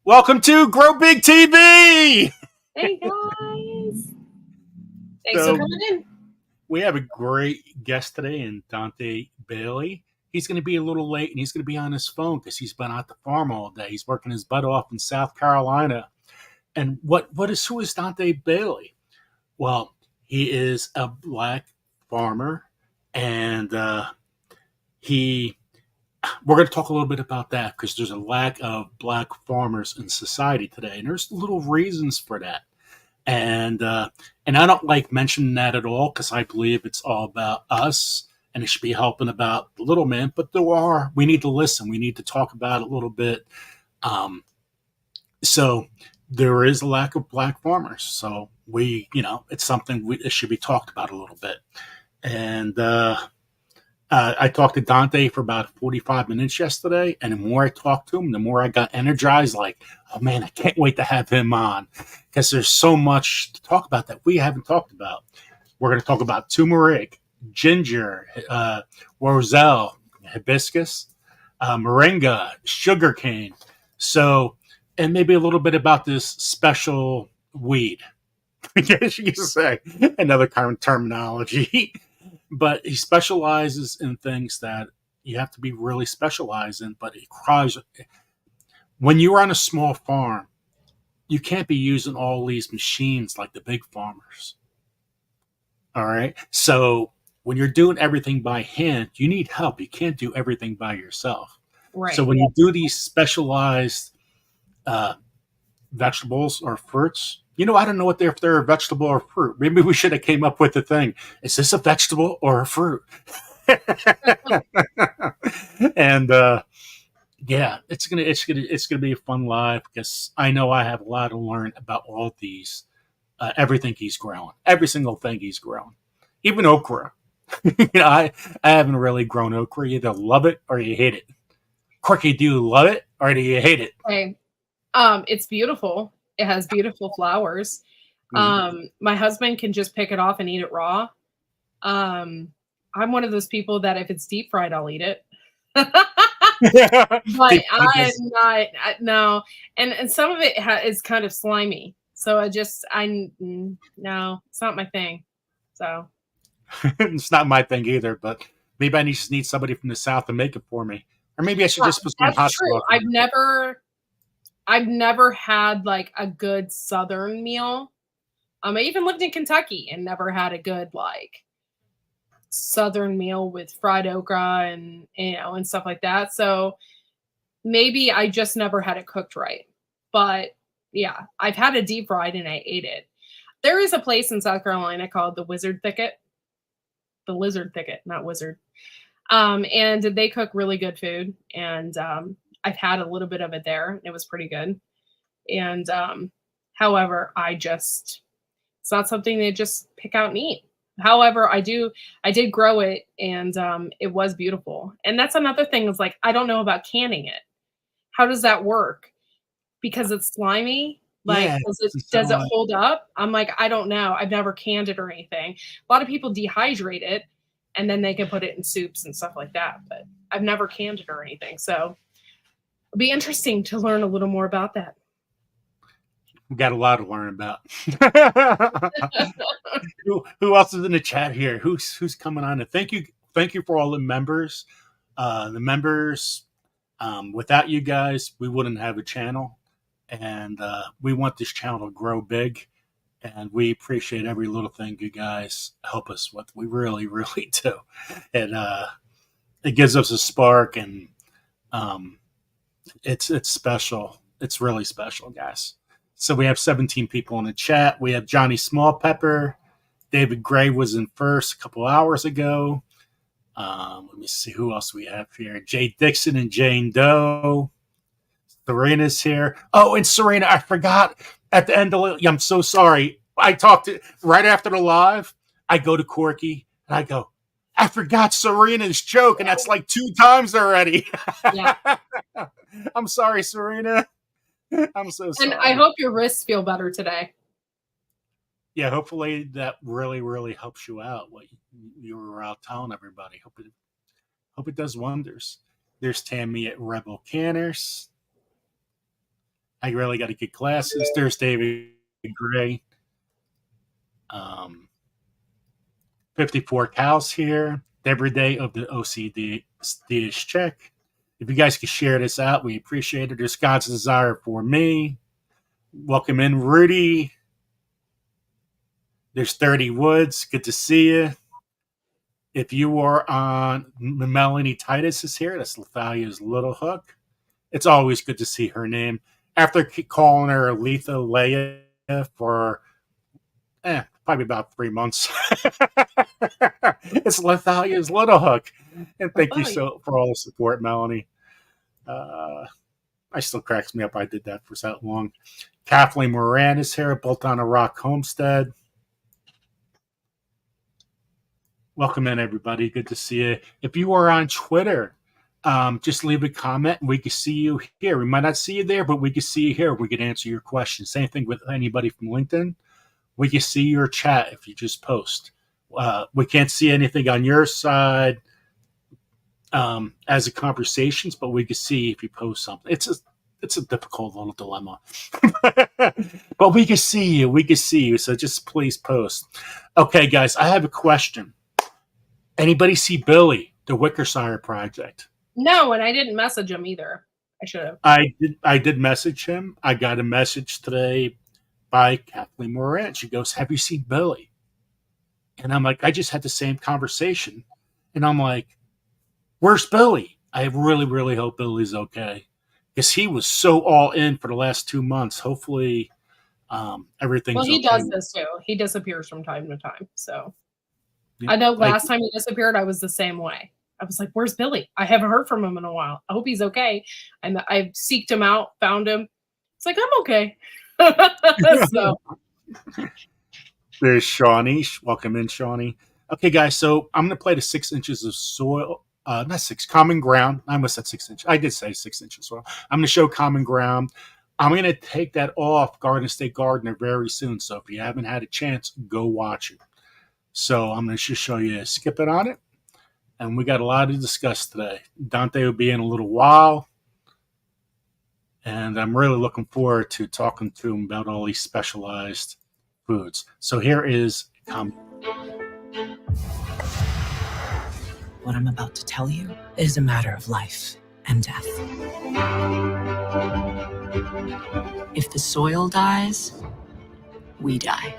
Welcome to Grow Big TV. Hey guys, thanks for So coming in. we have a great guest today in Dante Bailey. He's going to be a little late and he's going to be on his phone because he's been out the farm all day. He's working his butt off in South Carolina. And who is Dante Bailey? Well, he is a black farmer, and he. We're going to talk a little bit about that because there's a lack of black farmers in society today, and there's little reasons for that. And I don't like mentioning that at all because I believe it's all about us and it should be helping about the little man. But we need to listen. We need to talk about it a little bit. Um, so there is a lack of black farmers. So it's something it should be talked about a little bit. And I talked to Dante for about 45 minutes yesterday, and the more I talked to him, the more I got energized. Like, oh man, I can't wait to have him on because there's so much to talk about that we haven't talked about. We're going to talk about turmeric, ginger, roselle, hibiscus, moringa, sugarcane. So, and maybe a little bit about this special weed. I guess you could say another kind of terminology. But he specializes in things that you have to be really specialized in. But he cries when you're on a small farm, you can't be using all these machines like the big farmers. All right. So when you're doing everything by hand, you need help. You can't do everything by yourself. Right. So when you do these specialized vegetables or fruits, I don't know if they're a vegetable or fruit. Maybe we should have came up with the thing. Is this a vegetable or a fruit? And yeah, it's gonna be a fun live because I know I have a lot to learn about all of these. Everything he's growing, every single thing he's growing, even okra. I haven't really grown okra. You either love it or you hate it. Corky, do you love it or do you hate it? Okay. It's beautiful. It has beautiful flowers. Mm-hmm. My husband can just pick it off and eat it raw. I'm one of those people that if it's deep fried, I'll eat it. But I'm not. No, and some of it is kind of slimy. So no, it's not my thing. So it's not my thing either. But maybe I just need somebody from the South to make it for me, or maybe I should just put some hot true. sauce. I've never had like a good Southern meal. I even lived in Kentucky and never had a good like Southern meal with fried okra and and stuff like that. So maybe I just never had it cooked right. But yeah, I've had it deep fried and I ate it. There is a place in South Carolina called the Wizard Thicket. The Lizard Thicket, not Wizard. And they cook really good food. And I've had a little bit of it there. It was pretty good. And however, it's not something they just pick out and eat. However, I did grow it and it was beautiful. And that's another thing is like, I don't know about canning it. How does that work? Because it's slimy. Like, Yeah, does it hold up? I'm like, I don't know. I've never canned it or anything. A lot of people dehydrate it and then they can put it in soups and stuff like that. But I've never canned it or anything. So it'll be interesting to learn a little more about that. We got a lot to learn about. who else is in the chat here? Who's coming on? And thank you for all the members. Without you guys, we wouldn't have a channel, and we want this channel to grow big. And we appreciate every little thing you guys help us with. We really, really do. And it gives us a spark, and it's special. It's really special, guys. So we have 17 people in the chat. We have Johnny Smallpepper. David Gray was in first a couple hours ago. Let me see who else we have here. Jay Dixon and Jane Doe. Serena's here. Oh, and Serena, I forgot at the end of I'm so sorry. I talked to right after the live. I go to Corky and I go, I forgot Serena's joke, and that's like 2 times already. Yeah. I'm sorry, Serena. I'm so sorry. And I hope your wrists feel better today. Yeah, hopefully that really, really helps you out. What you were out telling everybody. Hope it does wonders. There's Tammy at Rebel Canners. I really got to get glasses. There's David Gray. 54 cows here. Every day of the OCD is check. If you guys could share this out, we appreciate it. There's God's desire for me. Welcome in, Rudy. There's 30 Woods. Good to see you. If you are on, Melanie Titus is here. That's Lithalia's Little Hook. It's always good to see her name. After calling her Letha Leia for probably about 3 months. It's Lithalia's Little Hook. And thank you so for all the support, Melanie. I still cracks me up I did that for so long. Kathleen Moran is here, Built on a Rock Homestead. Welcome in, everybody. Good to see you. If you are on Twitter, just leave a comment and we can see you here. We might not see you there, but we can see you here. We can answer your questions. Same thing with anybody from LinkedIn. We can see your chat if you just post. We can't see anything on your side as a conversations, but we can see if you post something. It's a difficult little dilemma. But we can see you. We can see you. So just please post. Okay, guys, I have a question. Anybody see Billy, the Wickersire Project? No, and I didn't message him either. I should have. I did message him. I got a message today by Kathleen Moran. She goes, "Have you seen Billy?" And I'm like, I just had the same conversation. And I'm like, where's Billy? I really, really hope Billy's okay. Because he was so all in for the last 2 months. Hopefully everything's okay. Well, he does this too. He disappears from time to time. So I know last time he disappeared, I was the same way. I was like, where's Billy? I haven't heard from him in a while. I hope he's okay. And I seeked him out, found him. It's like, I'm okay. So there's Shawnee. Welcome in, Shawnee. Okay, guys, so I'm going to play the 6 inches of soil. Not 6, Common Ground. I almost said 6 inches. I did say 6 inches soil. I'm going to show Common Ground. I'm going to take that off Garden State Gardener very soon. So if you haven't had a chance, go watch it. So I'm going to just show you a skip it on it. And we got a lot to discuss today. Dante will be in a little while. And I'm really looking forward to talking to him about all these specialized foods. So here is What I'm about to tell you is a matter of life and death. If the soil dies, we die.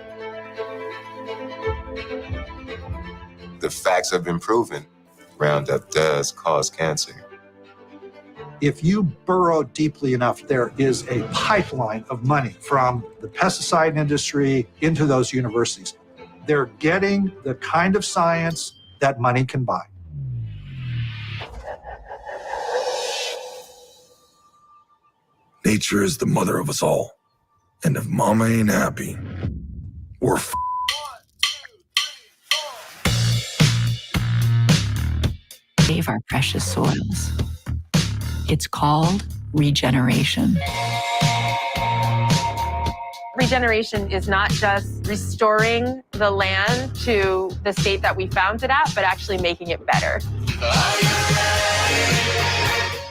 The facts have been proven. Roundup does cause cancer. If you burrow deeply enough, there is a pipeline of money from the pesticide industry into those universities. They're getting the kind of science that money can buy. Nature is the mother of us all. And if mama ain't happy, we're Save our precious soils. It's called regeneration. Regeneration is not just restoring the land to the state that we found it at, but actually making it better.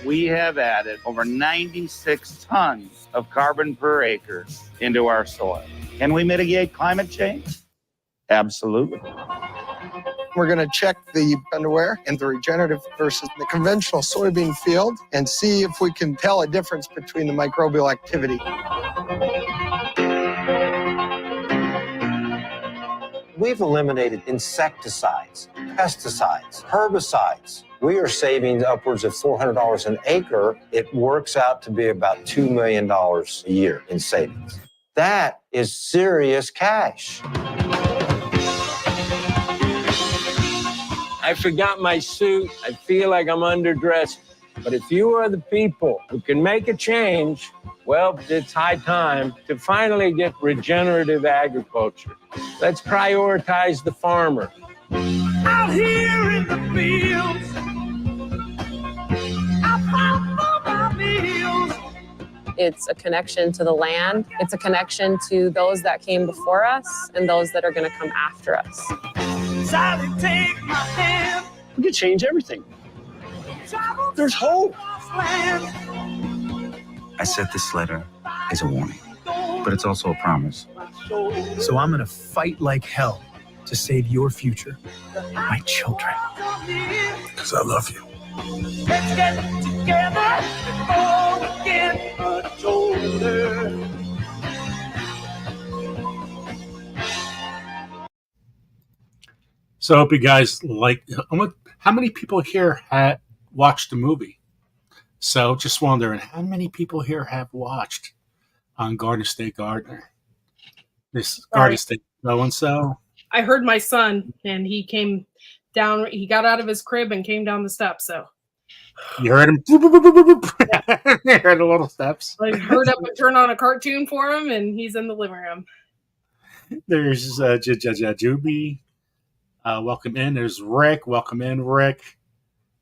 We have added over 96 tons of carbon per acre into our soil. Can we mitigate climate change? Absolutely. We're going to check the underwear in the regenerative versus the conventional soybean field and see if we can tell a difference between the microbial activity. We've eliminated insecticides, pesticides, herbicides. We are saving upwards of $400 an acre. It works out to be about $2 million a year in savings. That is serious cash. I forgot my suit. I feel like I'm underdressed. But if you are the people who can make a change, well, it's high time to finally get regenerative agriculture. Let's prioritize the farmer. Out here in the fields, I found my meals. It's a connection to the land. It's a connection to those that came before us and those that are going to come after us. Sally, take my hand. We can change everything. There's hope. I sent this letter is a warning, but it's also a promise. So I'm gonna fight like hell to save your future, my children. Because I love you. Let's get together before we get much older. So I hope you guys like. How many people here had watched the movie? So just wondering, how many people here have watched on Garden State Gardener? This Garden State so and so. I heard my son, and he came down. He got out of his crib and came down the steps. So You heard him. You heard the little steps. I heard up and turn on a cartoon for him, and he's in the living room. There's Juby. Welcome in. There's Rick. Welcome in, Rick.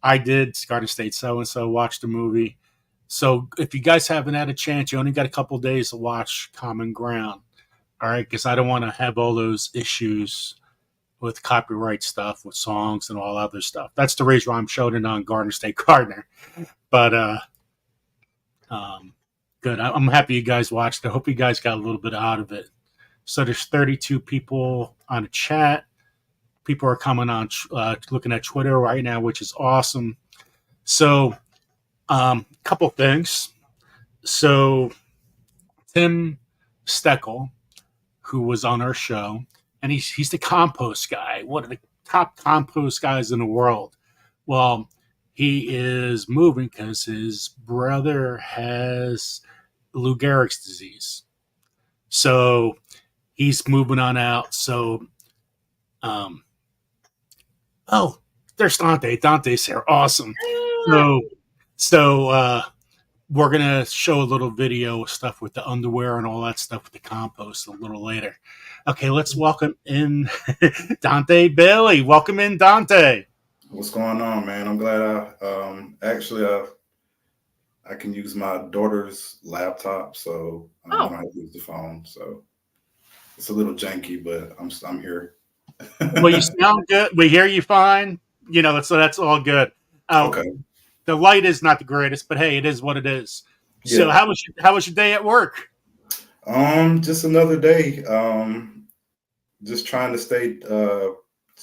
I did Garden State so and so watch the movie. So if you guys haven't had a chance, you only got a couple days to watch Common Ground. All right, because I don't want to have all those issues with copyright stuff, with songs and all other stuff. That's the reason why I'm showing it on Garden State Gardener. But good. I'm happy you guys watched. I hope you guys got a little bit out of it. So there's 32 people on the chat. People are coming on, looking at Twitter right now, which is awesome. So, couple things. So, Tim Steckel, who was on our show, and he's the compost guy, one of the top compost guys in the world. Well, he is moving because his brother has Lou Gehrig's disease. So, he's moving on out. So, oh, there's Dante. Dante's here. Awesome. So we're going to show a little video of stuff with the underwear and all that stuff with the compost a little later. Okay, let's welcome in Dante Bailey. Welcome in, Dante. What's going on, man? I'm glad I can use my daughter's laptop, so I don't have to use the phone. So it's a little janky, but I'm here. Well, you sound good. We hear you fine. You know, so that's all good. Okay. The light is not the greatest, but hey, it is what it is. Yeah. So how was your day at work? Just another day. Just trying to stay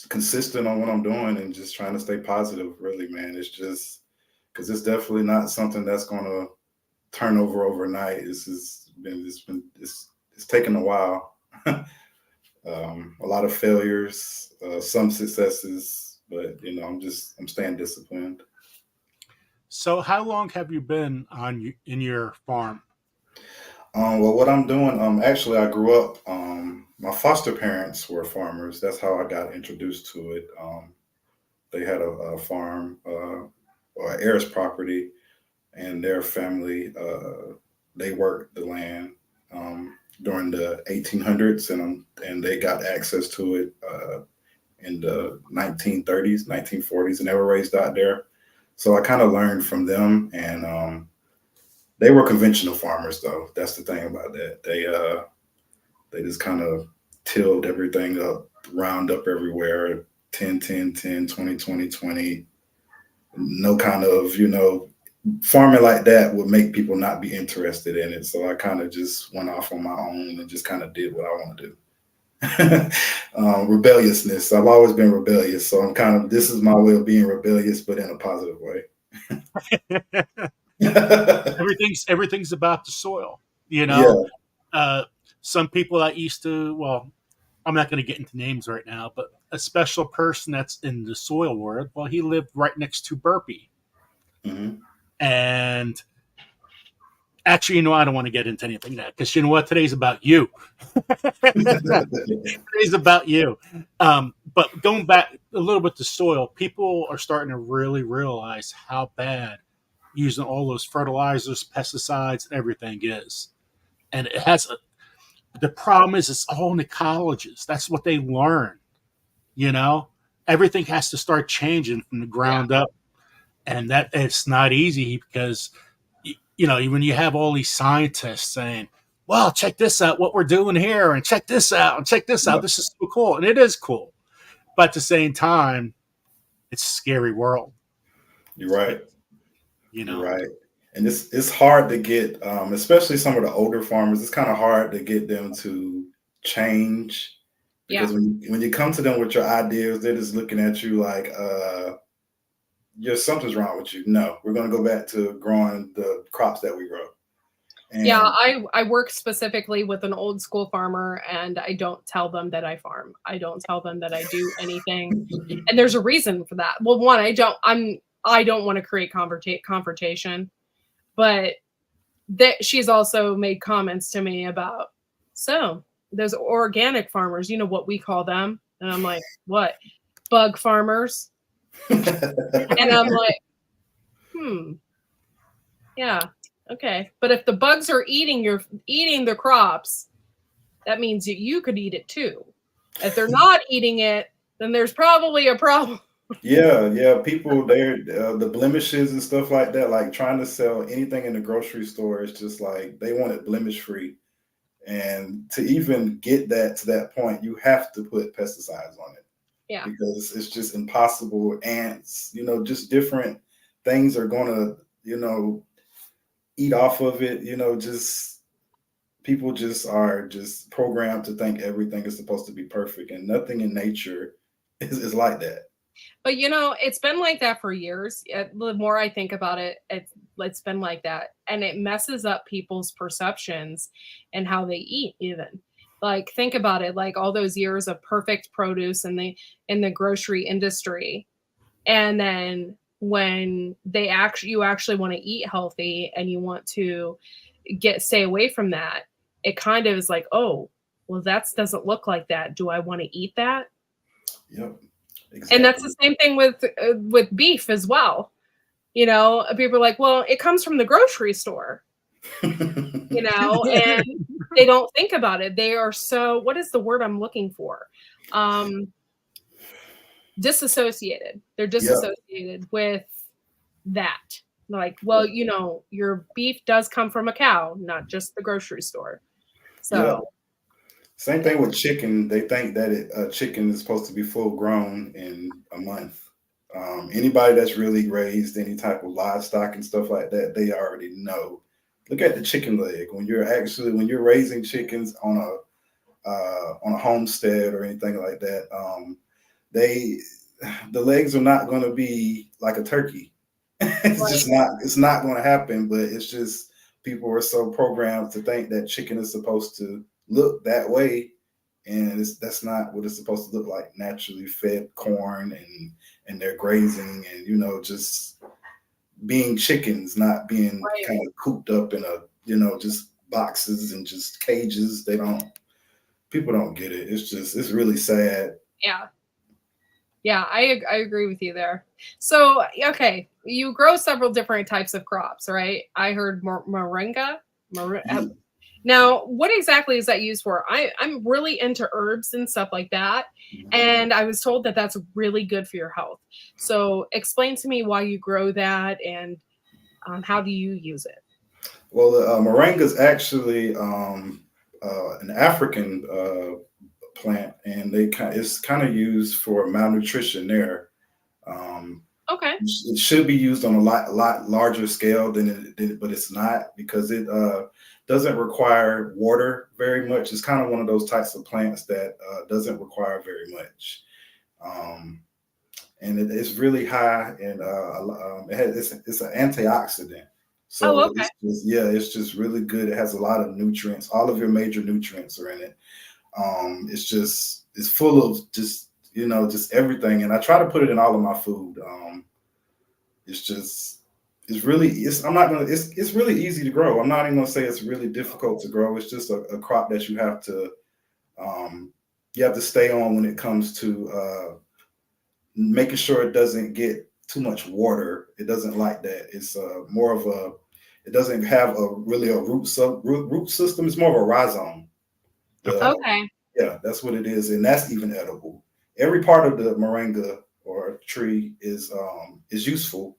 consistent on what I'm doing and just trying to stay positive, really, man. It's just because it's definitely not something that's gonna turn over overnight. It's taken a while. A lot of failures, some successes, but you know, I'm staying disciplined. So how long have you been in your farm? Well, what I'm doing, actually, I grew up, my foster parents were farmers. That's how I got introduced to it. They had a farm, or heirs property, and their family, they worked the land during the 1800s, and they got access to it in the 1930s, 1940s, and they were raised out there. So I kind of learned from them, and they were conventional farmers, though. That's the thing about that. They just kind of tilled everything up, round up everywhere, 10, 10, 10, 20, 20, 20. No kind of, farming like that would make people not be interested in it. So I kind of just went off on my own and just kind of did what I want to do. Rebelliousness. I've always been rebellious. So this is my way of being rebellious, but in a positive way. Everything's about the soil, Yeah. Some people that used to, well, I'm not going to get into names right now, but a special person that's in the soil world, well, he lived right next to Burpee. Mm-hmm. And actually, I don't want to get into anything like that because you know what? Today's about you. Today's about you. But going back a little bit to soil, people are starting to really realize how bad using all those fertilizers, pesticides, and everything is. And it has the problem is it's all in the colleges. That's what they learn. Everything has to start changing from the ground up. And that it's not easy because, when you have all these scientists saying, well, check this out, what we're doing here, and check this out, and check this out. This is so cool. And it is cool. But at the same time, it's a scary world. You're right. You're right. And it's hard to get, especially some of the older farmers. It's kind of hard to get them to change because when you come to them with your ideas, they're just looking at you like, something's wrong with you. No, we're going to go back to growing the crops that we grow. And I work specifically with an old school farmer, and I don't tell them that I farm. I don't tell them that I do anything, and there's a reason for that. Well, one, I don't want to create confrontation, but that she's also made comments to me about, so those organic farmers, you know what we call them, and I'm like, what? Bug farmers. And I'm like, yeah, okay. But if the bugs are eating the crops, that means that you could eat it too. If they're not eating it, then there's probably a problem. Yeah. People, they're the blemishes and stuff like that, like trying to sell anything in the grocery store is just like they want it blemish free. And to even get that to that point, you have to put pesticides on it. Yeah. Because it's just impossible. Ants, just different things are going to, eat off of it. Just people just are just programmed to think everything is supposed to be perfect, and nothing in nature is like that. But it's been like that for years. The more I think about it, it's been like that, and it messes up people's perceptions and how they eat even. Like, think about it, like all those years of perfect produce in the grocery industry. And then when you actually want to eat healthy and you want to stay away from that, it kind of is like, oh, well, that doesn't look like that. Do I want to eat that? Yep. Exactly. And that's the same thing with beef as well. People are like, well, it comes from the grocery store. And they don't think about it. They are so, what is the word I'm looking for? Disassociated. They're disassociated with that. Like, well, your beef does come from a cow, not just the grocery store. So same thing with chicken. They think that chicken is supposed to be full grown in a month. Anybody that's really raised any type of livestock and stuff like that, they already know. Look at the chicken leg. When you're raising chickens on a homestead or anything like that, the legs are not going to be like a turkey. It's not going to happen. But it's just people are so programmed to think that chicken is supposed to look that way, and that's not what it's supposed to look like. Naturally fed corn and they're grazing, and just being chickens, not being kind of cooped up in just boxes and just cages. People don't get it. It's really sad. Yeah, I agree with you there. So, okay, you grow several different types of crops, right? I heard moringa. Now, what exactly is that used for? I'm really into herbs and stuff like that, and I was told that that's really good for your health. So, explain to me why you grow that and how do you use it? Well, moringa is actually an African plant, and it's kind of used for malnutrition there. Okay. It should be used on a lot larger scale but it's not, because it doesn't require water very much. It's kind of one of those types of plants that doesn't require very much. And it's really high in it's an antioxidant. So okay. It's just really good. It has a lot of nutrients. All of your major nutrients are in it. It's full of just everything. And I try to put it in all of my food. It's really easy to grow. I'm not even gonna say it's really difficult to grow. It's just a crop that you have to stay on when it comes to making sure it doesn't get too much water. It doesn't like that. It's more of it doesn't have a root system. It's more of a rhizome. Okay. Yeah, that's what it is, and that's even edible. Every part of the moringa or tree is useful.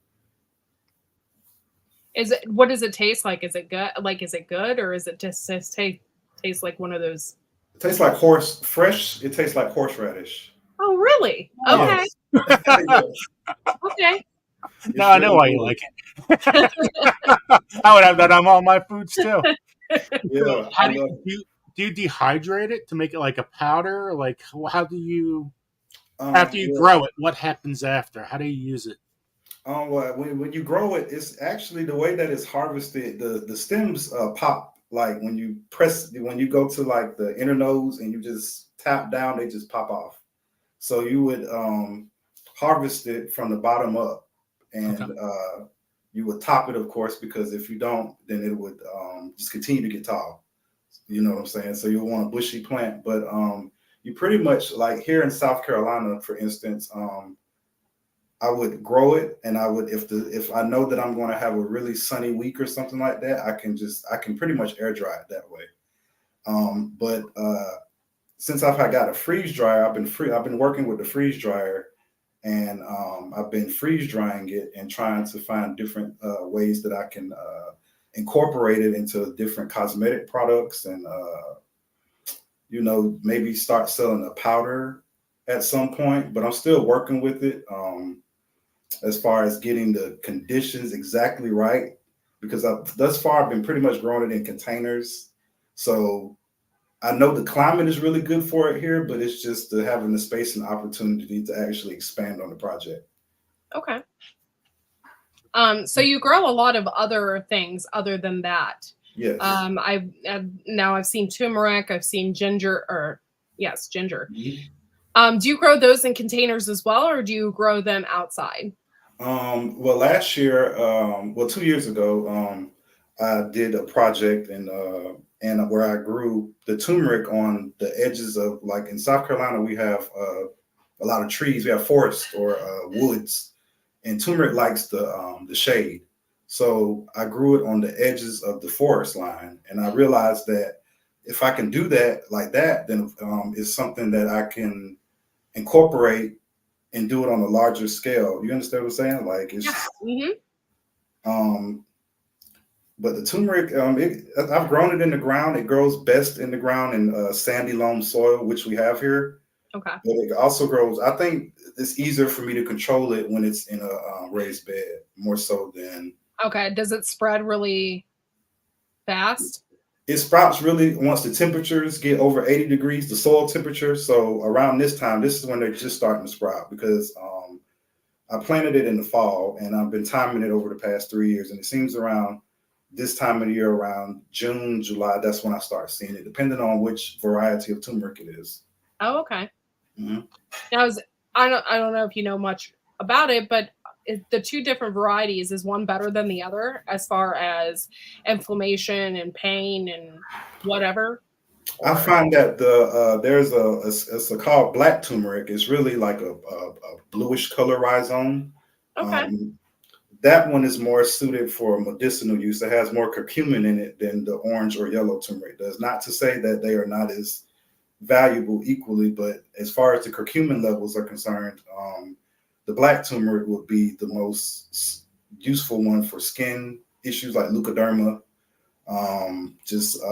What does it taste like? Is it good? Like, is it good, or is it just taste like one of those? It tastes like fresh. It tastes like horseradish. Oh, really? Okay. Yes. Okay. No, I know why you like it. I would have that on all my foods too. Yeah, How do you dehydrate it to make it like a powder? Like, how do you after you well, grow it? What happens after? How do you use it? well, when you grow it, it's actually the way that it's harvested. The stems pop like when you go to like the inner nose and you just tap down, they just pop off. So you would harvest it from the bottom up, and Okay. you would top it, of course, because if you don't, then it would just continue to get tall. You know what I'm saying? So you want a bushy plant, but you pretty much like here in South Carolina, for instance, I would grow it, and I would if I know that I'm going to have a really sunny week or something like that, I can pretty much air dry it that way. But since I've got a freeze dryer, I've been working with the freeze dryer, and I've been freeze drying it and trying to find different ways that I can incorporate it into different cosmetic products, and maybe start selling a powder at some point. But I'm still working with it as far as getting the conditions exactly right, because thus far I've been pretty much growing it in containers. So I know the climate is really good for it here, but it's just having the space and opportunity to actually expand on the project. Okay. So you grow a lot of other things other than that. Yes. I've seen turmeric, I've seen ginger, ginger. Mm-hmm. Do you grow those in containers as well, or do you grow them outside? Well, last year, 2 years ago, I did a project and where I grew the turmeric on the edges of, like, in South Carolina, we have a lot of trees. We have forests or woods, and turmeric likes the shade. So I grew it on the edges of the forest line, and I realized that if I can do that like that, then it's something that I can incorporate and do it on a larger scale. You understand what I'm saying? Like it's, but the turmeric, I've grown it in the ground. It grows best in the ground in sandy loam soil, which we have here. Okay. But it also grows. I think it's easier for me to control it when it's in a raised bed, more so than. Okay. Does it spread really fast? It sprouts really once the temperatures get over 80 degrees, the soil temperature. So around this time, this is when they're just starting to sprout, because I planted it in the fall, and I've been timing it over the past 3 years. And it seems around this time of the year, around June, July, that's when I start seeing it, depending on which variety of turmeric it is. Oh, okay. Mm-hmm. Now, I don't know if you know much about it, but the two different varieties, is one better than the other as far as inflammation and pain and whatever? I find that there's it's called black turmeric. It's really like a bluish color rhizome. Okay. That one is more suited for medicinal use. It has more curcumin in it than the orange or yellow turmeric does. Not to say that they are not as valuable equally, but as far as the curcumin levels are concerned, the black turmeric would be the most useful one for skin issues like leukoderma, just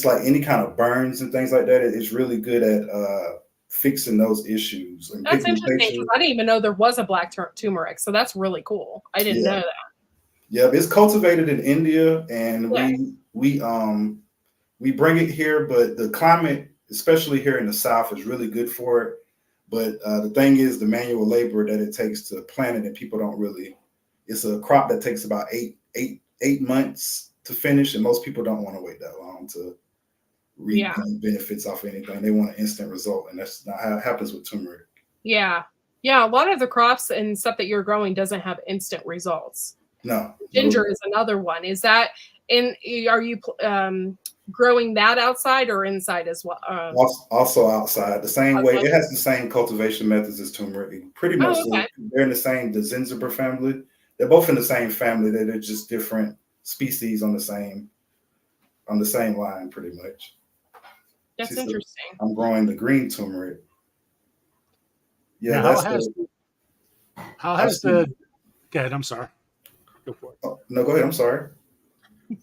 like any kind of burns and things like that. It's really good at fixing those issues. And that's interesting, because I didn't even know there was a black turmeric. So that's really cool. I didn't know that. Yeah, it's cultivated in India, and we bring it here, but the climate, especially here in the South, is really good for it. But the thing is, the manual labor that it takes to plant it, and people don't really. It's a crop that takes about eight months to finish, and most people don't want to wait that long to reap benefits off anything. They want an instant result, and that's not how it happens with turmeric. Yeah. A lot of the crops and stuff that you're growing doesn't have instant results. No. Ginger is another one. Is that are you growing that outside or inside as well? Also outside, the same way. It has the same cultivation methods as turmeric. Pretty much, they're in the Zingiber family. They're both in the same family. They're just different species on the same line, pretty much. That's interesting. I'm growing the green turmeric. Yeah, now, how has the? Go ahead. I'm sorry. Go for it. Oh, no, go ahead. I'm sorry.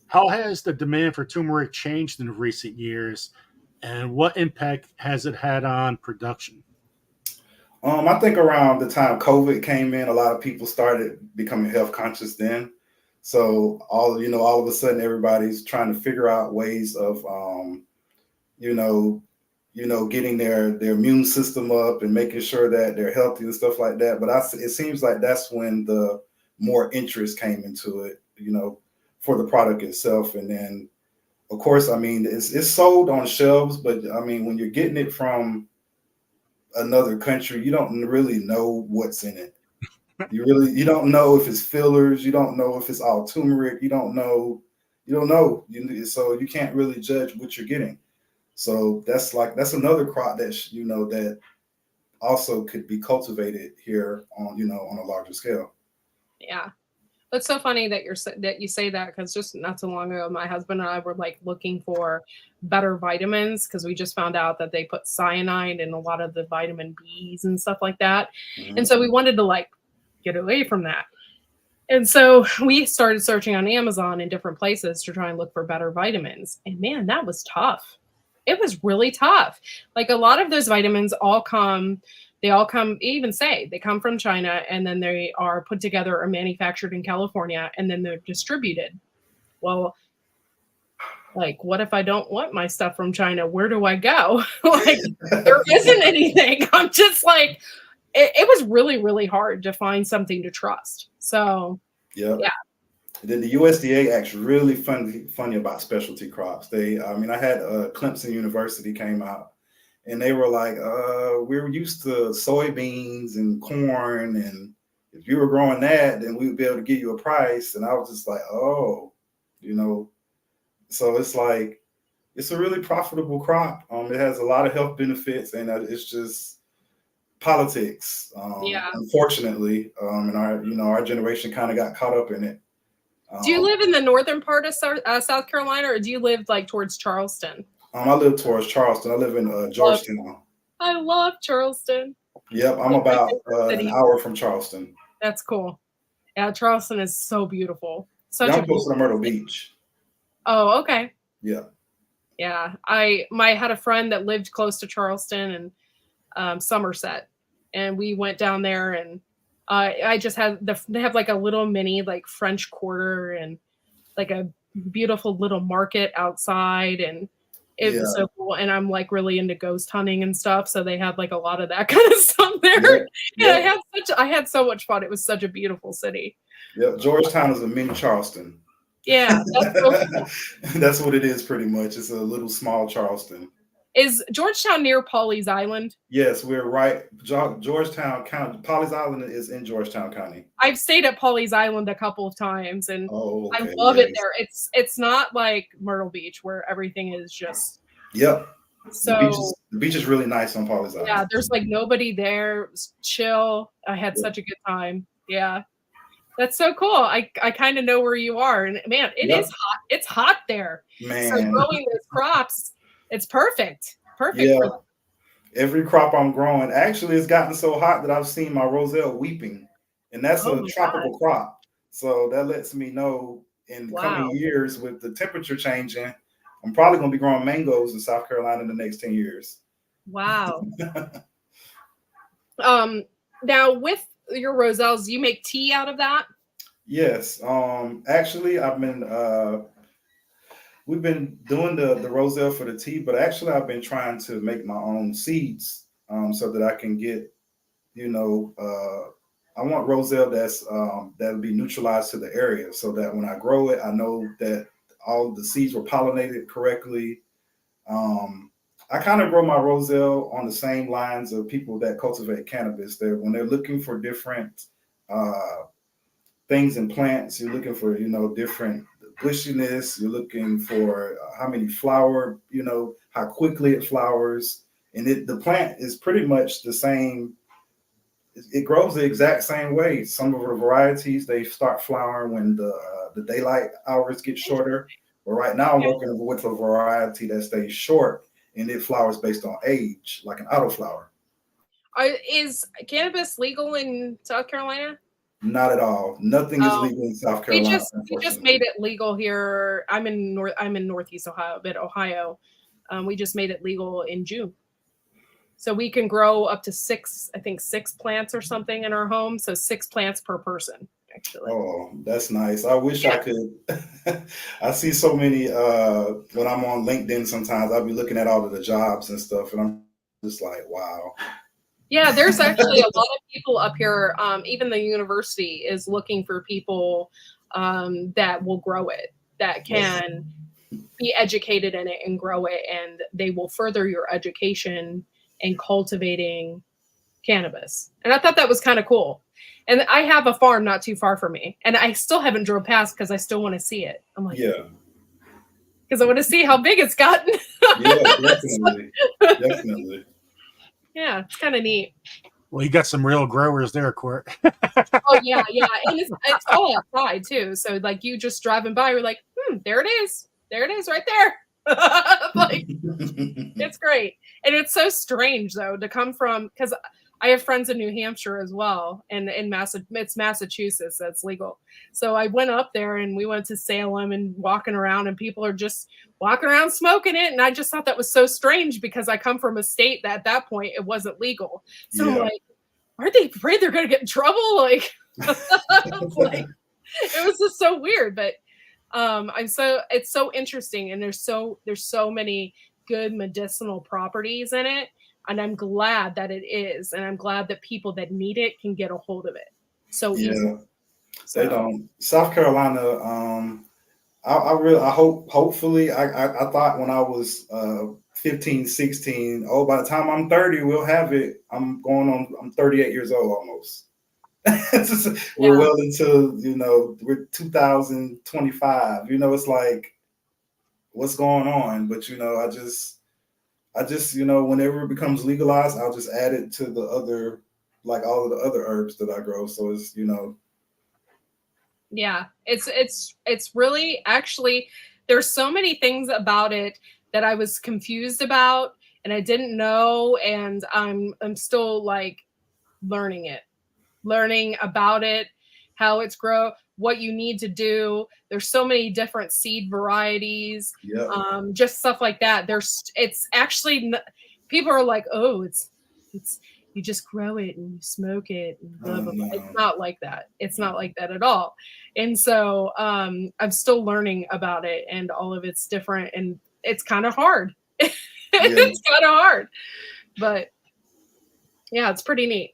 How has the demand for turmeric changed in recent years, and what impact has it had on production? I think around the time COVID came in, a lot of people started becoming health conscious then. So all of a sudden, everybody's trying to figure out ways of, you know, getting their immune system up and making sure that they're healthy and stuff like that. But it seems like that's when the more interest came into it, for the product itself. And then, of course, I mean, it's sold on shelves, but I mean, when you're getting it from another country, you don't really know what's in it. You don't know if it's fillers, you don't know if it's all turmeric, you don't know. So you can't really judge what you're getting. So that's another crop that also could be cultivated here on a larger scale. Yeah. It's so funny that you say that, because just not so long ago, my husband and I were like looking for better vitamins, because we just found out that they put cyanide in a lot of the vitamin Bs and stuff like that. Mm-hmm. And so we wanted to like get away from that. And so we started searching on Amazon in different places to try and look for better vitamins. And man, that was tough. It was really tough. Like a lot of those vitamins even say they come from China, and then they are put together or manufactured in California, and then they're distributed. Well, like, what if I don't want my stuff from China? Where do I go? Like, there isn't anything. I'm just like, it was really, really hard to find something to trust. So, yeah. Then the USDA acts really funny about specialty crops. I had Clemson University came out, and they were like, we're used to soybeans and corn, and if you were growing that, then we would be able to give you a price. And I was just like, oh, so it's like, it's a really profitable crop. It has a lot of health benefits, and it's just politics. Unfortunately, and our generation kind of got caught up in it. Do you live in the northern part of South Carolina, or do you live like towards Charleston? I live towards Charleston. I live in Georgetown. I love Charleston. Yep, I'm about an hour from Charleston. That's cool. Yeah, Charleston is so beautiful. I'm close to Myrtle Beach. Oh, okay. Yeah. Yeah, I had a friend that lived close to Charleston and Somerset, and we went down there, and I just they have like a little mini like French Quarter and like a beautiful little market outside, and it was so cool. And I'm like really into ghost hunting and stuff, so they had like a lot of that kind of stuff there. Yeah, I had so much fun. It was such a beautiful city. Yeah, Georgetown is a mini Charleston. Yeah, that's so cool. That's what it is pretty much. It's a little small Charleston. Is Georgetown near Pawleys Island? Yes, we're right. Georgetown County. Pawleys Island is in Georgetown County. I've stayed at Pawleys Island a couple of times, and okay, I love it there. It's not like Myrtle Beach where everything is just. Yep. So the beach is really nice on Pawleys Island. Yeah, there's like nobody there. It was chill. I had such a good time. Yeah. That's so cool. I kind of know where you are. And man, it is hot. It's hot there. Man. So growing those crops, it's perfect. Perfect. Yeah. Every crop I'm growing, actually, it's gotten so hot that I've seen my roselle weeping. And that's a tropical crop. So that lets me know in coming years with the temperature changing, I'm probably going to be growing mangoes in South Carolina in the next 10 years. Wow. Now with your roselles, you make tea out of that? Yes. Actually, we've been doing the roselle for the tea, but actually I've been trying to make my own seeds so that I can get, I want roselle that'll be neutralized to the area, so that when I grow it, I know that all the seeds were pollinated correctly. I kind of grow my roselle on the same lines of people that cultivate cannabis. When they're looking for different things in plants, you're looking for, different bushiness. You're looking for how many flower, how quickly it flowers. And the plant is pretty much the same. It grows the exact same way. Some of the varieties, they start flowering when the daylight hours get shorter. But right now I'm working with a variety that stays short, and it flowers based on age, like an autoflower. Is cannabis legal in South Carolina? Not at all. Nothing is legal in South Carolina. We just made it legal here. I'm in Northeast Ohio, but Ohio. We just made it legal in June. So we can grow up to 6 plants or something in our home. So 6 plants per person, actually. Oh, that's nice. I wish Yeah. I could. I see so many when I'm on LinkedIn sometimes I'll be looking at all of the jobs and stuff, and I'm just like, wow. Yeah, there's actually a lot of people up here. Even the university is looking for people that will grow it, that can be educated in it and grow it, and they will further your education in cultivating cannabis. And I thought that was kind of cool. And I have a farm not too far from me, and I still haven't drove past because I still want to see it. I'm like, Yeah, because I want to see how big it's gotten. yeah, definitely. Yeah, it's kind of neat. Well, you got some real growers there, Court. Oh yeah, and it's all outside too. So like you just driving by, you're like, there it is right there. Like it's great, and it's so strange though to come from, because I have friends in New Hampshire as well, and in it's Massachusetts that's legal. So I went up there and we went to Salem and walking around, and people are just walking around smoking it, and I just thought that was so strange because I come from a state that at that point it wasn't legal. So I'm like, aren't they afraid they're gonna get in trouble? Like, like it was just so weird, but it's so interesting, and there's so many good medicinal properties in it, and I'm glad that it is, and I'm glad that people that need it can get a hold of it so easily. So. They don't. South Carolina. Hopefully, I thought when I was 15, 16, by the time I'm 30, we'll have it. I'm 38 years old almost. We're well into, we're 2025. It's like, what's going on? But, I just, whenever it becomes legalized, I'll just add it to the other, like all of the other herbs that I grow. So it's, Yeah, it's really, actually, there's so many things about it that I was confused about and I didn't know, and I'm still like learning about it, how it's grow, what you need to do. There's so many different seed varieties, just stuff like that. It's actually, people are like, oh, it's you just grow it and you smoke it and blah, blah, blah. It's not like that. It's not like that at all. And so I'm still learning about it, and all of it's different, and it's kind of hard. It's kind of hard, but yeah, it's pretty neat.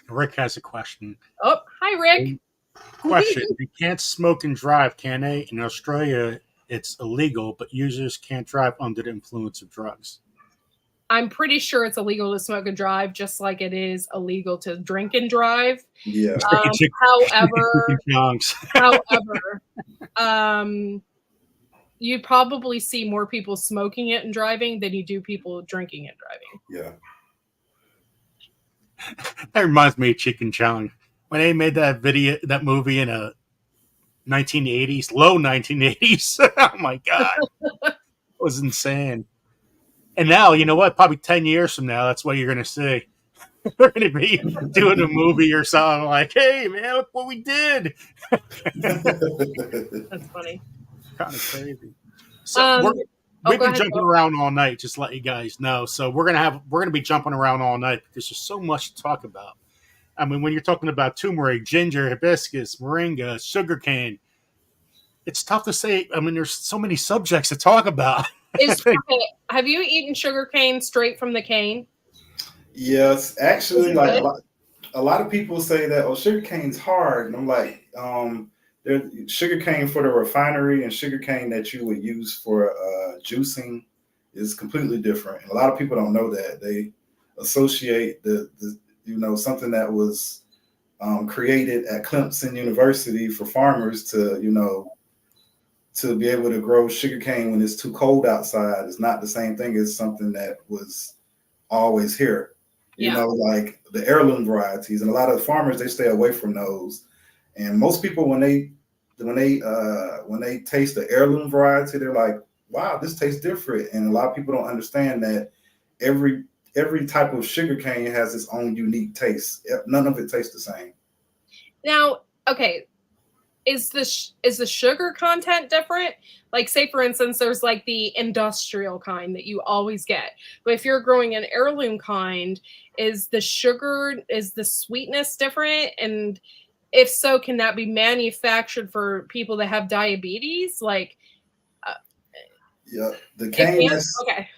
Rick has a question. Oh, hi, Rick. Question. You can't smoke and drive, can they? In Australia, it's illegal, but users can't drive under the influence of drugs. I'm pretty sure it's illegal to smoke and drive, just like it is illegal to drink and drive. Yeah. However, you probably see more people smoking it and driving than you do people drinking and driving. Yeah. That reminds me of Chicken Chong. When they made that movie in a 1980s, low 1980s. Oh my God. It was insane. And now, you know what? Probably 10 years from now, that's what you're going to see. We're going to be doing a movie or something like, hey, man, look what we did. That's funny. Kind of crazy. So we've been jumping around all night, just to let you guys know. So we're going to be jumping around all night because there's so much to talk about. I mean, when you're talking about turmeric, ginger, hibiscus, moringa, sugarcane, it's tough to say. I mean, there's so many subjects to talk about. Have you eaten sugarcane straight from the cane? Yes, actually, like a lot of people say that, sugarcane's hard, and I'm like, there's sugarcane for the refinery and sugarcane that you would use for juicing is completely different. And a lot of people don't know that. They associate the something that was created at Clemson University for farmers to be able to grow sugarcane when it's too cold outside is not the same thing as something that was always here. Like the heirloom varieties, and a lot of farmers, they stay away from those. And most people, when they taste the heirloom variety, they're like, wow, this tastes different. And a lot of people don't understand that every type of sugarcane has its own unique taste. None of it tastes the same. Now, okay, is the sugar content different? Like, say for instance, there's like the industrial kind that you always get, but if you're growing an heirloom kind, is the sweetness different? And if so, can that be manufactured for people that have diabetes? Like, Yeah, the cane that's okay.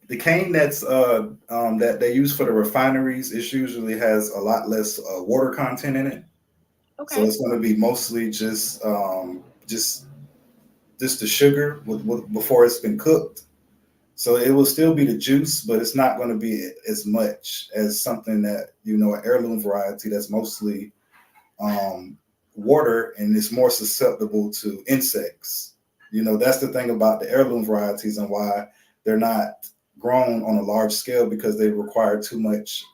the cane that's that they use for the refineries, it usually has a lot less water content in it. Okay. So it's going to be mostly just the sugar before it's been cooked. So it will still be the juice, but it's not going to be as much as something that, an heirloom variety that's mostly water and it's more susceptible to insects. That's the thing about the heirloom varieties and why they're not grown on a large scale, because they require too much.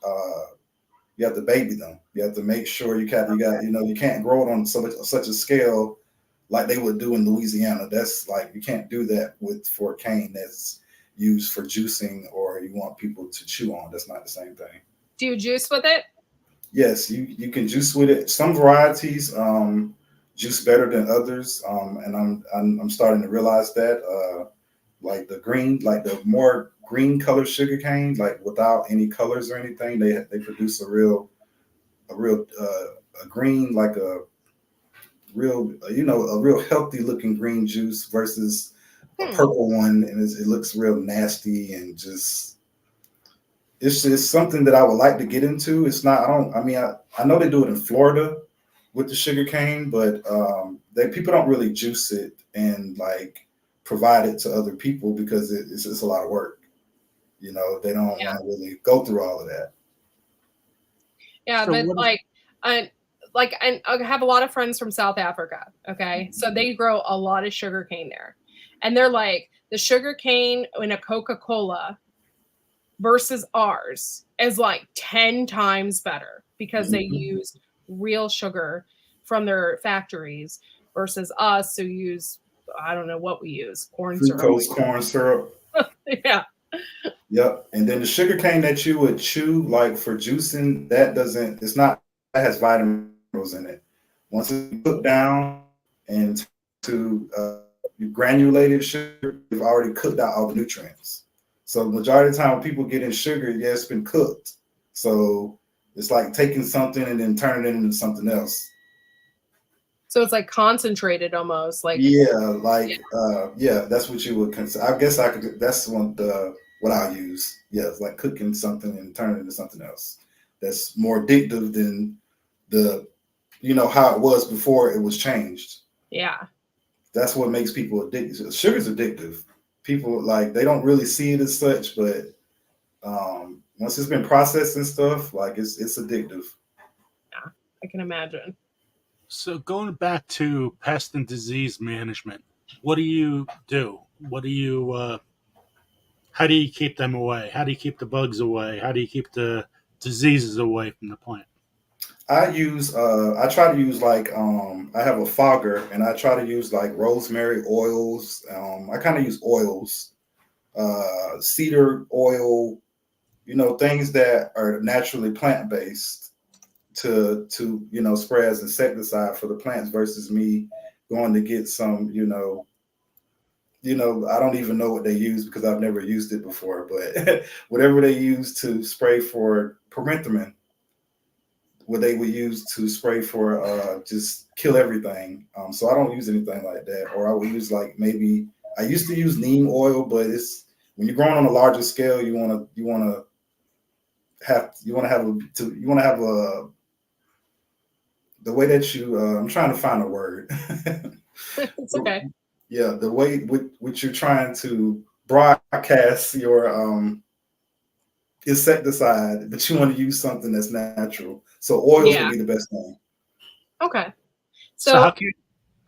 You have to baby them. You have to make sure you can't grow it on such a scale like they would do in Louisiana. That's like, you can't do that for cane that's used for juicing or you want people to chew on. That's not the same thing. Do you juice with it? Yes, you can juice with it. Some varieties juice better than others, and I'm starting to realize that. Like the more green color sugar cane, like without any colors or anything, they produce a real green, like a real healthy looking green juice versus a purple one, and it looks real nasty and just. It's just something that I would like to get into. It's not. I know they do it in Florida with the sugar cane, but people don't really juice it and like provide it to other people because it's a lot of work. They don't want to really go through all of that. Yeah, so but I have a lot of friends from South Africa. Okay, so they grow a lot of sugar cane there, and they're like, the sugar cane in a Coca-Cola versus ours is like 10 times better because they use real sugar from their factories versus us who use, I don't know what we use, fructose corn syrup. Yeah. Yep. And then the sugar cane that you would chew like for juicing, that has vitamins in it. Once it's put down and granulated sugar, you've already cooked out all the nutrients. So the majority of the time when people get in sugar, it's been cooked. So it's like taking something and then turning it into something else. So it's like concentrated almost. Like that's what you would consider. I guess that's what I'll use. Yeah, it's like cooking something and turning it into something else. That's more addictive than how it was before it was changed. Yeah. That's what makes people addicted. Sugar's addictive. People they don't really see it as such, but once it's been processed and stuff, like it's addictive. Yeah, I can imagine. So going back to pest and disease management, what do you do? What do you how do you keep them away? How do you keep the bugs away? How do you keep the diseases away from the plant? I try to use I have a fogger and I try to use like rosemary oils. I kind of use oils, cedar oil, things that are naturally plant-based to spray as insecticide for the plants versus me going to get some, I don't even know what they use because I've never used it before, but whatever they use to spray for permethrin, what they would use to spray for just kill everything. So I don't use anything like that. Or I would use maybe I used to use neem oil, but it's when you're growing on a larger scale, you want to have the way that you I'm trying to find a word. It's okay. Yeah, the way which you're trying to broadcast your insecticide, but you want to use something that's natural. So oils would be the best thing. Okay. So how can you,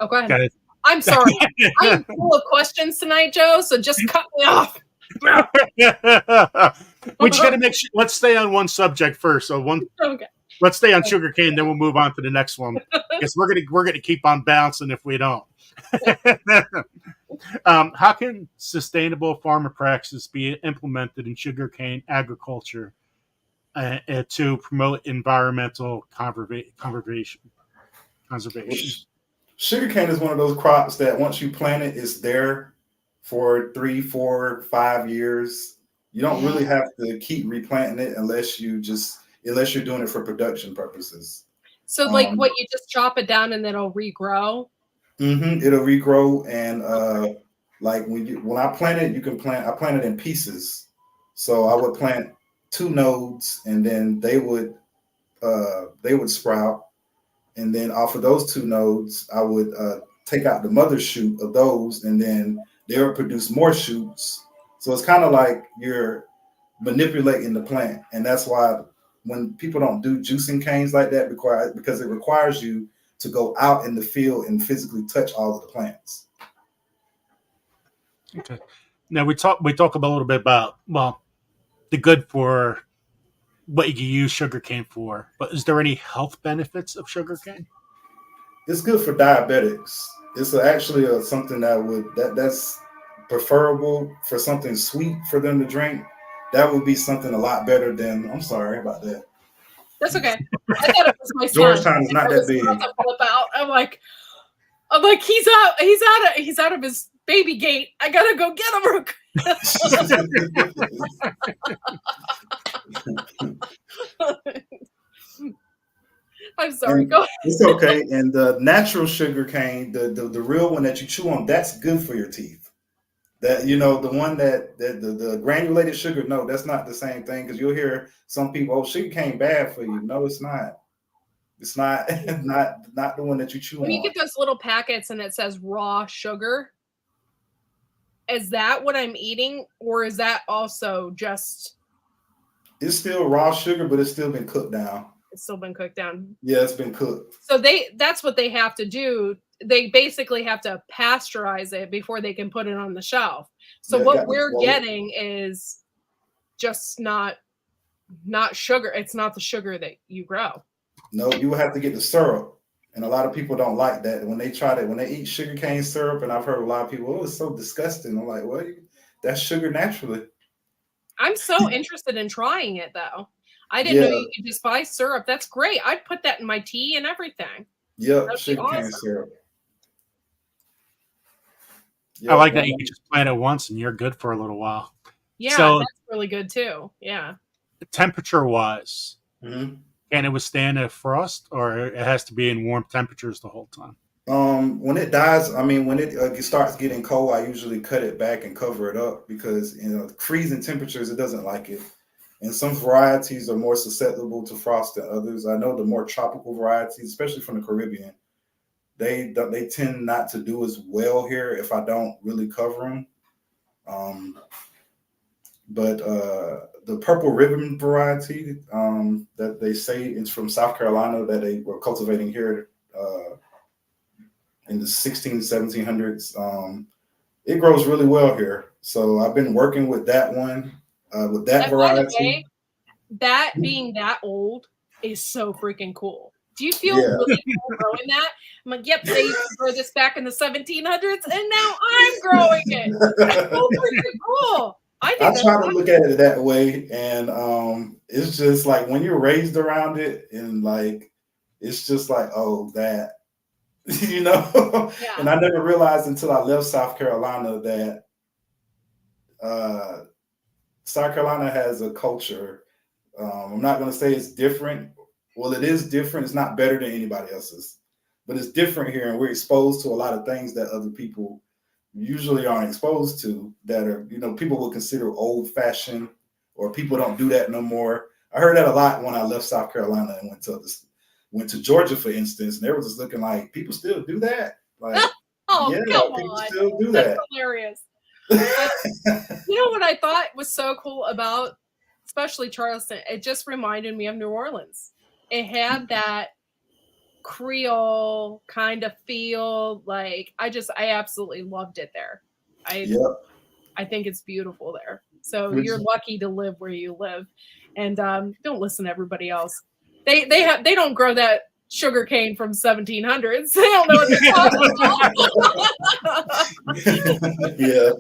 go ahead. I'm sorry. I'm full of questions tonight, Joe, so just cut me off. We just got to make sure. Let's stay on one subject first. So Okay. Let's stay on sugarcane, then we'll move on to the next one because we're gonna keep on bouncing if we don't. How can sustainable farmer practices be implemented in sugarcane agriculture to promote environmental conservation? Sugarcane is one of those crops that once you plant it, it's there for 3, 4, 5 years. You don't really have to keep replanting it unless you're doing it for production purposes. So like what, you just chop it down and then it'll regrow? It'll regrow, and like when I plant it, I plant it in pieces. So I would plant 2 nodes, and then they would sprout, and then off of those 2 nodes, I would take out the mother shoot of those, and then they would produce more shoots. So it's kind of like you're manipulating the plant, and that's why when people don't do juicing canes like that, because it requires you to go out in the field and physically touch all of the plants. Okay. Now we talk a little bit about, well, the good for what you can use sugarcane for, but is there any health benefits of sugarcane? It's good for diabetics. It's actually something that's preferable for something sweet for them to drink. That would be something a lot better than. I'm sorry about that. That's okay. I thought it was my son. Georgetown is not that big. Flip out. I'm like, he's out of his baby gate. I gotta go get him. I'm sorry. Go ahead. It's okay. And the natural sugar cane, the real one that you chew on, that's good for your teeth. That the one that the granulated sugar, no, that's not the same thing, because you'll hear some people, oh, sugar cane bad for you. No, it's not. It's not not the one that you chew on. When you get those little packets and it says raw sugar, is that what I'm eating, or is that also just? It's still raw sugar, but it's still been cooked down. It's still been cooked down. Yeah, it's been cooked. So that's what they have to do. They basically have to pasteurize it before they can put it on the shelf. So what we're getting is just not sugar. It's not the sugar that you grow. No, you will have to get the syrup. And a lot of people don't like that. When they eat sugarcane syrup, and I've heard a lot of people, oh, it's so disgusting. I'm like, well, that's sugar naturally. I'm so interested in trying it, though. I didn't know you could just buy syrup. That's great. I'd put that in my tea and everything. Yep, sugarcane syrup. Yep. I like that you can just plant it once and you're good for a little while. Yeah, so, that's really good too. Yeah. Temperature-wise, can it withstand a frost, or it has to be in warm temperatures the whole time? When it dies, when it starts getting cold, I usually cut it back and cover it up, because freezing temperatures, it doesn't like it. And some varieties are more susceptible to frost than others. I know the more tropical varieties, especially from the Caribbean, they tend not to do as well here if I don't really cover them. But the purple ribbon variety that they say is from South Carolina, that they were cultivating here in the 1700s, it grows really well here. So I've been working with that one, with that variety. By the way, that being that old is so freaking cool. Do you feel really cool growing that? I'm like, yep, they used to grow this back in the 1700s, and now I'm growing it. That's so freaking cool. I try to look at it that way, and it's just like when you're raised around it, and like it's just like, oh, that, Yeah. And I never realized until I left South Carolina that South Carolina has a culture. I'm not going to say it's different. Well, it is different. It's not better than anybody else's, but it's different here, and we're exposed to a lot of things that other people usually aren't exposed to, that are, people would consider old-fashioned, or people don't do that no more. I heard that a lot when I left South Carolina and went to Georgia, for instance, and they were just looking like, people still do that? Like, people still do that. That's hilarious. What I thought was so cool about, especially Charleston, it just reminded me of New Orleans. It had that Creole kind of feel. Like, I absolutely loved it there. I think it's beautiful there. So you're lucky to live where you live, and don't listen to everybody else. They don't grow that sugar cane from 1700s. They don't know what they're talking about. Yeah,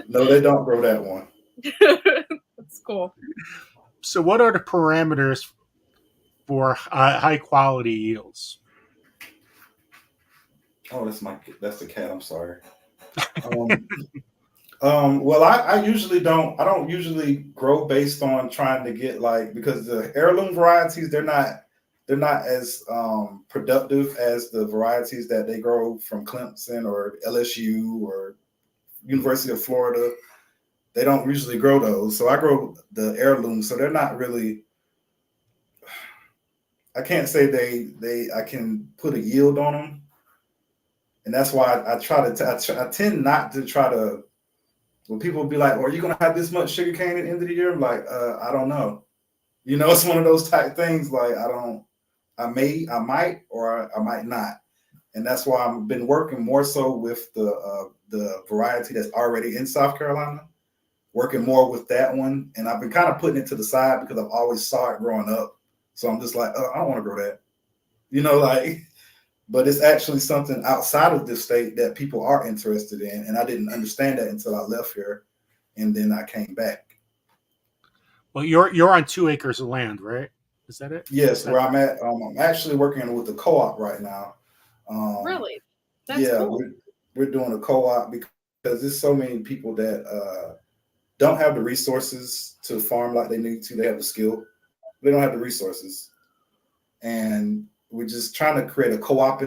no, they don't grow that one. That's cool. So what are the parameters for high quality yields? Oh, that's the cat. I'm sorry. Um, well, I usually don't. I don't usually grow based on trying to get like because the heirloom varieties they're not as productive as the varieties that they grow from Clemson or LSU or University of Florida. They don't usually grow those, so I grow the heirlooms. So they're not really. I can't say I can put a yield on them, and that's why I try to. I tend not to try to. When people be like, well, "Are you going to have this much sugar cane at the end of the year?" I'm like, I don't know. It's one of those type things. Like I don't. I might, or I might not, and that's why I've been working more so with the variety that's already in South Carolina. Working more with that one, and I've been kind of putting it to the side because I've always saw it growing up. So I'm just like, I don't want to grow that, like. But it's actually something outside of this state that people are interested in, and I didn't understand that until I left here, and then I came back. Well, you're on 2 acres of land, right? Is that it? Yes, where I'm at, I'm actually working with the co-op right now. Really? That's Yeah, cool. we're doing a co-op because there's so many people that don't have the resources to farm like they need to. They have the skill, they don't have the resources, and we're just trying to create a co-op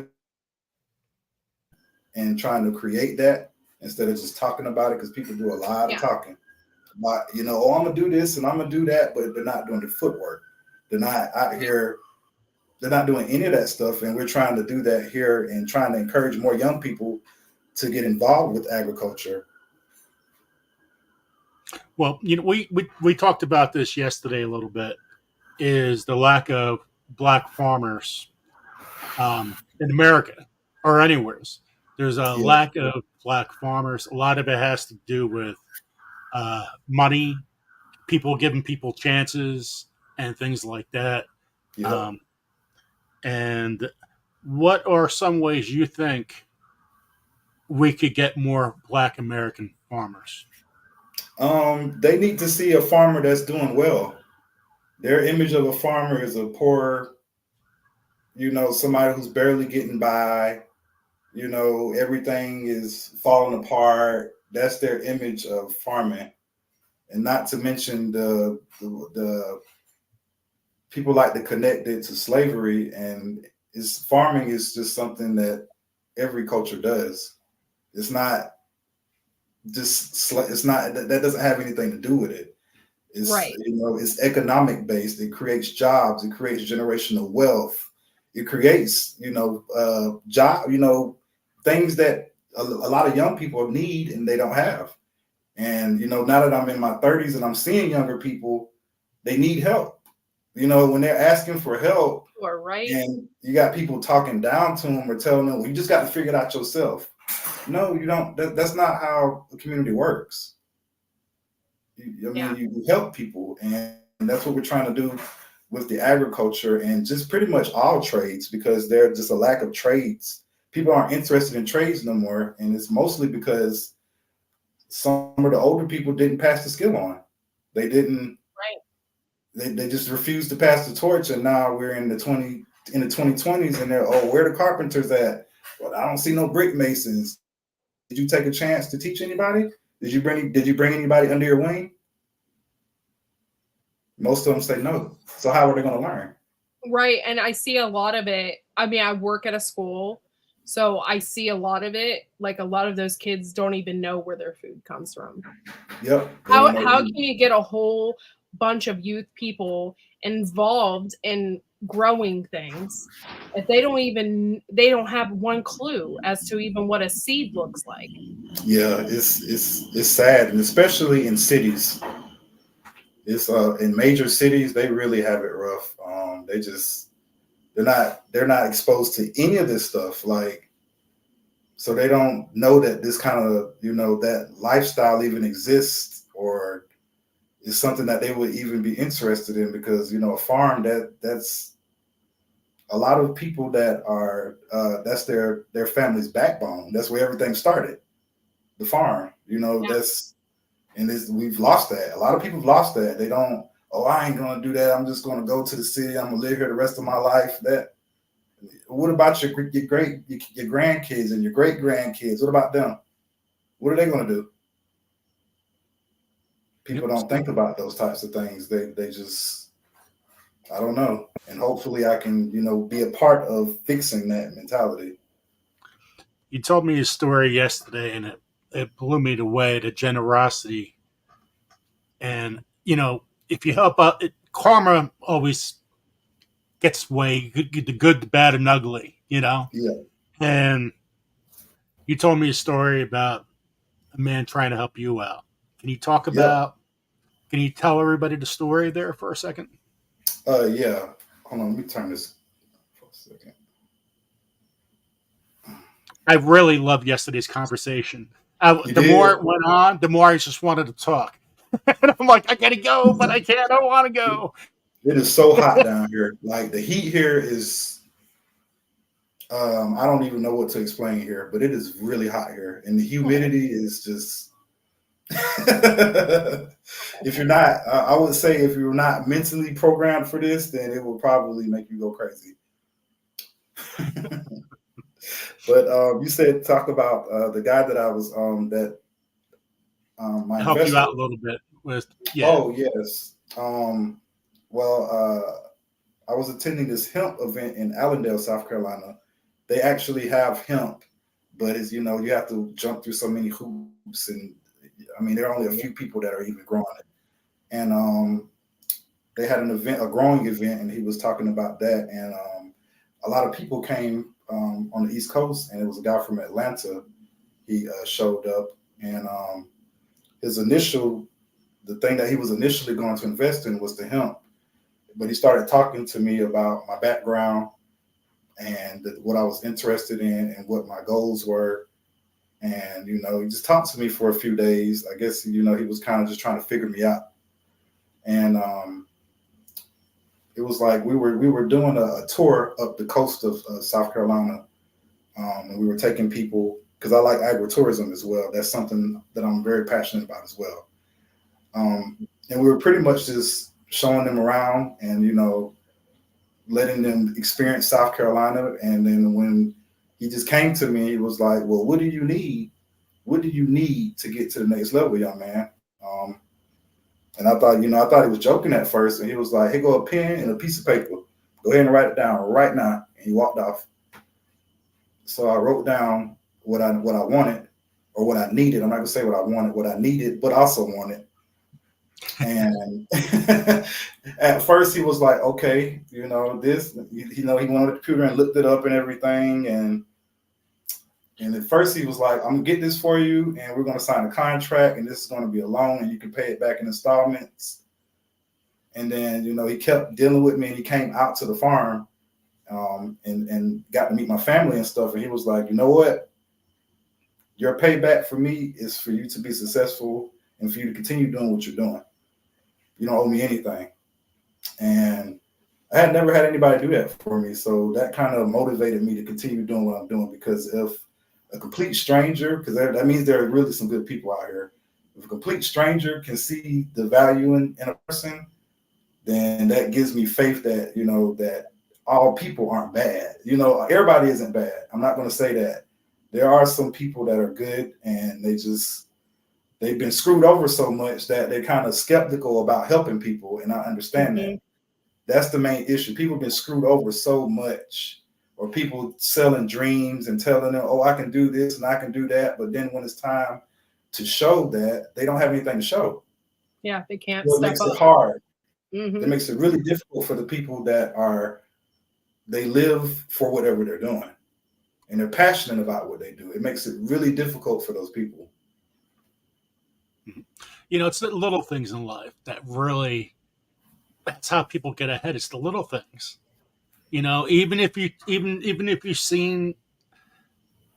and trying to create that instead of just talking about it because people do a lot of talking. But oh, I'm gonna do this and I'm gonna do that, but they're not doing the footwork. They're not out here. They're not doing any of that stuff, and we're trying to do that here and trying to encourage more young people to get involved with agriculture. Well, we talked about this yesterday a little bit. Is the lack of black farmers in America or anywheres? There's a lack of black farmers. A lot of it has to do with money, people giving people chances, and things like that. Yeah. And what are some ways you think we could get more black American farmers? They need to see a farmer that's doing well. Their image of a farmer is a poor, somebody who's barely getting by. Everything is falling apart. That's their image of farming, and not to mention the people like to connect it to slavery, and farming is just something that every culture does. It's not it's not that doesn't have anything to do with it. It's right. It's economic based. It creates jobs. It creates generational wealth. It creates job things that a lot of young people need and they don't have. And now that I'm in my 30s and I'm seeing younger people, they need help. When they're asking for help, right. And you got people talking down to them or telling them, well, you just got to figure it out yourself. No, you don't. That's not how the community works. You help people, and that's what we're trying to do with the agriculture and just pretty much all trades, because there's just a lack of trades. People aren't interested in trades no more, and it's mostly because some of the older people didn't pass the skill on. They didn't. Right. They just refused to pass the torch, and now we're in the 2020s, and they're, where the carpenters at? Well, I don't see no brick masons. Did you take a chance to teach anybody? Did you bring anybody under your wing? Most of them say no. So how are they going to learn? Right. And I see a lot of it. I mean, I work at a school, so I see a lot of it. Like a lot of those kids don't even know where their food comes from. Yep. How can you get a whole bunch of youth people involved in growing things if they don't have one clue as to even what a seed looks like? Yeah, it's sad, and especially in cities. It's in major cities, they really have it rough. They're not exposed to any of this stuff, like, so they don't know that this kind of that lifestyle even exists, or is something that they would even be interested in, because a farm that's a lot of people that are that's their family's backbone. That's where everything started, the farm. We've lost that. A lot of people have lost that. They don't. Oh, I ain't gonna do that. I'm just gonna go to the city. I'm gonna live here the rest of my life. What about your grandkids and your great grandkids? What about them? What are they going to do? People don't think about those types of things. They just, I don't know. And hopefully I can, be a part of fixing that mentality. You told me a story yesterday, and it blew me away, the generosity. And, if you help out, karma always gets way, the good, the bad, and ugly, Yeah. And you told me a story about a man trying to help you out. Can you talk about, can you tell everybody the story there for a second? Yeah. Hold on, let me turn this for a second. I really loved yesterday's conversation. The more it went on, the more I just wanted to talk. And I'm like, I gotta go, but I can't. I don't want to go. It is so hot down here. Like the heat here is, I don't even know what to explain here, but it is really hot here, and the humidity is just. If you're not, I would say, if you're not mentally programmed for this, then it will probably make you go crazy. But you said talk about the guy that I was my help investor. You out a little bit with. Yeah. Oh yes. Well, I was attending this hemp event in Allendale, South Carolina. They actually have hemp, but it's you have to jump through so many hoops, and I mean there are only a few people that are even growing it. And they had an event, a growing event, and he was talking about that. And a lot of people came on the East Coast, and it was a guy from Atlanta. He showed up, and the thing that he was initially going to invest in was the hemp. But he started talking to me about my background and what I was interested in and what my goals were. And, he just talked to me for a few days. I guess, he was kind of just trying to figure me out. And it was like we were doing a tour up the coast of South Carolina. And we were taking people, because I like agritourism as well. That's something that I'm very passionate about as well. And we were pretty much just showing them around and, letting them experience South Carolina. And then when he just came to me, he was like, well, what do you need? What do you need to get to the next level, young man? And I thought he was joking at first. And he was like, hey, go a pen and a piece of paper. Go ahead and write it down right now. And he walked off. So I wrote down what I wanted or what I needed. I'm not gonna say what I wanted, what I needed, but also wanted. And at first he was like, okay, this, he went on the computer and looked it up and everything. And at first he was like, I'm gonna get this for you and we're gonna sign a contract and this is gonna be a loan and you can pay it back in installments. And then, he kept dealing with me and he came out to the farm and got to meet my family and stuff. And he was like, you know what? Your payback for me is for you to be successful and for you to continue doing what you're doing. You don't owe me anything. And I had never had anybody do that for me. So that kind of motivated me to continue doing what I'm doing, because if a complete stranger, because that means there are really some good people out here. If a complete stranger can see the value in a person, then that gives me faith that, that all people aren't bad. Everybody isn't bad. I'm not going to say that. There are some people that are good and they've been screwed over so much that they're kind of skeptical about helping people. And I understand that. That's the main issue. People have been screwed over so much, or people selling dreams and telling them, oh, I can do this and I can do that. But then when it's time to show that, they don't have anything to show. Yeah, they can't. So it makes it hard. It makes it really difficult for the people that they live for whatever they're doing and they're passionate about what they do. It makes it really difficult for those people. It's the little things in life that really, that's how people get ahead. It's the little things, even if you've seen,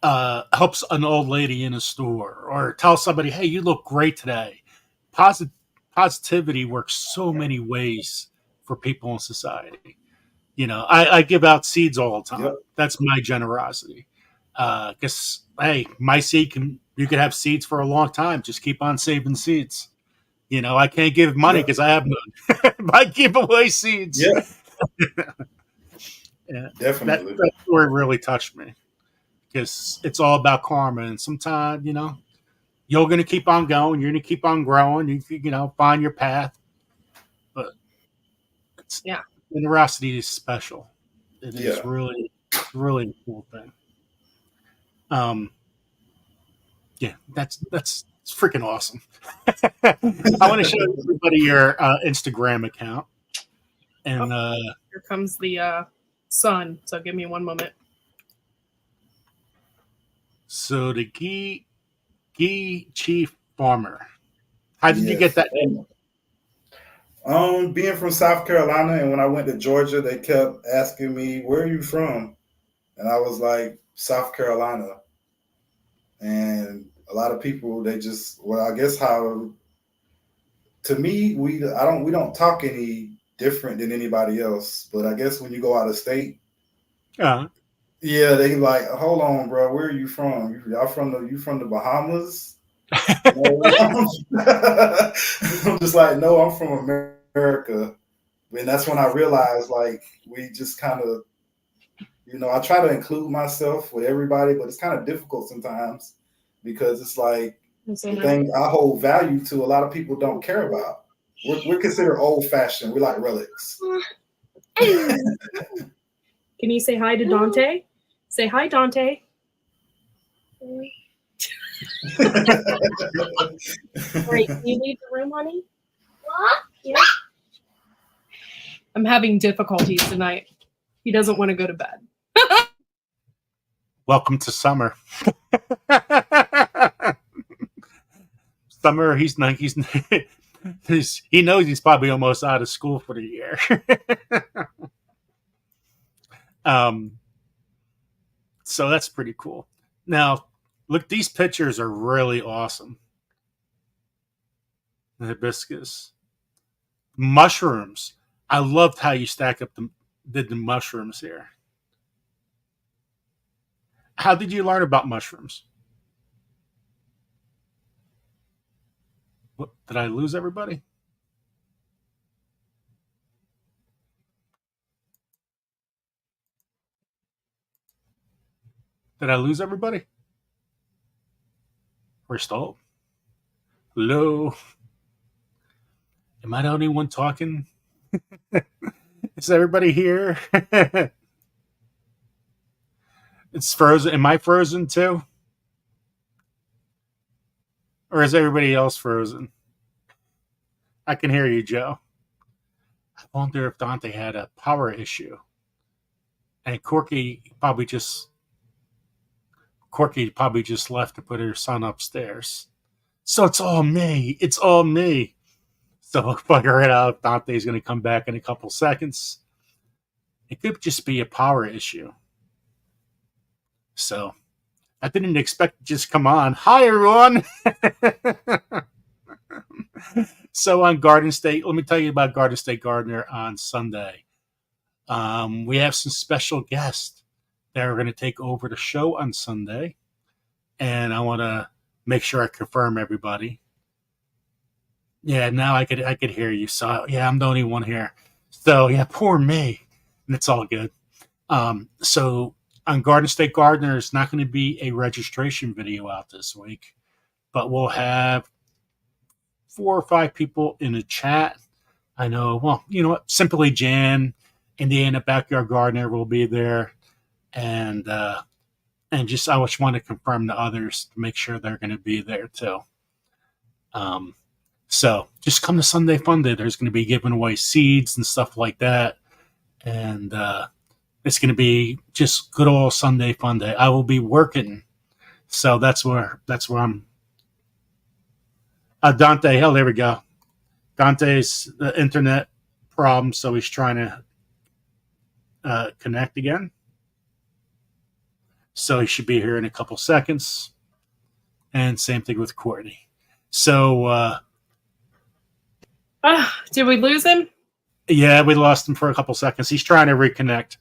helps an old lady in a store or tell somebody, hey, you look great today. Positivity works so many ways for people in society. I give out seeds all the time. Yep. That's my generosity. Because, hey, my seed you could have seeds for a long time. Just keep on saving seeds. I can't give money because I have none. I give away seeds. Yeah. Yeah, Definitely. that story really touched me because it's all about karma, and sometimes you're going to keep on going, you're going to keep on growing, find your path, but Yeah. generosity is special. It is Yeah. really, really a cool thing. Yeah, that's it's freaking awesome. I want to show everybody your Instagram account, and Here comes the sun. So give me one moment. so the Ghee Chief Farmer. How did you get Yes. that name? Being from South Carolina, and when I went to Georgia, they kept asking me, "Where are you from?" And I was like, "South Carolina." And a lot of people, they just, well, I guess how to me, we don't talk any different than anybody else. But I guess when you go out of state, yeah, they like, hold on, bro, where are you from? You from the Bahamas? I'm just like, no, I'm from America. And that's when I realized, like, we just kind of, I try to include myself with everybody, but it's kind of difficult sometimes because it's like the thing I hold value to, a lot of people don't care about. We're considered old fashioned. We like relics. Can you say hi to Dante? Say hi, Dante. All right, can you leave the room, honey? What? Yeah. I'm having difficulties tonight. He doesn't want to go to bed. Welcome to summer. Summer, he knows he's probably almost out of school for the year. So that's pretty cool. Now, look, these pictures are really awesome. The hibiscus, mushrooms. I loved how you did the mushrooms here. How did you learn about mushrooms? What, did I lose everybody? Did I lose everybody? We're still. Hello. Am I the only one talking? Is everybody here? It's frozen. Am I frozen too? Or is everybody else frozen? I can hear you, Joe. I wonder if Dante had a power issue. And Corky probably just left to put her son upstairs. So it's all me. It's all me. So we'll figure it out. Dante's going to come back in a couple seconds. It could just be a power issue. So I didn't expect to just come on. Hi, everyone. So on Garden State, let me tell you about Garden State Gardener on Sunday. We have some special guests that are going to take over the show on Sunday. And I want to make sure I confirm everybody. Yeah, now I could hear you. So yeah, I'm the only one here. So yeah, poor me. And it's all good. So on Garden State Gardener, there's not going to be a registration video out this week, but we'll have 4 or 5 people in the chat. I know, well, you know what? Simply Jan, Indiana Backyard Gardener will be there. And just I just want to confirm the others to make sure they're going to be there too. So just come to Sunday Fun Day. There's going to be giving away seeds and stuff like that. And it's going to be just good old Sunday Fun Day. I will be working. So that's where I'm. Dante, hell, there we go. Dante's the internet problem, so he's trying to connect again. So he should be here in a couple seconds. And same thing with Courtney. So did we lose him? Yeah, we lost him for a couple seconds. He's trying to reconnect.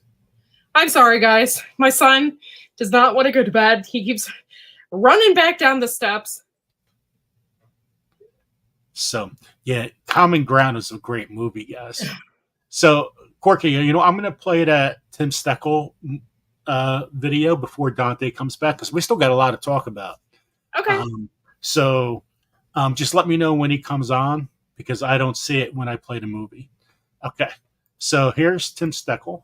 I'm sorry, guys. My son does not want to go to bed. He keeps running back down the steps. So, yeah, Common Ground is a great movie, guys. So, Corky, I'm going to play that Tim Steckel video before Dante comes back because we still got a lot to talk about. Okay. So just let me know when he comes on because I don't see it when I play the movie. Okay. So here's Tim Steckel.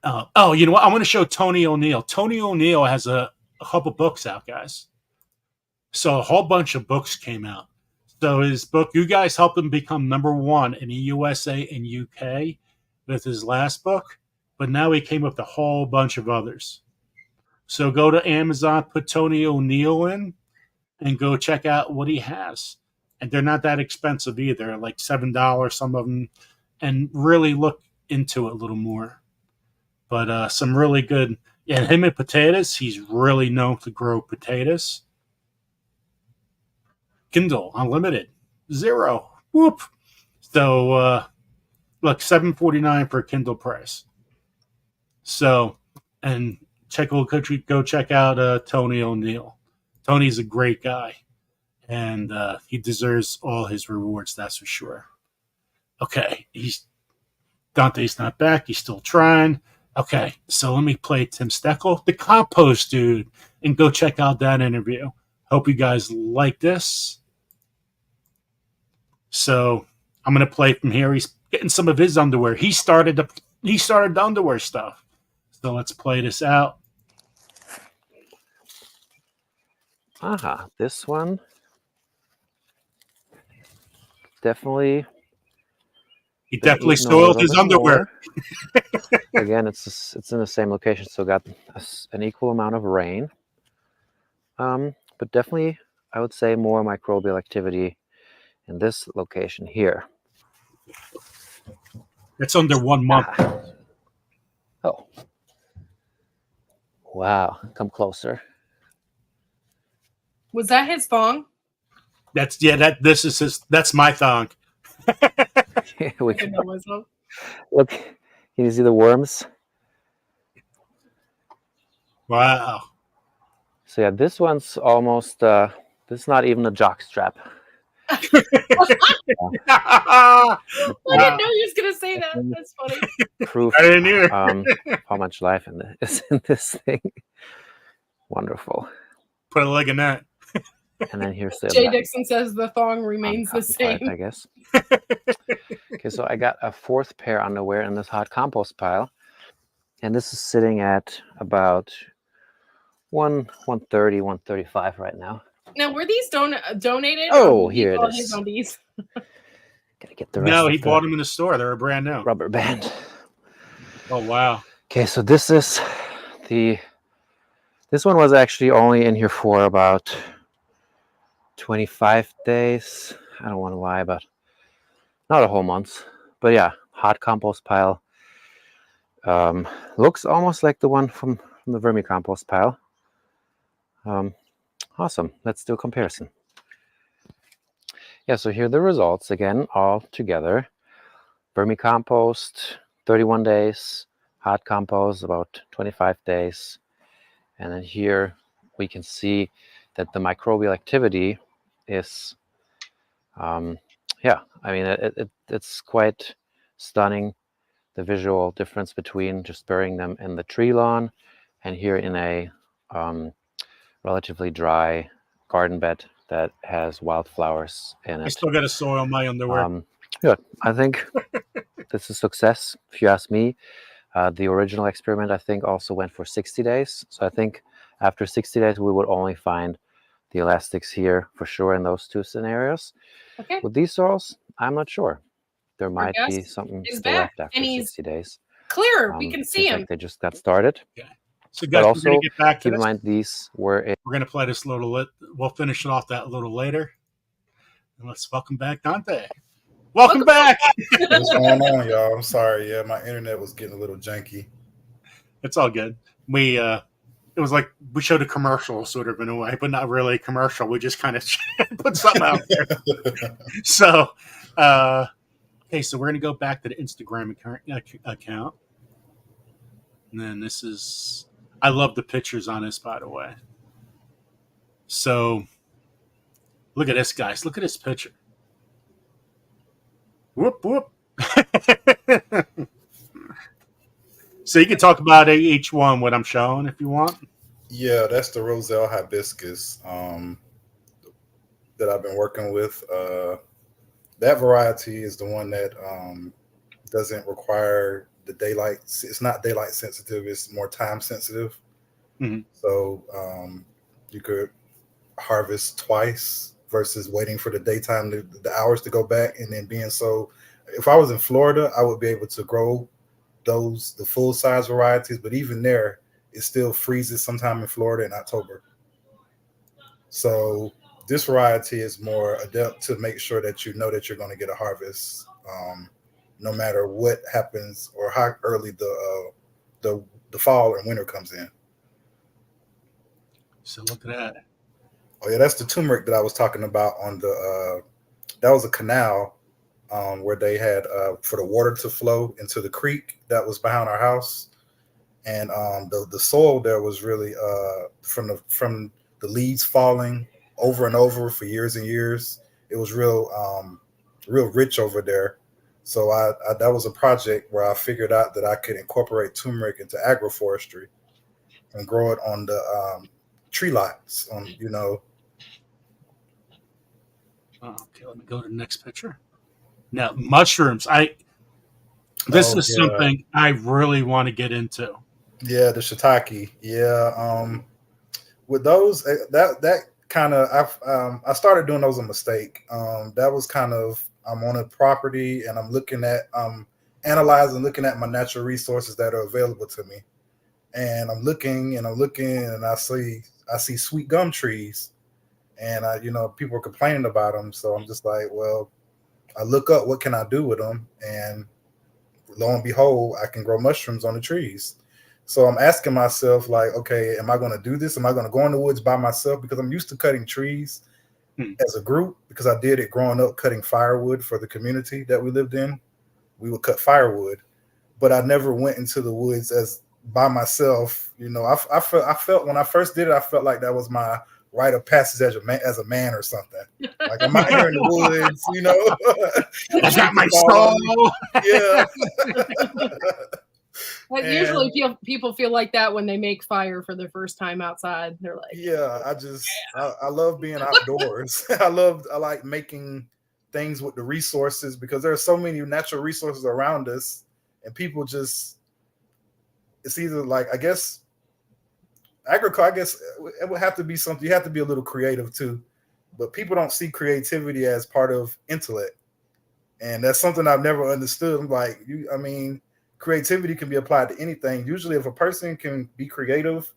You know what? I want to show Tony O'Neill. Tony O'Neill has a couple books out, guys. So a whole bunch of books came out. So his book, you guys helped him become #1 in the USA and UK with his last book, but now he came up with a whole bunch of others. So go to Amazon, put Tony O'Neill in, and go check out what he has. And they're not that expensive either, like $7, some of them, and really look into it a little more. But some really good, and him and potatoes, he's really known to grow potatoes. Kindle Unlimited, 0. Whoop. So look, $7.49 for Kindle price. So, and go check out Tony O'Neill. Tony's a great guy, and he deserves all his rewards. That's for sure. Okay, Dante's not back. He's still trying. Okay, so let me play Tim Steckel, the Compost dude, and go check out that interview. Hope you guys like this. So I'm going to play from here. He's getting some of his underwear. He started the underwear stuff. So let's play this out. This one definitely. He definitely soiled his underwear. Again, it's in the same location, so got an equal amount of rain. But definitely, I would say more microbial activity in this location here. It's under 1 month. Oh. Wow. Come closer. Was that his thong? That's my thong. Look, can you see the worms? Wow. So yeah, this one's almost this is not even a jock strap. I didn't know you was gonna say that. That's funny. Proof I didn't either. How much life is in this thing. Wonderful. Put a leg in that. And then here's the Jay Dixon says the thong remains the same. I guess. Okay, so I got a 4th pair of underwear in this hot compost pile, and this is sitting at about 130, 135 right now. Now, were these donated? Oh, here it is. Gotta get the rest. No, he bought them in the store. They were brand new. Rubber band. Oh wow. Okay, so this is this one was actually only in here for about 25 days. I don't want to lie, but not a whole month. But yeah, hot compost pile. Looks almost like the one from the vermicompost pile. Awesome. Let's do a comparison. Yeah, so here are the results again, all together. Vermicompost, 31 days. Hot compost, about 25 days. And then here we can see that the microbial activity is, yeah, I mean, it's quite stunning, the visual difference between just burying them in the tree lawn and here in a relatively dry garden bed that has wildflowers in it. I still got to soil my underwear. Good. I think this is a success, if you ask me. The original experiment, I think, also went for 60 days. So I think after 60 days, we would only find the elastics here for sure in those 2 scenarios. Okay. With these soils, I'm not sure. There might be something still left after 60 days. Clear. We can see him. Like they just got started. Yeah. So guys, we're going to get back to keep in mind these were. We're going to play this we'll finish it off that a little later. And let's welcome back Dante. Welcome back. What's going on, y'all? I'm sorry. Yeah, my internet was getting a little janky. It's all good. It was like we showed a commercial sort of in a way, but not really a commercial. We just kind of put something out there. So, okay, so we're going to go back to the Instagram account. And then this is, I love the pictures on this, by the way. So, look at this, guys. Look at this picture. Whoop whoop. So you can talk about each one, what I'm showing, if you want. Yeah, that's the Roselle hibiscus that I've been working with. That variety is the one that doesn't require the daylight. It's not daylight sensitive. It's more time sensitive. Mhm. So you could harvest twice versus waiting for the daytime, the hours to go back, and then being so. If I was in Florida, I would be able to grow the full size varieties, but even there, it still freezes sometime in Florida in October. So this variety is more adept to make sure that you know that you're going to get a harvest, no matter what happens or how early the fall or winter comes in. So look at that. Oh yeah, that's the turmeric that I was talking about on the. That was a canal where they had for the water to flow into the creek that was behind our house, and the soil there was really from the leaves falling over and over for years and years. It was real rich over there. So I that was a project where I figured out that I could incorporate turmeric into agroforestry and grow it on the tree lots. Okay, let me go to the next picture. Now, mushrooms. This Oh is yeah, something I really want to get into. yeah, the shiitake. Yeah, with those that kind of I started doing those a mistake. That was kind of I'm on a property and I'm looking at analyzing, looking at my natural resources that are available to me, and I'm looking and I see sweet gum trees, and people are complaining about them, so I'm just like, well, I look up what can I do with them, and lo and behold, I can grow mushrooms on the trees. So I'm asking myself, like, okay, am I going to do this? Am I going to go in the woods by myself? Because I'm used to cutting trees as a group, because I did it growing up, cutting firewood for the community that we lived in. We would cut firewood, but I never went into the woods as by myself. I felt when I first did it, I felt like that was my rite of passage as a man or something. Like I'm out here in the woods, I got my soul. Yeah. But usually people feel like that when they make fire for the first time outside. They're like, yeah, I love being outdoors. I like making things with the resources, because there are so many natural resources around us, and people just, it's either like, I guess agriculture, I guess it would have to be something, you have to be a little creative too, but people don't see creativity as part of intellect, and that's something I've never understood. I'm like, creativity can be applied to anything. Usually if a person can be creative,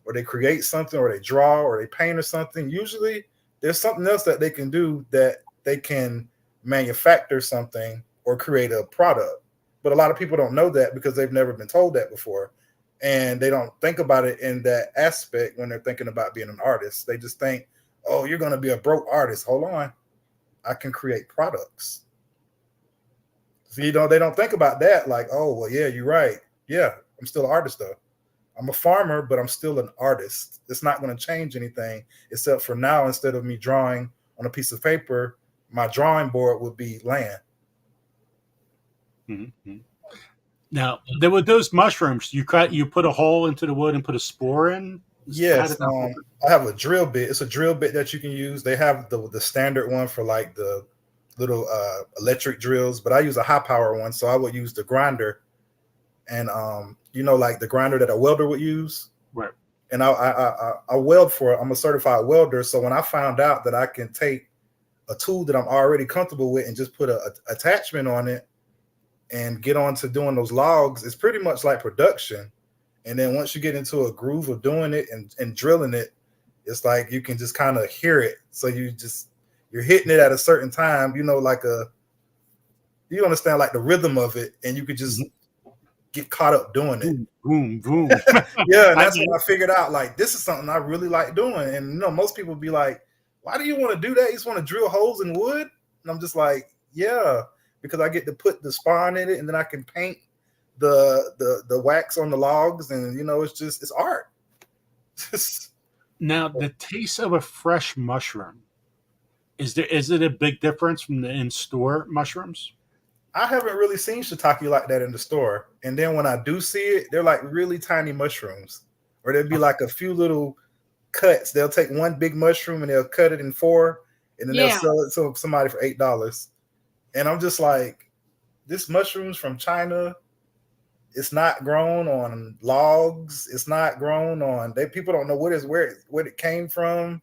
or they create something, or they draw, or they paint or something, usually there's something else that they can do, that they can manufacture something or create a product. But a lot of people don't know that because they've never been told that before. And they don't think about it in that aspect when they're thinking about being an artist. They just think, oh, you're going to be a broke artist. Hold on. I can create products. So, they don't think about that. Like, oh, well, yeah, you're right. Yeah, I'm still an artist though. I'm a farmer, but I'm still an artist. It's not going to change anything, except for now, instead of me drawing on a piece of paper, my drawing board would be land. Mm-hmm. Now, there were those mushrooms. You put a hole into the wood and put a spore in. Yes, I have a drill bit. It's a drill bit that you can use. They have the standard one for like the little electric drills, but I use a high power one, so I would use the grinder, and like the grinder that a welder would use. Right. And I weld for it. I'm a certified welder, so when I found out that I can take a tool that I'm already comfortable with and just put a attachment on it and get on to doing those logs, it's pretty much like production. And then once you get into a groove of doing it and drilling it, it's like you can just kind of hear it. So you're hitting it at a certain time, like you understand like the rhythm of it, and you could just get caught up doing it. Boom, boom. Yeah, and that's when I figured out, like, this is something I really like doing. And most people be like, why do you want to do that? You just want to drill holes in wood? And I'm just like, yeah, because I get to put the spawn in it, and then I can paint the wax on the logs, and it's art. Now, the taste of a fresh mushroom, is it a big difference from the in-store mushrooms? I haven't really seen shiitake like that in the store. And then when I do see it, they're like really tiny mushrooms, or there'd be like a few little cuts. They'll take one big mushroom and they'll cut it in 4, and then they'll sell it to somebody for $8. And I'm just like, this mushroom's from China. It's not grown on logs. It's not grown on. People don't know where it came from.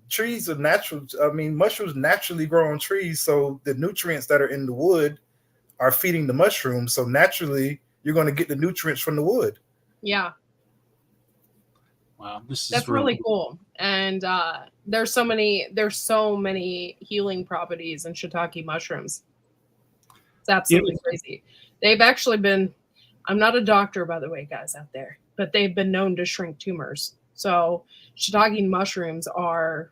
Trees are natural. I mean, mushrooms naturally grow on trees, so the nutrients that are in the wood are feeding the mushrooms. So naturally, you're going to get the nutrients from the wood. Yeah. Wow, that's really cool. And there's so many healing properties in shiitake mushrooms. It's absolutely crazy. They've actually been, I'm not a doctor, by the way, guys out there, but they've been known to shrink tumors. So shiitake mushrooms are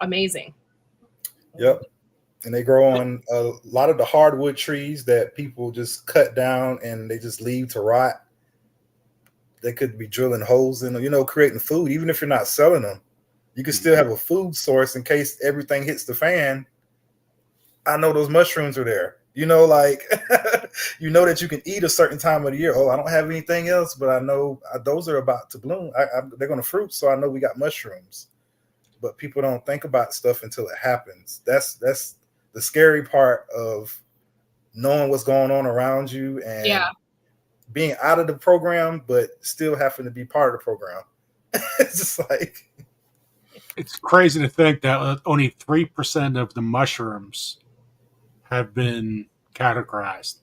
amazing. Yep. And they grow on a lot of the hardwood trees that people just cut down and they just leave to rot. They could be drilling holes in them, creating food. Even if you're not selling them, you can still have a food source in case everything hits the fan. I know those mushrooms are there. Like, that you can eat a certain time of the year. Oh, I don't have anything else, but I know those are about to bloom. They're going to fruit, so I know we got mushrooms. But people don't think about stuff until it happens. That's the scary part of knowing what's going on around you and being out of the program, but still having to be part of the program. It's just like, it's crazy to think that only 3% of the mushrooms have been categorized.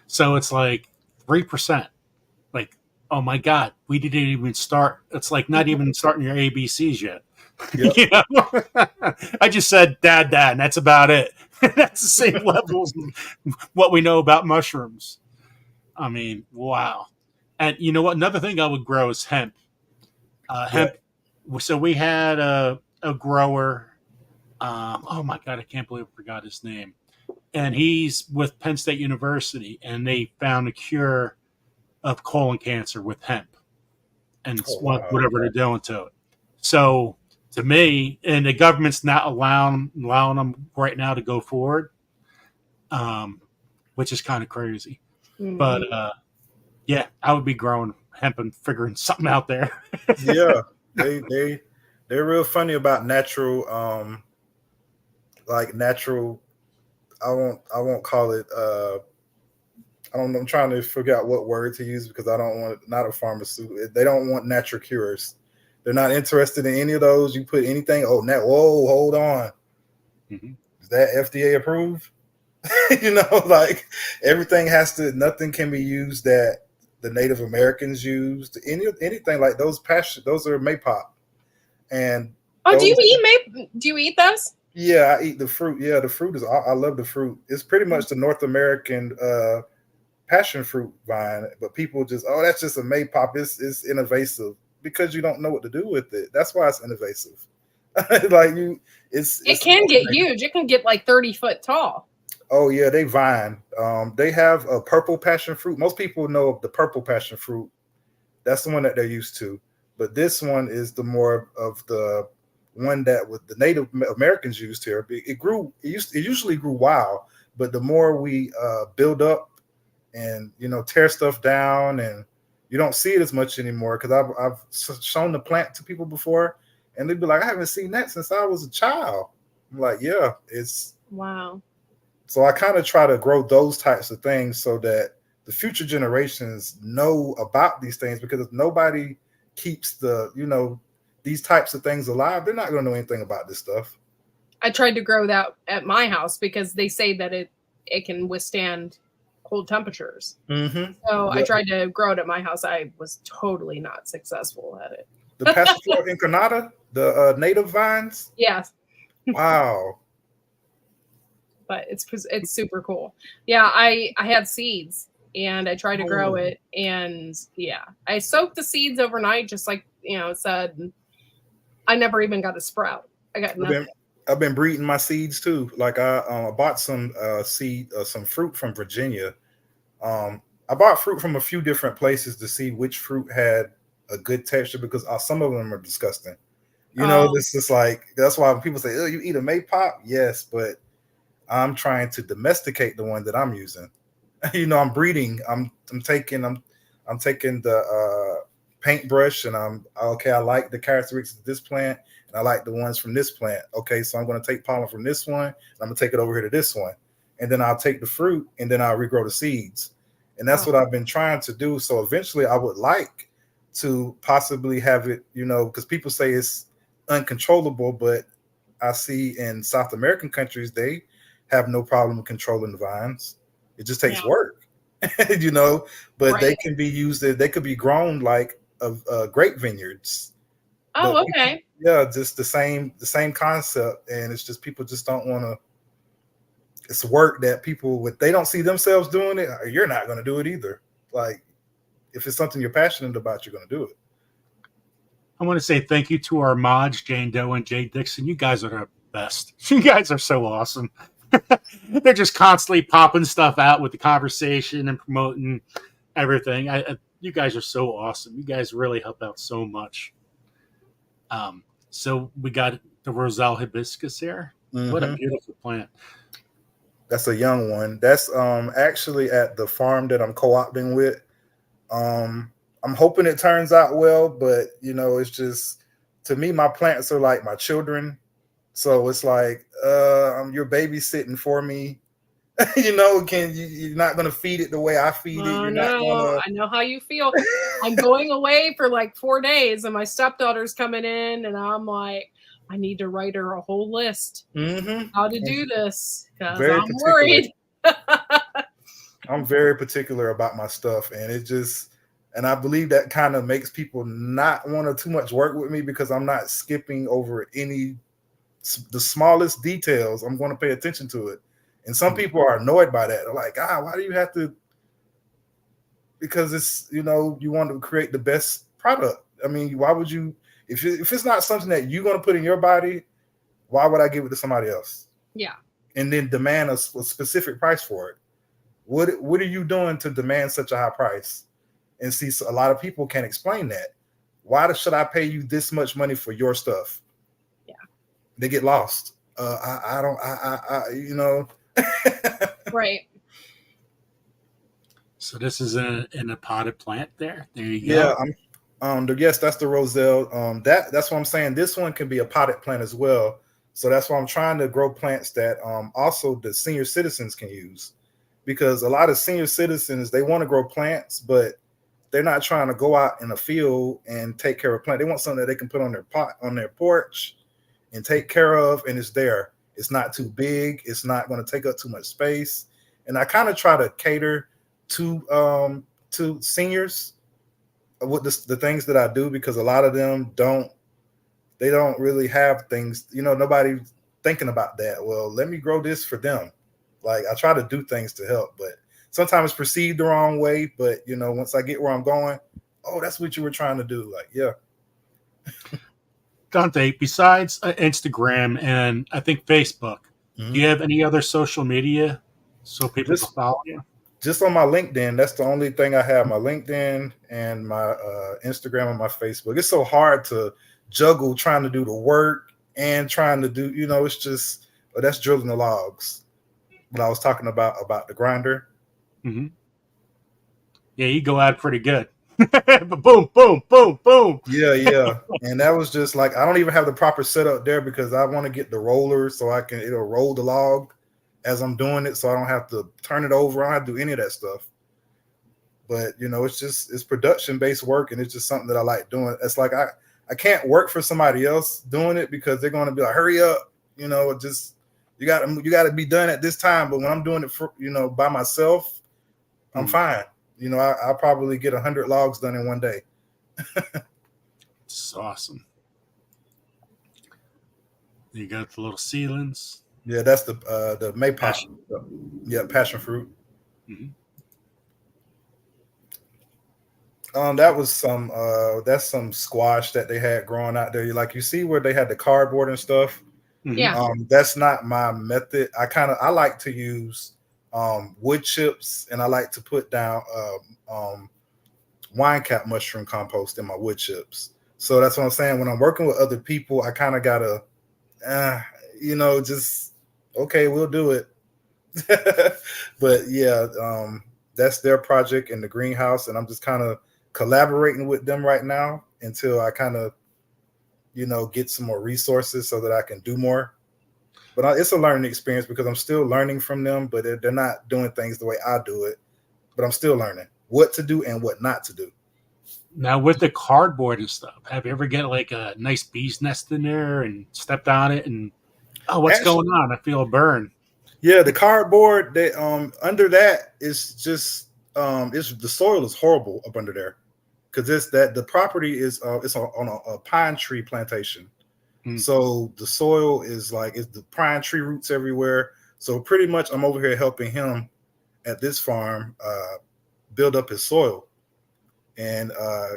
So it's like 3%. Like, oh my God, we didn't even start. It's like not even starting your ABCs yet. Yep. I just said dad, and that's about it. That's the same level as what we know about mushrooms. I mean, wow. And you know what? Another thing I would grow is hemp. Hemp. So we had a grower. Oh my God, I can't believe I forgot his name. And he's with Penn State University, and they found a cure of colon cancer with hemp and whatever they're doing to it. So to me, and the government's not allowing them right now to go forward, which is kind of crazy. Mm-hmm. But yeah, I would be growing hemp and figuring something out there. Yeah, they're real funny about natural, natural. I won't call it. I don't know. I'm trying to figure out what word to use because I don't want not a pharmaceutical. They don't want natural cures. They're not interested in any of those. You put anything. Oh, whoa, hold on. Mm-hmm. Is that FDA approved? Like everything has to. Nothing can be used that the Native Americans used. Anything like those passion. Those are maypop. And do you eat those? Yeah, I eat the fruit. Yeah, the fruit is. I love the fruit. It's pretty much the North American passion fruit vine. But people just, that's just a maypop. It's invasive because you don't know what to do with it. That's why it's invasive. It can get huge. It can get like 30 foot tall. Oh yeah, they vine. They have a purple passion fruit. Most people know of the purple passion fruit. That's the one that they're used to. But this one is the more of the one that with the Native Americans used here. It usually grew wild, but the more we build up and tear stuff down, and you don't see it as much anymore because I've shown the plant to people before, and they'd be like, I haven't seen that since I was a child. I'm like, yeah, it's wow. So I kind of try to grow those types of things so that the future generations know about these things, because if nobody keeps these types of things alive, they're not going to know anything about this stuff. I tried to grow that at my house because they say that it can withstand cold temperatures. Mm-hmm. So I tried to grow it at my house. I was totally not successful at it. The Passiflora incarnata, the native vines? Yes. Wow. But it's super cool. Yeah, I had seeds and I tried to grow it, and yeah, I soaked the seeds overnight, just like it said. I never even got a sprout. I got nothing. I've been breeding my seeds too. Like I bought some some fruit from Virginia. I bought fruit from a few different places to see which fruit had a good texture, because some of them are disgusting. This is like, that's why when people say, "Oh, you eat a maypop?" Yes, but I'm trying to domesticate the one that I'm using. I'm breeding. I'm taking the paintbrush, and I like the characteristics of this plant, and I like the ones from this plant. Okay, so I'm going to take pollen from this one, and I'm going to take it over here to this one, and then I'll take the fruit, and then I'll regrow the seeds, and that's what I've been trying to do. So eventually, I would like to possibly have it, because people say it's uncontrollable, but I see in South American countries they have no problem controlling the vines. It just takes work, but Right. they can be used. They could be grown like grape vineyards. Oh, okay. Just the same concept, and it's just people just don't want to. It's work that people they don't see themselves doing it. You're not going to do it either. Like if it's something you're passionate about, you're going to do it. I want to say thank you to our mods, Jane Doe and Jay Dixon. You guys are the best. You guys are so awesome. They're just constantly popping stuff out with the conversation and promoting everything. You guys are so awesome. You guys really help out so much. So we got the Roselle hibiscus here. Mm-hmm. What a beautiful plant. That's a young one. That's actually at the farm that I'm co-opting with. I'm hoping it turns out well, but it's just, to me, my plants are like my children. So it's like you're babysitting for me. You're not gonna feed it the way I feed it. I know how you feel. I'm going away for like 4 days, and my stepdaughter's coming in, and I'm like, I need to write her a whole list how to do this because I'm worried. I'm very particular about my stuff, and I believe that kind of makes people not want to too much work with me because I'm not skipping over the smallest details. I'm going to pay attention to it. And some people are annoyed by that. They're like, why do you have to? Because it's, you want to create the best product. I mean, why would you, if it's not something that you're going to put in your body, why would I give it to somebody else? Yeah. And then demand a specific price for it. What are you doing to demand such a high price? And see, so a lot of people can't explain that. Why should I pay you this much money for your stuff? Yeah. They get lost. Right. So this is in a potted plant there. There you go. Yeah. Yes, that's the Roselle. That's what I'm saying. This one can be a potted plant as well. So that's why I'm trying to grow plants that also the senior citizens can use, because a lot of senior citizens, they want to grow plants, but they're not trying to go out in a field and take care of a plant. They want something that they can put on their pot, on their porch, and take care of, and it's there. It's not too big. It's not going to take up too much space. And I kind of try to cater to seniors with the things that I do, because a lot of them don't really have things, nobody thinking about that. Well, let me grow this for them. Like I try to do things to help, but sometimes it's perceived the wrong way. But once I get where I'm going, oh, that's what you were trying to do. Like, yeah. Dante, besides Instagram and I think Facebook, do you have any other social media so people can follow you? Just on my LinkedIn. That's the only thing I have. My LinkedIn and my Instagram and my Facebook. It's so hard to juggle trying to do the work and trying to do, it's just, that's drilling the logs. What I was talking about the grinder. Mm-hmm. Yeah, you go at it pretty good. Boom, boom, boom, boom. Yeah. And that was just like, I don't even have the proper setup there because I want to get the roller so it'll roll the log as I'm doing it, so I don't have to turn it over. I don't have to do any of that stuff. But it's production-based work, and it's just something that I like doing. It's like I can't work for somebody else doing it because they're going to be like, hurry up, you got to be done at this time. But when I'm doing it for by myself, I'm fine. I'll probably get 100 logs done in one day. It's awesome. You got the little seedlings. Yeah, that's the maypop. Passion. Yeah, passion fruit. Mm-hmm. That's some squash that they had growing out there. Like you see where they had the cardboard and stuff. Yeah. That's not my method. I like to use wood chips, and I like to put down wine cap mushroom compost in my wood chips. So that's what I'm saying. When I'm working with other people, I kind of gotta, just okay, we'll do it. But yeah, that's their project in the greenhouse, and I'm just kind of collaborating with them right now until I kind of, get some more resources so that I can do more. But it's a learning experience because I'm still learning from them, but they're not doing things the way I do it. But I'm still learning what to do and what not to do. Now with the cardboard and stuff, have you ever get like a nice bee's nest in there and stepped on it and what's going on? I feel a burn. Yeah, the cardboard that under that is just it's the soil is horrible up under there because the property is it's on a pine tree plantation. So the soil is it's the pine tree roots everywhere. So pretty much I'm over here helping him at this farm build up his soil. And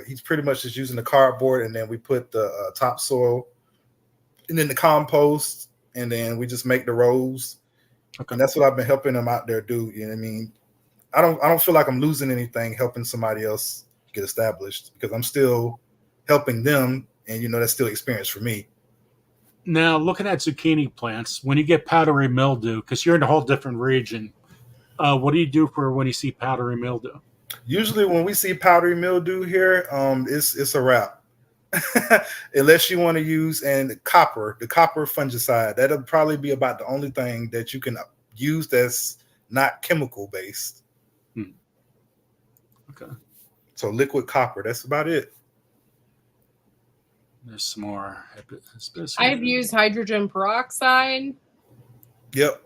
he's pretty much just using the cardboard, and then we put the topsoil and then the compost, and then we just make the rows. Okay. And that's what I've been helping him out there do. You know what I mean? I don't feel like I'm losing anything helping somebody else get established because I'm still helping them, and that's still experience for me. Now, looking at zucchini plants, when you get powdery mildew, because you're in a whole different region, what do you do for when you see powdery mildew? Usually when we see powdery mildew here, it's a wrap. Unless you want to use the copper fungicide. That'll probably be about the only thing that you can use that's not chemical based. Okay. So liquid copper, that's about it. There's some more. I've used hydrogen peroxide. Yep.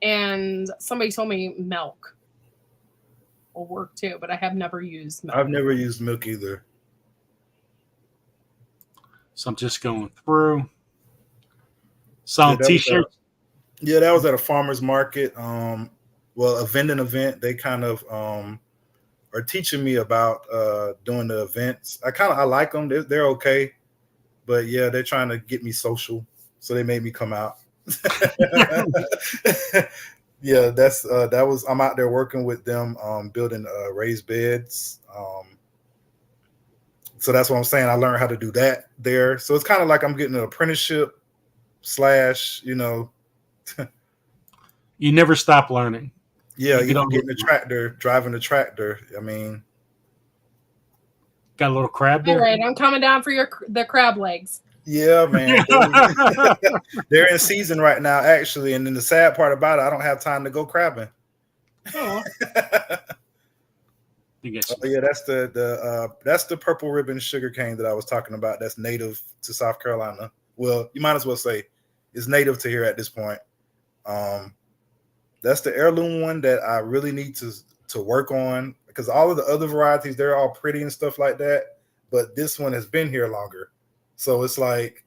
And somebody told me milk will work too, but I have never used milk. I've never used milk either. So I'm just going through. Some t-shirts. That was at a farmer's market. A vending event. They kind of are teaching me about doing the events. I like them. They're okay. But yeah, they're trying to get me social. So they made me come out. Yeah, I'm out there working with them, building raised beds. So that's what I'm saying. I learned how to do that there. So it's kind of like I'm getting an apprenticeship / You never stop learning. Yeah, getting the tractor, driving the tractor. I mean, got a little crab there. All right, I'm coming down for the crab legs. Yeah, man. They're in season right now, actually. And then the sad part about it, I don't have time to go crabbing. Oh. Yeah, that's the purple ribbon sugarcane that I was talking about. That's native to South Carolina. Well, you might as well say it's native to here at this point. That's the heirloom one that I really need to work on because all of the other varieties, they're all pretty and stuff like that. But this one has been here longer. So it's like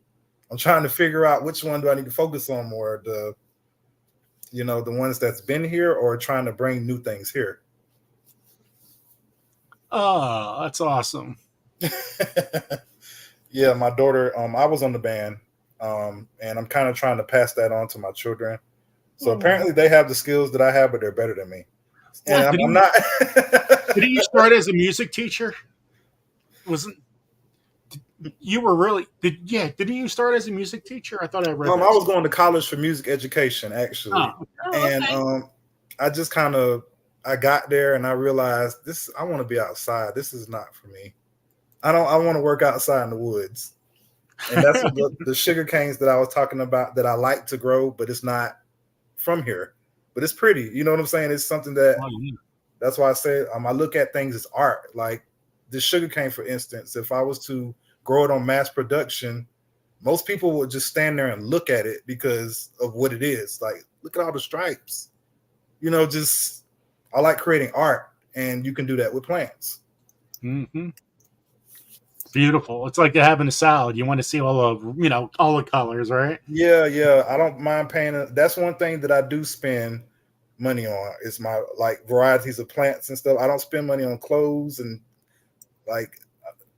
I'm trying to figure out which one do I need to focus on more, the ones that's been here or trying to bring new things here. Oh, that's awesome. Yeah, my daughter, I was on the band, and I'm kind of trying to pass that on to my children. So apparently they have the skills that I have, but they're better than me. And I'm not. Did you start as a music teacher? You were really didn't you start as a music teacher? I thought I read I was going to college for music education actually. Okay. And I just I got there and I realized I want to be outside. This is not for me. I want to work outside in the woods. And that's the sugar canes that I was talking about that I like to grow, but it's not from here. But it's pretty. You know what I'm saying? It's something that that's why I say I look at things as art. Like the sugar cane, for instance, if I was to grow it on mass production, most people would just stand there and look at it because of what it is. Like, look at all the stripes. I like creating art, and you can do that with plants. Mm-hmm. Beautiful. It's like having a salad. You want to see all the colors, right? Yeah. I don't mind paying. That's one thing that I do spend money on is my varieties of plants and stuff. I don't spend money on clothes and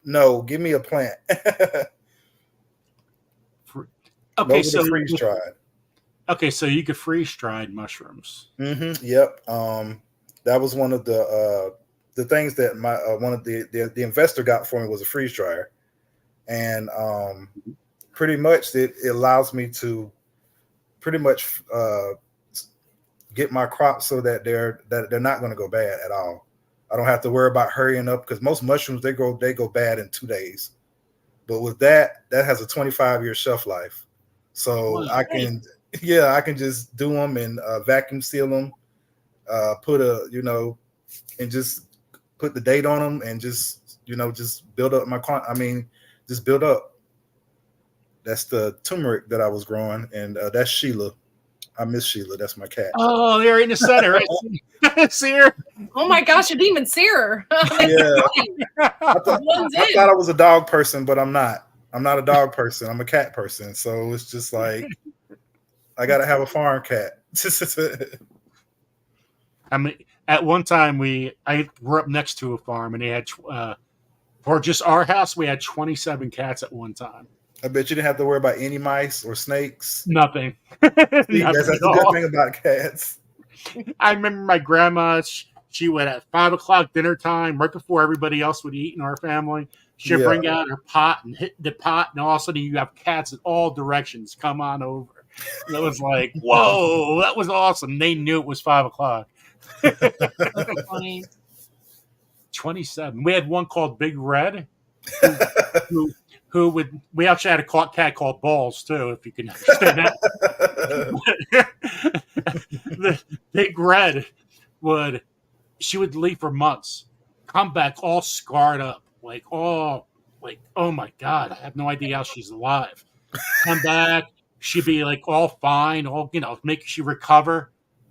no, give me a plant. Okay, so freeze dried. Okay, so you could freeze dried mushrooms. Mm-hmm. Yep. That was one of the things that my one of the investor got for me was a freeze dryer, and pretty much it allows me to pretty much get my crops so that they're not going to go bad at all. I don't have to worry about hurrying up because most mushrooms they go bad in 2 days. But with that has a 25-year shelf life. So I can just do them and vacuum seal them, put and just put the date on them and just build up just build up. That's the turmeric that I was growing, and that's Sheila. I miss Sheila. That's my cat. Oh, they're in the center. Right? See her? Oh my gosh, I didn't even see her. Yeah. I thought I was a dog person, but I'm not. I'm not a dog person. I'm a cat person. So it's just like I gotta have a farm cat. I mean, at one time I grew up next to a farm, and they had for just our house we had 27 cats at one time. I bet you didn't have to worry about any mice or snakes. Nothing. See, that's the good thing about cats. I remember my grandma. She would at 5 o'clock dinner time, right before everybody else would eat in our family. She'd bring out her pot and hit the pot, and all of a sudden you have cats in all directions. Come on over. And it was like, whoa, that was awesome. They knew it was 5 o'clock. That's funny. 27. We had one called Big Red, who would. We actually had a cat called Balls too, if you can understand that. The Big Red she would leave for months, come back all scarred up, oh my God, I have no idea how she's alive. Come back, she'd be all fine, make she recover.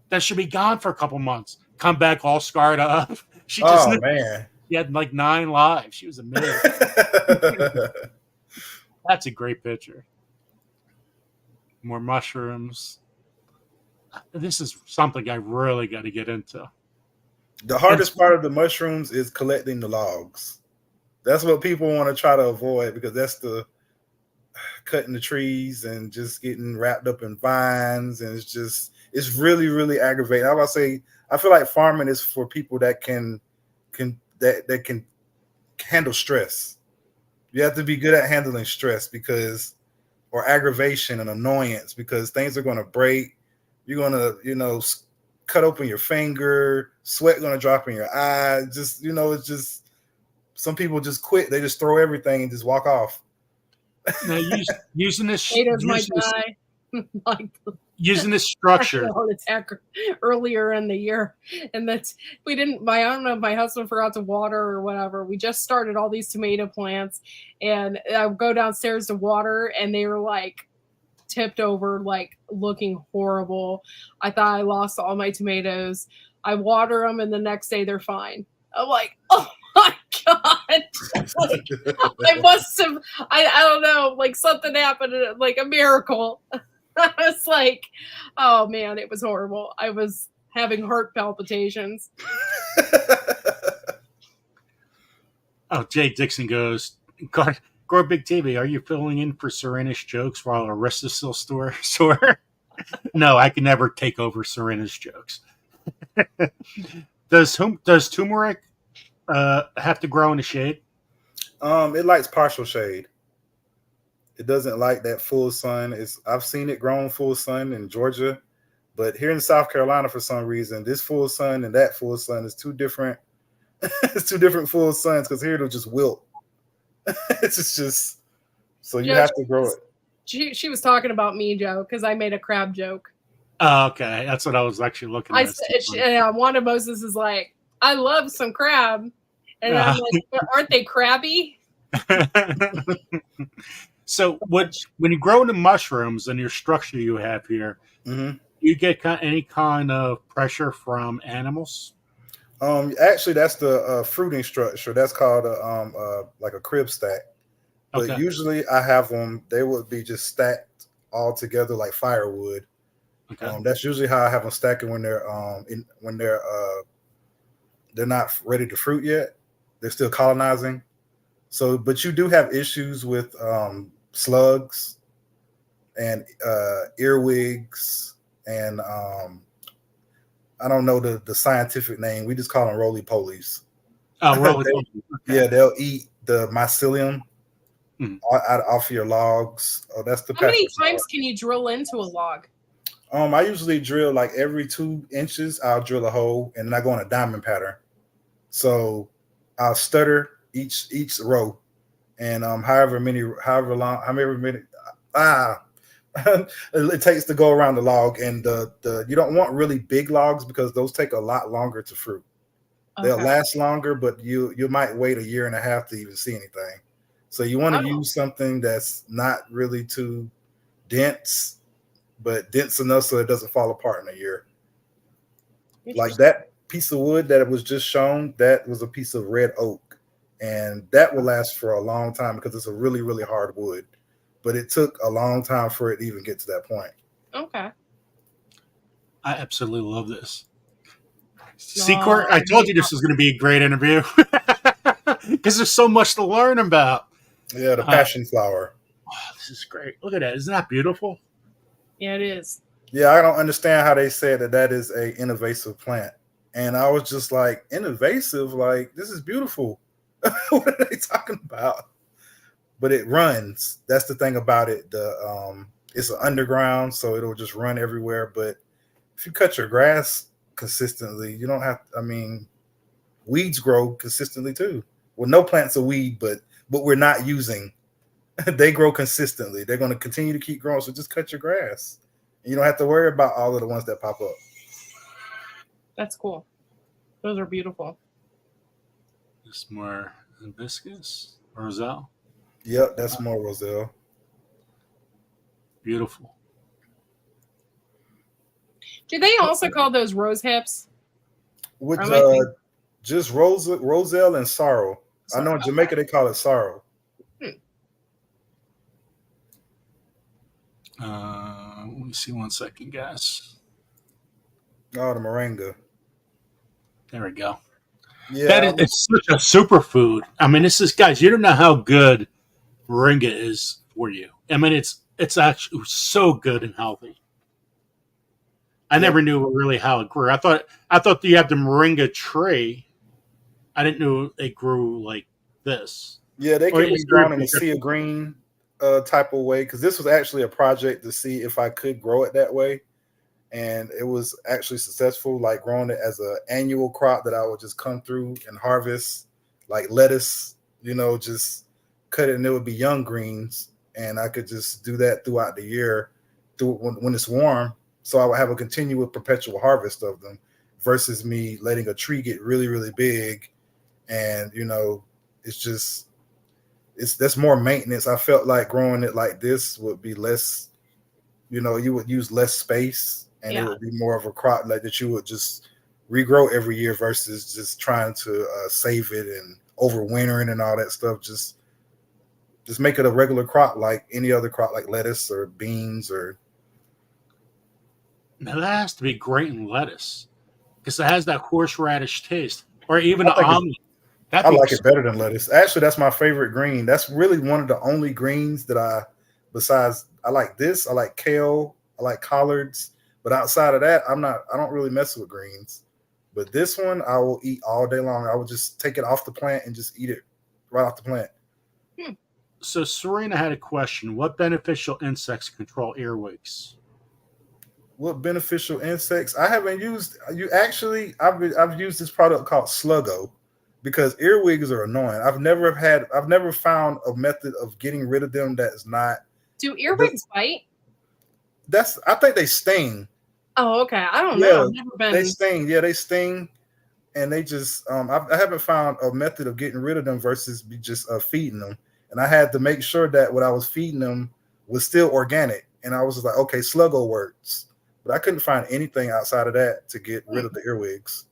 Then she'd be gone for a couple months. Come back all scarred up. She just man. She had 9 lives. She was amazing. That's a great picture. More mushrooms. This is something I really got to get into. The hardest part of the mushrooms is collecting the logs. That's what people want to try to avoid because that's the cutting the trees and just getting wrapped up in vines, and it's really, really aggravating. I feel like farming is for people that can handle stress. You have to be good at handling stress or aggravation and annoyance because things are going to break. You're going to, cut open your finger, sweat going to drop in your eye. Just, it's just, some people just quit. They just throw everything and just walk off. Now, using this, using this structure. Heart attack earlier in the year, and I don't know if my husband forgot to water or whatever. We just started all these tomato plants, and I would go downstairs to water, and they were tipped over, looking horrible. I thought I lost all my tomatoes. I water them, and the next day they're fine. I'm like, oh my God. I must have, I don't know, something happened, a miracle. I was like, oh man, it was horrible. I was having heart palpitations. Oh, Jay Dixon goes, Grow Big TV, are you filling in for Serena's jokes while Arista's still sore? No, I can never take over Serena's jokes. Does turmeric have to grow in the shade? It likes partial shade. It doesn't like that full sun. I've seen it grown full sun in Georgia, but here in South Carolina, for some reason, this full sun and that full sun is two different. It's two different full suns because here it'll just wilt. It's just so you have to grow it. She was talking about me, Joe, because I made a crab joke. Oh, okay, that's what I was actually looking at. Wanda Moses is like, I love some crab, and I'm like, but aren't they crabby? So, when you grow the mushrooms and your structure you have here, you get any kind of pressure from animals? Actually, that's the fruiting structure. That's called like a crib stack. But usually, I have them. They would be just stacked all together like firewood. Okay. That's usually how I have them stacking when they're they're not ready to fruit yet. They're still colonizing. So, but you do have issues with slugs and earwigs and I don't know the scientific name. We just call them roly-polies. Oh, roly-polies. Yeah, they'll eat the mycelium off your logs. Oh, that's the. How many times can you drill into a log? I usually drill like every 2 inches. I'll drill a hole, and then I go on a diamond pattern. So I'll stutter each row, and however long, however many it takes to go around the log. And the you don't want really big logs because those take a lot longer to fruit. They'll Okay. last longer, but you might wait a year and a half to even see anything. So you want to use something that's not really too dense, but dense enough so it doesn't fall apart in a year. Like that piece of wood that was just shown, that was a piece of red oak, and that will last for a long time because it's a really, really hard wood. But it took a long time for it to even get to that point. Okay. I absolutely love this. See, Court, I told you this was going to be a great interview because there's so much to learn about. Yeah, the passion flower. Oh, this is great. Look at that. Isn't that beautiful? Yeah, it is. Yeah, I don't understand how they said that is a invasive plant. And I was just like, invasive? Like, this is beautiful. What are they talking about? But it runs. That's the thing about it. It's an underground, so it'll just run everywhere. But if you cut your grass consistently, you don't have. I mean, weeds grow consistently too. Well, no plant's a weed, but we're not using. They grow consistently. They're going to continue to keep growing. So just cut your grass. You don't have to worry about all of the ones that pop up. That's cool. Those are beautiful. This more hibiscus, roselle. Yep, that's more roselle. Beautiful. Do they also call those rose hips? With just roselle and sorrel. I know in Jamaica they call it sorrel. Let me see 1 second, guys. Oh, the moringa. There we go. Yeah, it's such a superfood. I mean, this is, guys, you don't know how good moringa is for you. I mean, it's actually so good and healthy. I never knew really how it grew. I thought you had the moringa tree. I didn't know they grew like this. Yeah, they can be grown in a sea of green type of way, because this was actually a project to see if I could grow it that way. And it was actually successful, like growing it as an annual crop that I would just come through and harvest, like lettuce, just cut it and it would be young greens. And I could just do that throughout the year when it's warm. So I would have a continual perpetual harvest of them versus me letting a tree get really, really big. And, that's more maintenance. I felt like growing it like this would be less, you would use less space. And it would be more of a crop like that you would just regrow every year versus just trying to save it and overwintering and all that stuff. Just make it a regular crop like any other crop, like lettuce or beans or. Now that has to be great in lettuce because it has that horseradish taste, or even an omelet. I like it better than lettuce. Actually, that's my favorite green. That's really one of the only greens that I like this. I like kale. I like collards. But outside of that, I don't really mess with greens. But this one, I will eat all day long. I will just take it off the plant and just eat it right off the plant. So Serena had a question. What beneficial insects control earwigs? What beneficial insects? I haven't used I've used this product called Sluggo because earwigs are annoying. I've never found a method of getting rid of them that is not. Do earwigs bite? I think they sting. Oh, okay. I don't know. I've never been. They sting. Yeah, they sting, and they just. I haven't found a method of getting rid of them versus just feeding them. And I had to make sure that what I was feeding them was still organic. And I was just like, okay, Sluggo works, but I couldn't find anything outside of that to get rid of the earwigs.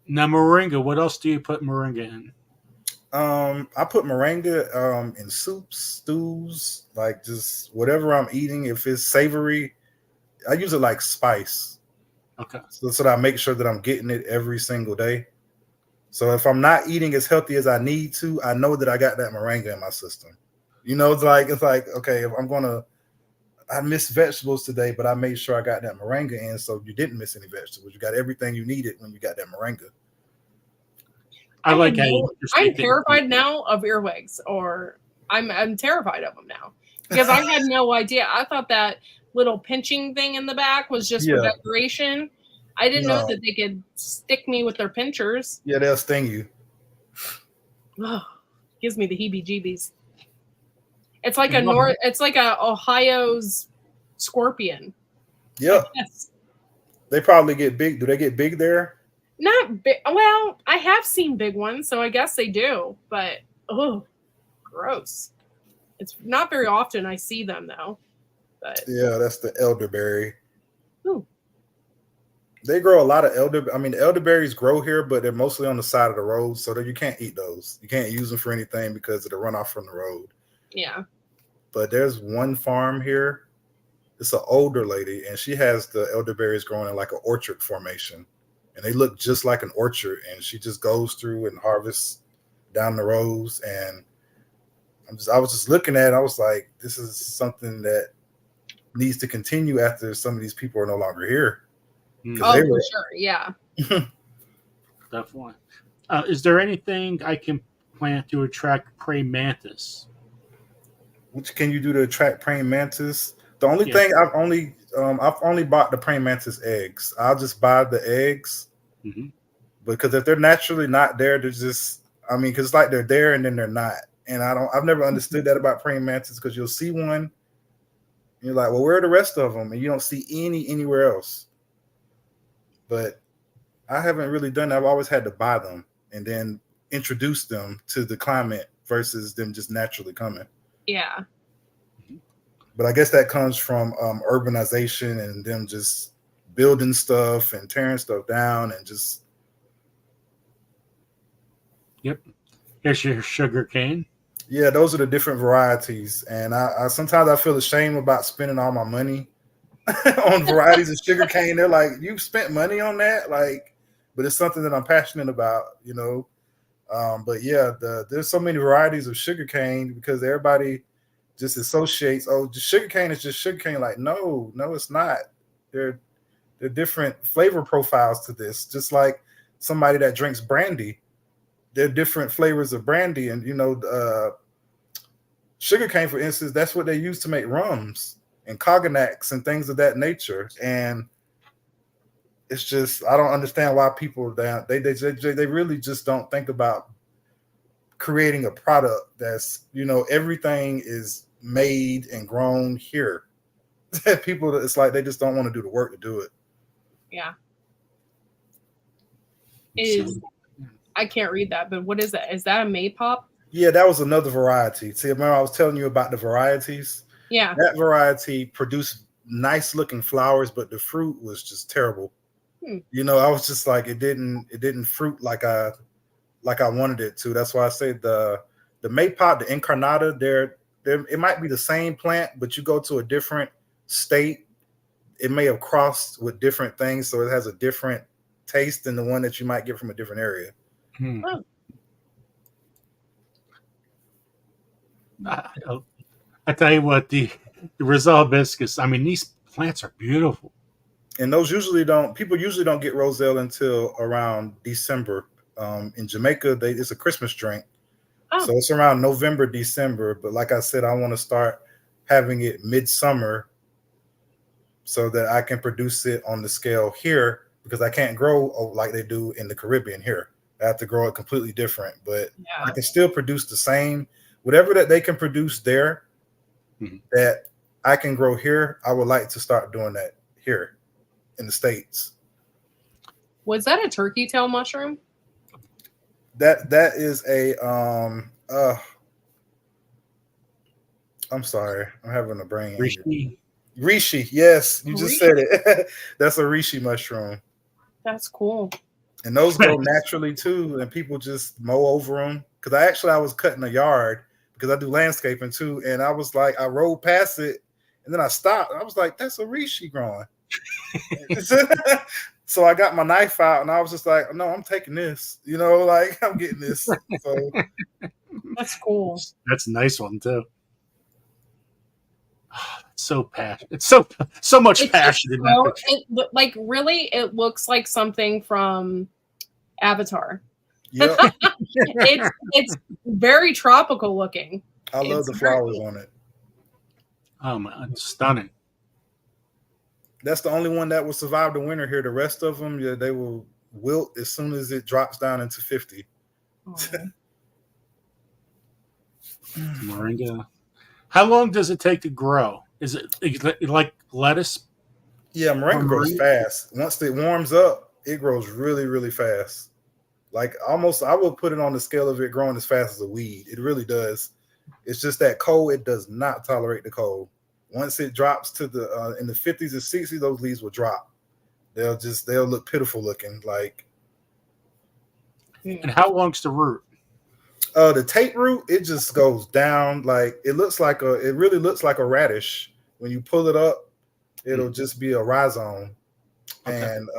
Now, moringa. What else do you put moringa in? I put moringa in soups, stews, like just whatever I'm eating. If it's savory, I use it like spice. Okay. So that I make sure that I'm getting it every single day. So if I'm not eating as healthy as I need to, I know that I got that moringa in my system. It's like okay, if I missed vegetables today, but I made sure I got that moringa in, so you didn't miss any vegetables. You got everything you needed when you got that moringa. I'm terrified now of earwigs, or I'm terrified of them now Because I had no idea. I thought that little pinching thing in the back was just for Yeah. decoration. I didn't know No. that they could stick me with their pinchers. Yeah, they'll sting you. Oh, gives me the heebie-jeebies. It's like it's like a Ohio's scorpion. Yep. Yes. They probably get big. Do they get big there? Not big. Well, I have seen big ones, so I guess they do. But oh, gross. It's not very often I see them though. But Yeah, that's the elderberry. Ooh. They grow a lot of the elderberries grow here, but they're mostly on the side of the road, so that you can't eat those. You can't use them for anything because of the runoff from the road. Yeah. But there's one farm here. It's an older lady, and she has the elderberries growing in like an orchard formation, and they look just like an orchard. And she just goes through and harvests down the rows. And I was just looking at it. I was like, this is something that needs to continue after some of these people are no longer here. Oh, for sure. Yeah. Definitely. Is there anything I can plant to attract praying mantis? What can you do to attract praying mantis? The only thing I've only bought the praying mantis eggs. I'll just buy the eggs because if they're naturally not there, they're just because it's like they're there and then they're not. And I've never understood that about praying mantis because you'll see one, and you're like, well, where are the rest of them? And you don't see anywhere else. But I haven't really done that. I've always had to buy them and then introduce them to the climate versus them just naturally coming. Yeah. But I guess that comes from urbanization and them just building stuff and tearing stuff down and just. Yep. Here's your sugar cane. Yeah, those are the different varieties. And I sometimes I feel ashamed about spending all my money on varieties of sugar cane. They're like, you spent money on that? But it's something that I'm passionate about, But yeah, there's so many varieties of sugar cane because everybody just associates, sugar cane is just sugar cane. Like, no, it's not. There are different flavor profiles to this. Just like somebody that drinks brandy, there are different flavors of brandy, and sugar cane, for instance, that's what they use to make rums and cognacks and things of that nature. And it's just I don't understand why people they really just don't think about creating a product that's everything is made and grown here. People, it's like they just don't want to do the work to do it. Yeah. I can't read that, but what is that? Is that a maypop? Yeah, that was another variety. See, remember I was telling you about the varieties? Yeah. That variety produced nice looking flowers, but the fruit was just terrible. I was just like, it didn't fruit like I wanted it to. That's why I say the maypop, the incarnata, it might be the same plant, but you go to a different state, it may have crossed with different things, so it has a different taste than the one that you might get from a different area. Oh. I tell you what, the Roselle hibiscus, these plants are beautiful. And those people usually don't get Roselle until around December. In Jamaica, it's a Christmas drink. So it's around November, December. But like I said, I want to start having it midsummer so that I can produce it on the scale here, because I can't grow like they do in the Caribbean here. I have to grow it completely different, but I can still produce the same, whatever that they can produce there that I can grow here. I would like to start doing that here in the States. Was that a turkey tail mushroom? That is a I'm sorry, I'm having a brain. Reishi, yes, you just said it. That's a reishi mushroom. That's cool. And those grow naturally too, and people just mow over them. Because I was cutting a yard because I do landscaping too, and I was like, I rode past it, and then I stopped. I was like, that's a reishi growing. So I got my knife out, and I was just like, no, I'm taking this. I'm getting this. So that's cool. That's a nice one too. So passionate. It's so much passion in that. Really, it looks like something from Avatar. Yep. It's very tropical looking. I love the flowers on it. Oh man, stunning. That's the only one that will survive the winter here. The rest of them, yeah, they will wilt as soon as it drops down into 50. Moringa. How long does it take to grow? Is it like lettuce? Yeah, moringa grows fast. Once it warms up, it grows really, really fast. Like almost, I would put it on the scale of it growing as fast as a weed. It really does. It's just that cold, it does not tolerate the cold. Once it drops to the in the 50s and 60s, those leaves will drop. They'll look pitiful looking. Like, and how long's the root? The tape root, it just goes down. Like it really looks like a radish. When you pull it up, it'll just be a rhizome. Okay. And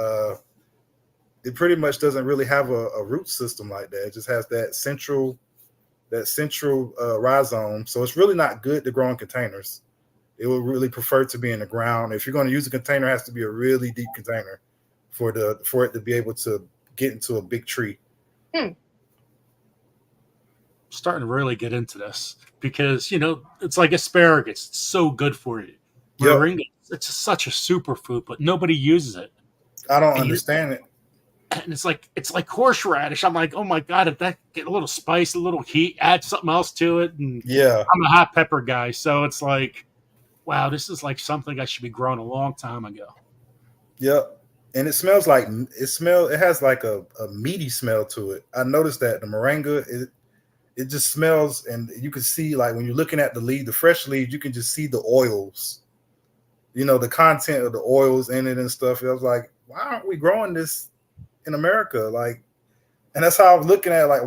it pretty much doesn't really have a root system like that. It just has that central rhizome. So it's really not good to grow in containers. It will really prefer to be in the ground. If you're going to use a container, it has to be a really deep container for it to be able to get into a big tree. Starting to really get into this because it's like asparagus. It's so good for you. Moringa, it's such a superfood, but nobody uses it. I don't understand it. And it's like horseradish. I'm like, oh my god, if that get a little spice, a little heat, add something else to it. And yeah, I'm a hot pepper guy, so it's like, wow, this is like something I should be growing a long time ago. Yep. And it smells like it has like a meaty smell to it. I noticed that the moringa, it just smells, and you can see, like, when you're looking at the fresh leaves, you can just see the oils, the content of the oils in it and stuff. I was like, why aren't we growing this in America? Like, and that's how I was looking at it, like,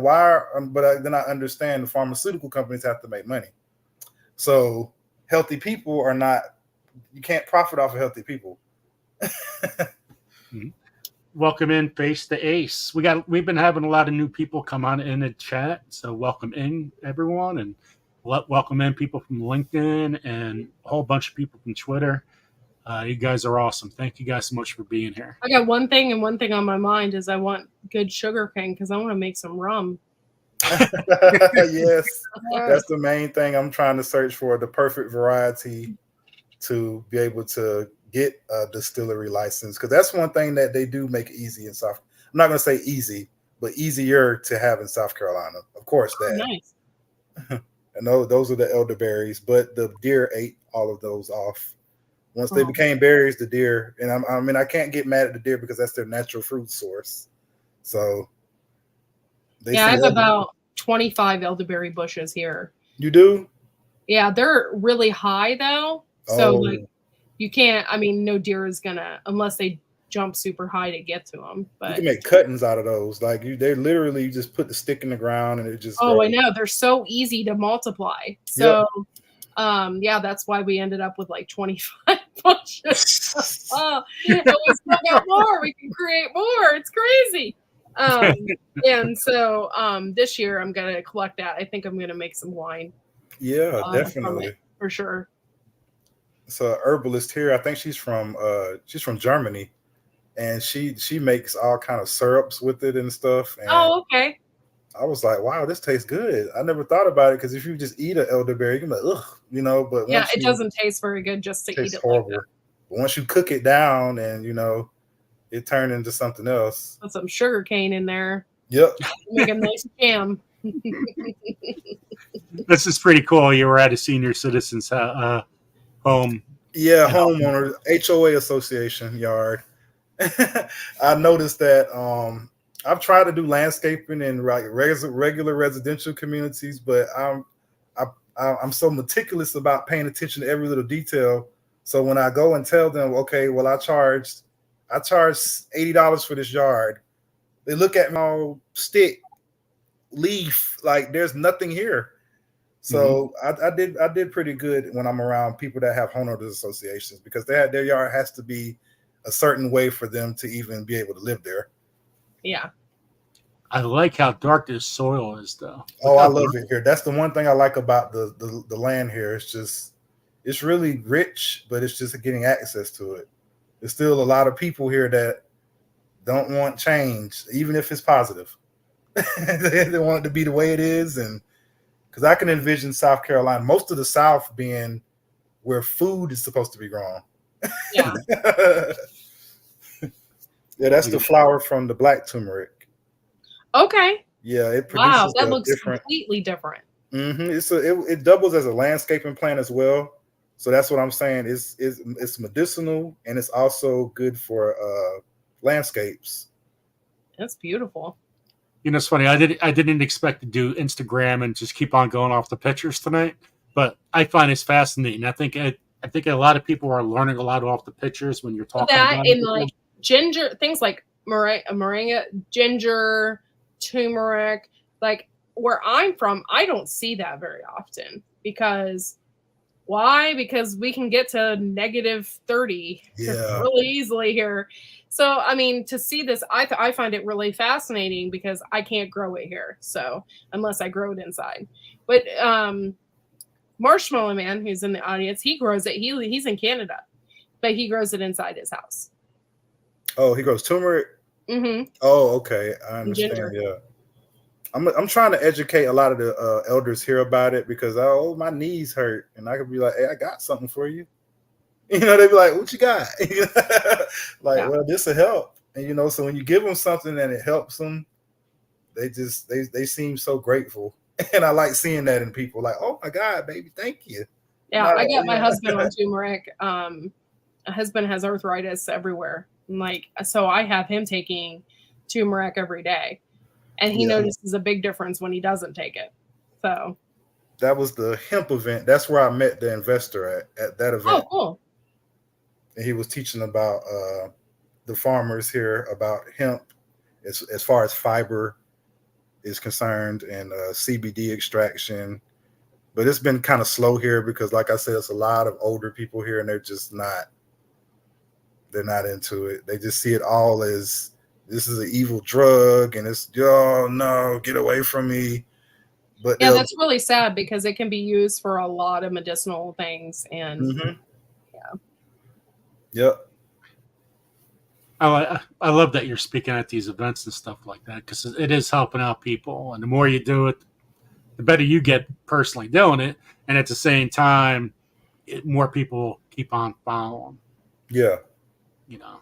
then I understand the pharmaceutical companies have to make money. So healthy people you can't profit off of healthy people. Welcome in, Face the Ace. We've been having a lot of new people come on in the chat, so welcome in everyone, and welcome in people from LinkedIn and a whole bunch of people from Twitter. You guys are awesome. Thank you guys so much for being here. I got one thing on my mind is I want good sugar cane because I want to make some rum. Yes, that's the main thing. I'm trying to search for the perfect variety to be able to get a distillery license, because that's one thing that they do make easy in South. I'm not going to say easy, but easier to have in South Carolina. Of course, that. Nice. And those are the elderberries, but the deer ate all of those off. Once they became berries, the deer, and I can't get mad at the deer because that's their natural fruit source. So I have about 25 elderberry bushes here. You do? Yeah, they're really high though. So like you can't, no deer is gonna, unless they jump super high to get to them. But you can make cuttings out of those. Like they literally, you just put the stick in the ground and it just grows. I know. They're so easy to multiply. So that's why we ended up with like 25 bushes. And we still got more. We can create more. It's crazy. And so this year I'm gonna collect that. I think I'm gonna make some wine. Yeah, definitely. For sure. So herbalist here, I think she's from Germany, and she makes all kind of syrups with it and stuff. And okay. I was like, wow, this tastes good. I never thought about it, because if you just eat an elderberry, you can be like, ugh, but it doesn't taste very good just to eat it horrible. Like that. But once you cook it down and it turned into something else. Put some sugar cane in there. Yep. Make a nice jam. This is pretty cool. You were at a senior citizens home. Yeah, homeowner HOA association yard. I noticed that I've tried to do landscaping in regular residential communities, but I'm so meticulous about paying attention to every little detail. So when I go and tell them, okay, well, I charged $80 for this yard, they look at my stick, leaf, like there's nothing here. So I did pretty good when I'm around people that have homeowners associations, because their yard has to be a certain way for them to even be able to live there. Yeah. I like how dark this soil is, though. I love it here. That's the one thing I like about the land here. It's really rich, but it's just getting access to it. There's still a lot of people here that don't want change, even if it's positive. They want it to be the way it is, and because I can envision South Carolina, most of the South being where food is supposed to be grown. Yeah. Yeah, that's the flower from the black turmeric. Okay. Yeah, it Wow, produces that a looks different. completely different. It doubles as a landscaping plant as well. So that's what I'm saying. It's medicinal and it's also good for landscapes. That's beautiful. You know, it's funny. I didn't expect to do Instagram and just keep on going off the pictures tonight, but I find it's fascinating. I think a lot of people are learning a lot off the pictures when you're talking That about and it. like ginger, things like moringa, ginger, turmeric. Like where I'm from, I don't see that very often because why? Because we can get to -30 really easily here. So, I mean, to see this, I find it really fascinating because I can't grow it here. So, unless I grow it inside. But Marshmallow Man, who's in the audience, he grows it. He's in Canada, but he grows it inside his house. Oh, he grows turmeric? Mm-hmm. Oh, okay. I understand. Ginger. Yeah. I'm trying to educate a lot of the elders here about it because my knees hurt and I could be like, hey, I got something for you. You know, they'd be like, what you got? Well, this will help. And you know, so when you give them something and it helps them, they seem so grateful. And I like seeing that in people. Like, oh my God, baby, thank you. Yeah, I got my husband on turmeric. My husband has arthritis everywhere. So I have him taking turmeric every day. And he notices a big difference when he doesn't take it. So that was the hemp event. That's where I met the investor at that event. Oh, cool. And he was teaching about the farmers here about hemp as far as fiber is concerned and CBD extraction. But it's been kind of slow here because, like I said, it's a lot of older people here and they're not into it. They just see it all as this is an evil drug and it's, oh no, get away from me. But yeah, that's really sad because it can be used for a lot of medicinal things. And Yep. I love that you're speaking at these events and stuff like that because it is helping out people. And the more you do it, the better you get personally doing it. And at the same time, more people keep on following. Yeah. You know,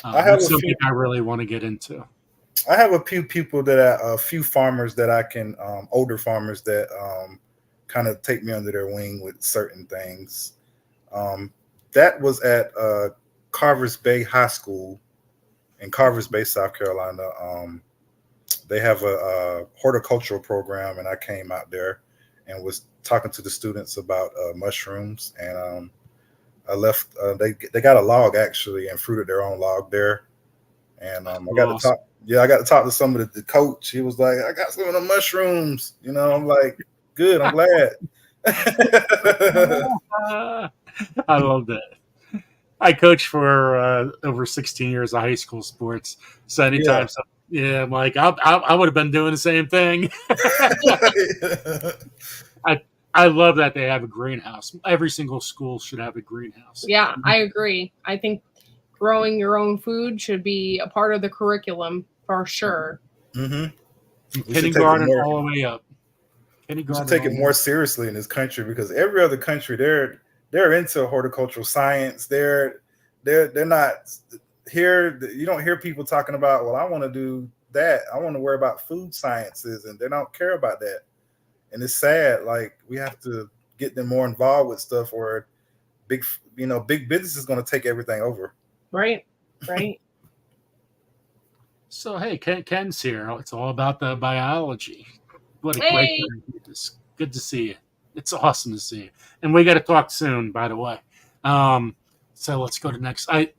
I have something I really want to get into. I have a few people a few farmers that I can, older farmers that kind of take me under their wing with certain things. That was at Carvers Bay High School in Carvers Bay, South Carolina. They have a horticultural program, and I came out there and was talking to the students about mushrooms. And I left. They got a log actually and fruited their own log there. And I got to talk. Yeah, I got to talk to some of the coach. He was like, "I got some of the mushrooms." You know, I'm like, "Good, I'm glad." I love that. I coached for over 16 years of high school sports. So anytime, I'm like, I would have been doing the same thing. I love that they have a greenhouse. Every single school should have a greenhouse. Yeah, I agree. I think growing your own food should be a part of the curriculum for sure. Mm-hmm. Kindergarten all the way up. We should take it more seriously in this country because every other country they're into horticultural science. They're not here. You don't hear people talking about, well, I want to do that. I want to worry about food sciences, and they don't care about that. And it's sad. Like we have to get them more involved with stuff, or big business is going to take everything over. Right. So hey, Ken's here. It's all about the biology. What a great thing. It's good to see you. It's awesome to see you. And we got to talk soon, by the way. So let's go to next. I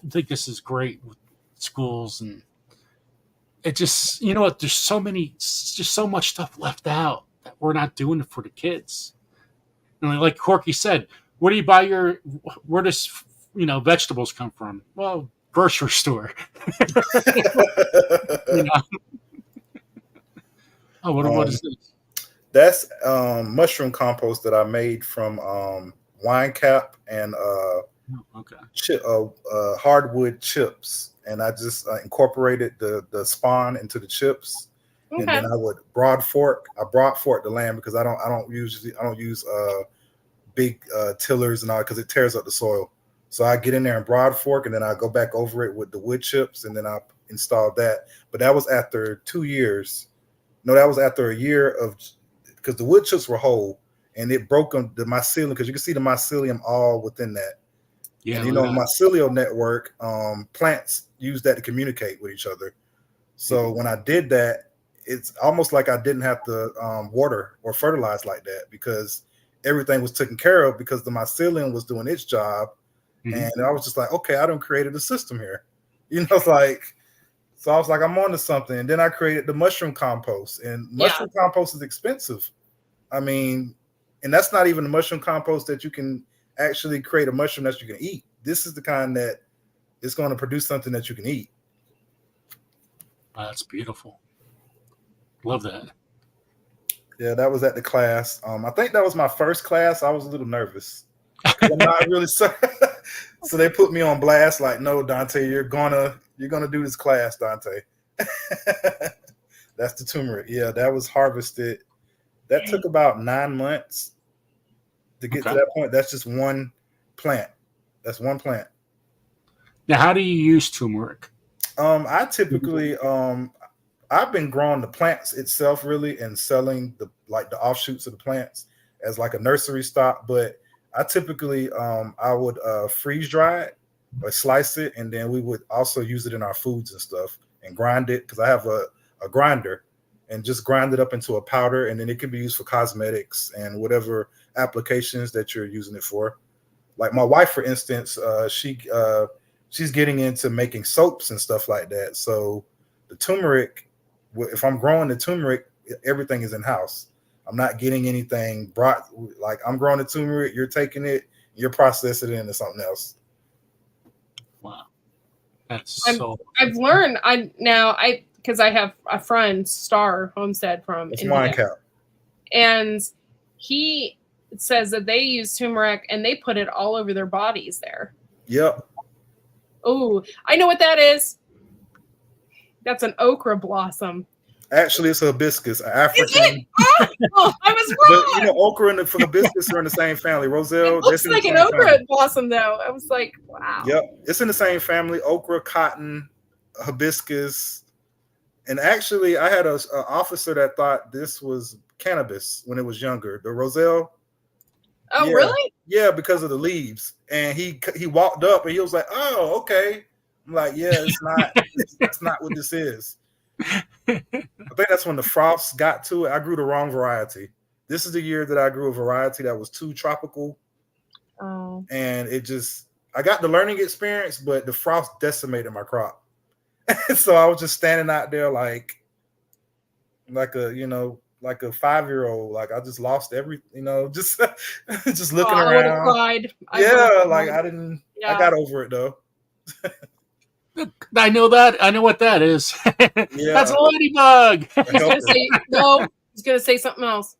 think this is great with schools, and it just, you know what? There's just so much stuff left out that we're not doing it for the kids. And like Corky said, where does vegetables come from? Well, grocery store. Oh, what is this? That's mushroom compost that I made from wine cap and hardwood chips, and I just incorporated the spawn into the chips, and then I would broad fork the land because I don't use big tillers and all, because it tears up the soil. So I get in there and broad fork, and then I go back over it with the wood chips, and then I installed that. But that was after 2 years. No, that was after a year of, because the wood chips were whole, and it broke the mycelium, because you can see the mycelium all within that. Yeah, and mycelial network, plants use that to communicate with each other. So when I did that, it's almost like I didn't have to water or fertilize like that, because everything was taken care of, because the mycelium was doing its job. And I was just like, okay, I done created a system here. So I was like, I'm on to something. And then I created the mushroom compost, and mushroom compost is expensive. I mean, and that's not even the mushroom compost that you can actually create a mushroom that you can eat. This is the kind that is going to produce something that you can eat. Wow, that's beautiful. Love that. Yeah, that was at the class. I think that was my first class. I was a little nervous. I'm not really so they put me on blast, like, no, Dante, you're gonna do this class, Dante. That's the turmeric. Yeah, that was harvested. That took about 9 months to get to that point. That's just one plant. That's one plant. Now, how do you use turmeric? I typically I've been growing the plants itself, really, and selling the offshoots of the plants as like a nursery stock. But I typically I would freeze dry it or slice it, and then we would also use it in our foods and stuff and grind it, because I have a grinder, and just grind it up into a powder, and then it can be used for cosmetics and whatever applications that you're using it for. Like my wife, for instance, she's getting into making soaps and stuff like that. So the turmeric, if I'm growing the turmeric, everything is in house. I'm not getting anything brought. Like, I'm growing the turmeric, you're taking it, you're processing it into something else. Wow, that's so. I've learned because I have a friend, Star Homestead from It's India, wine cap. and he says that they use turmeric and they put it all over their bodies there. Yep. Oh, I know what that is. That's an okra blossom. Actually, it's a hibiscus, an African. Is it? Oh, I was wrong. But okra and hibiscus are in the same family. Roselle. It looks like an okra blossom, though. I was like, wow. Yep, it's in the same family: okra, cotton, hibiscus. And actually, I had an officer that thought this was cannabis when it was younger. The Roselle. Oh, really? Yeah, because of the leaves. And he walked up and he was like, "Oh, okay." I'm like, "Yeah, it's not. That's not what this is." I think that's when the frost got to it. I grew the wrong variety. This is the year that I grew a variety that was too tropical. Oh. And I got the learning experience, but the frost decimated my crop. So I was just standing out there like a 5-year-old. Like, I just lost everything, just looking around. I would have cried. I got over it though. I know that. I know what that is. That's a ladybug. He's gonna say something else.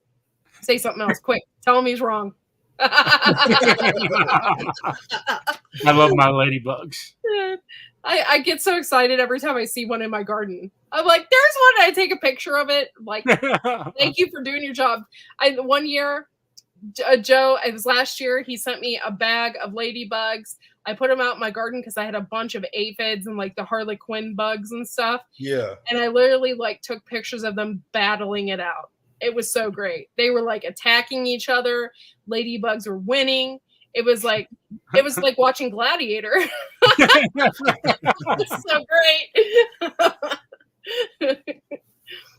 Say something else, quick. Tell him he's wrong. I love my ladybugs. I get so excited every time I see one in my garden. I'm like, there's one. I take a picture of it. Like, thank you for doing your job. One year, Joe, it was last year, he sent me a bag of ladybugs. I put them out in my garden because I had a bunch of aphids and like the Harlequin bugs and stuff. Yeah. And I literally took pictures of them battling it out. It was so great. They were attacking each other. Ladybugs were winning. It was like watching Gladiator. It's so great.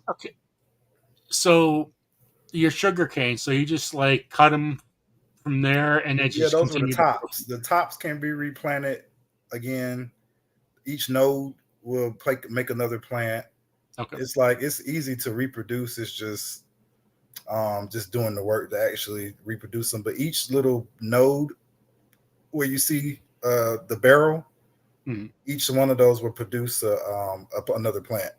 Okay. So your sugar cane, so you just cut them from there, and then just those are continue the tops. The tops can be replanted again. Each node will make another plant. Okay. It's easy to reproduce. It's just doing the work to actually reproduce them. But each little node where you see the barrel, each one of those will produce another plant.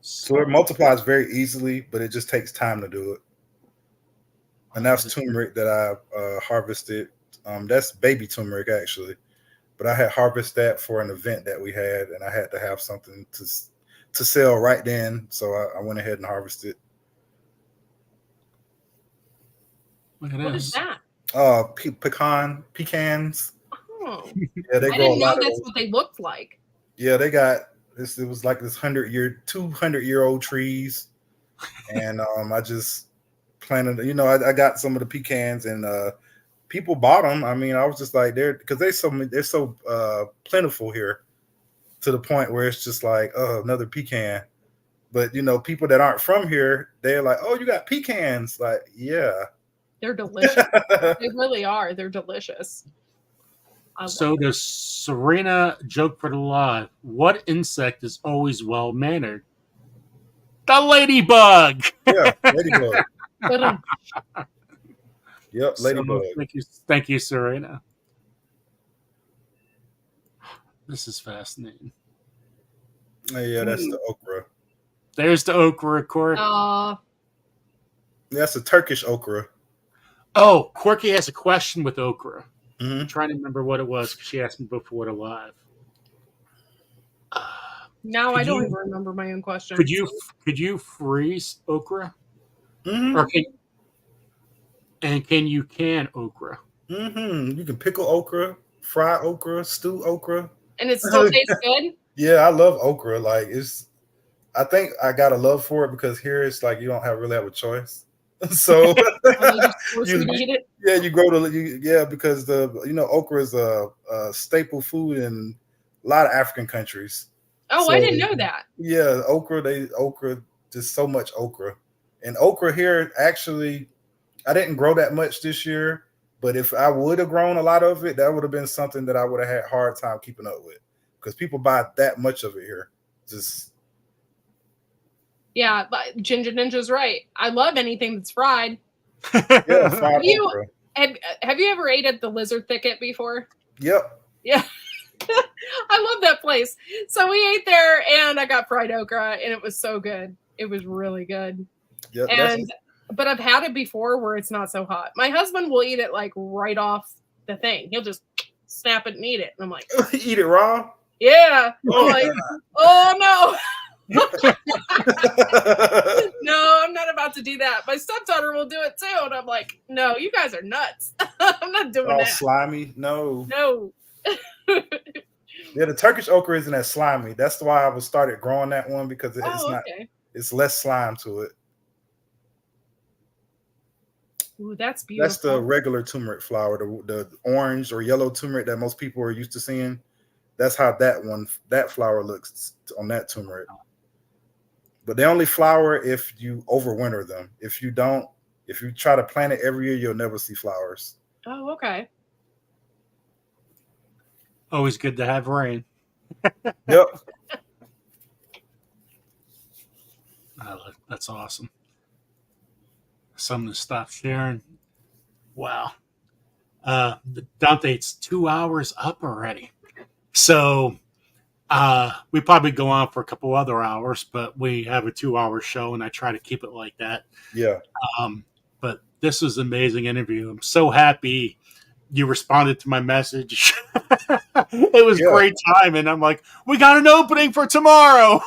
So it multiplies very easily, but it just takes time to do it. And that's turmeric that I harvested. That's baby turmeric, actually. But I had harvested that for an event that we had, and I had to have something to sell right then. So I went ahead and harvested. Look at What this. is that? Pecans. Oh. Yeah, they I grow a didn't know lot of that's those. what they looked like. Yeah, they got this. It was like this 200-year-old trees, and I just planted. I got some of the pecans, and people bought them. I mean, I was just like, because they're so plentiful here, to the point where it's just like, oh, another pecan. But people that aren't from here, they're like, oh, you got pecans. Like, yeah, They're delicious. They really are. They're delicious. So does Serena joke for the live? What insect is always well mannered? The ladybug. Yeah, ladybug. Yep, ladybug. Thank you, Serena. This is fascinating. Oh, yeah, that's the okra. There's the okra, Cork. That's a Turkish okra. Oh, Corky has a question with okra. Mm-hmm. I'm trying to remember what it was because she asked me before the live. Now I don't even remember my own question. Could you freeze okra? Mm-hmm. Or can you can okra? Mm-hmm. You can pickle okra, fry okra, stew okra, and it still tastes good. Yeah, I love okra. Like I think I got a love for it because here it's like you don't really have a choice. So you eat it. Yeah, you grow because okra is a staple food in a lot of African countries. Oh, I didn't know that. Yeah, okra, just so much okra. And okra here, actually, I didn't grow that much this year, but if I would have grown a lot of it, that would have been something that I would have had a hard time keeping up with because people buy that much of it here. Yeah, but Ginger Ninja's right. I love anything that's fried. Yeah, fried okra. Have you ever ate at the Lizard Thicket before? Yep. Yeah. I love that place. So we ate there and I got fried okra and it was so good. It was really good. Yep, but I've had it before where it's not so hot. My husband will eat it like right off the thing. He'll just snap it and eat it. And I'm like, eat it raw? Yeah. I'm like, oh no. No, I'm not about to do that. My stepdaughter will do it too. And I'm like, no, you guys are nuts. I'm not doing that. Slimy? No. Yeah, the Turkish okra isn't as slimy. That's why I started growing that one because it's less slime to it. Ooh, that's beautiful. That's the regular turmeric flower, the orange or yellow turmeric that most people are used to seeing. That's how that flower looks on that turmeric. But they only flower if you overwinter them. If you try to plant it every year, you'll never see flowers. Oh, okay. Always good to have rain. Yep. That's awesome. Something to stop sharing. Wow. Dante, it's 2 hours up already. So we probably go on for a couple other hours, but we have a 2-hour show and I try to keep it like that. Yeah. But this was an amazing interview. I'm so happy you responded to my message. It was great time. And I'm like, we got an opening for tomorrow.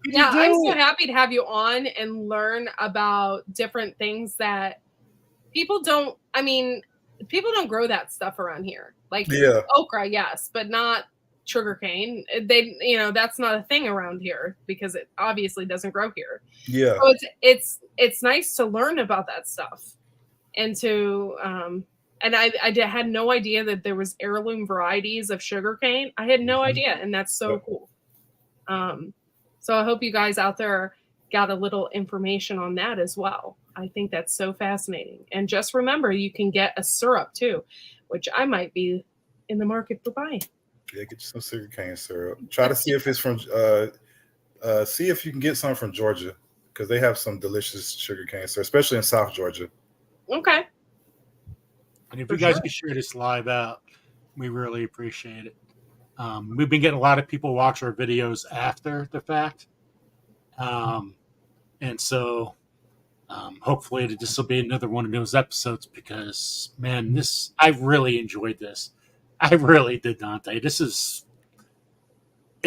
Yeah, I'm so happy to have you on and learn about different things that people don't grow that stuff around here. Like okra, yes, but not sugarcane. That's not a thing around here because it obviously doesn't grow here. Yeah. So it's nice to learn about that stuff and to and I had no idea that there was heirloom varieties of sugarcane. I had no idea, and that's so cool. So I hope you guys out there got a little information on that as well. I think that's so fascinating. And just remember, you can get a syrup too, which I might be in the market for buying. Yeah, get you some sugarcane syrup. Try to see if it's from. See if you can get some from Georgia because they have some delicious sugarcane syrup, especially in South Georgia. Okay. And if you guys could share this live out, we really appreciate it. We've been getting a lot of people watch our videos after the fact. And so hopefully this will be another one of those episodes because, man, I really enjoyed this. I really did, Dante. It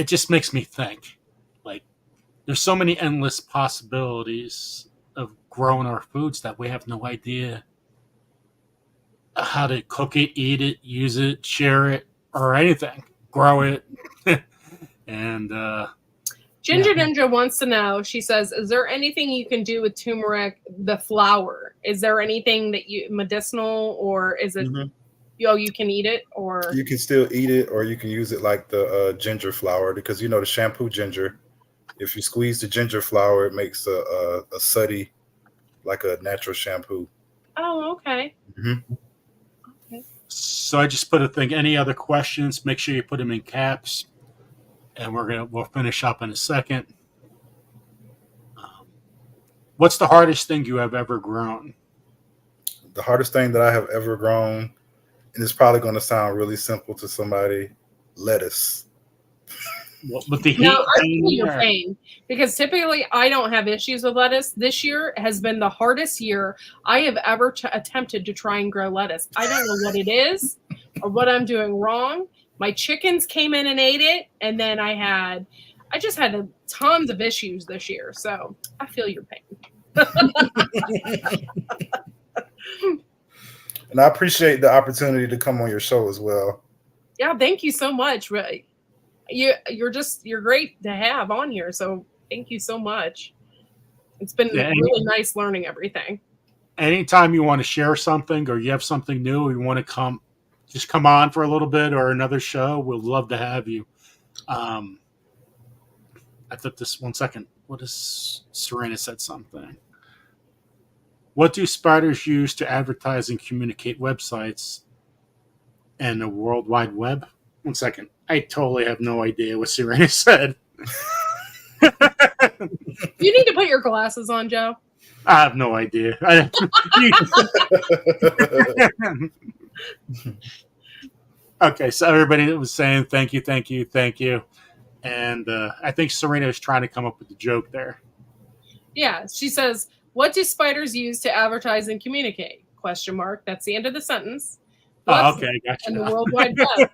just makes me think. Like, there's so many endless possibilities of growing our foods that we have no idea how to cook it, eat it, use it, share it, or anything. Grow it. And Ginger Ninja wants to know, she says, is there anything you can do with turmeric, the flower? Is there anything that you medicinal, or is it you can eat it, or You can still eat it, or you can use it like the ginger flower, because you know the shampoo ginger. If you squeeze the ginger flower, it makes a sooty, like a natural shampoo. Oh, okay. So I just put a thing. Any other questions? Make sure you put them in caps, and we'll finish up in a second. What's the hardest thing you have ever grown? The hardest thing that I have ever grown, and it's probably going to sound really simple to somebody, lettuce. With the heat, no, I feel your pain, because typically I don't have issues with lettuce. This year has been the hardest year I have ever attempted to try and grow lettuce. I don't know what it is or what I'm doing wrong. My chickens came in and ate it, and then I just had tons of issues this year. So I feel your pain. And I appreciate the opportunity to come on your show as well. Yeah, thank you so much. You're great to have on here. So thank you so much. It's been really nice learning everything. Anytime you want to share something, or you have something new, or you want to just come on for a little bit, or another show, we'd love to have you. I thought this 1 second. What is Serena said something? What do spiders use to advertise and communicate websites and the World Wide Web? 1 second. I totally have no idea what Serena said. You need to put your glasses on, Joe. I have no idea. Okay, so everybody was saying thank you. And I think Serena was trying to come up with a joke there. Yeah, she says, what do spiders use to advertise and communicate? ? That's the end of the sentence. Okay, I got you. And the World Wide Web.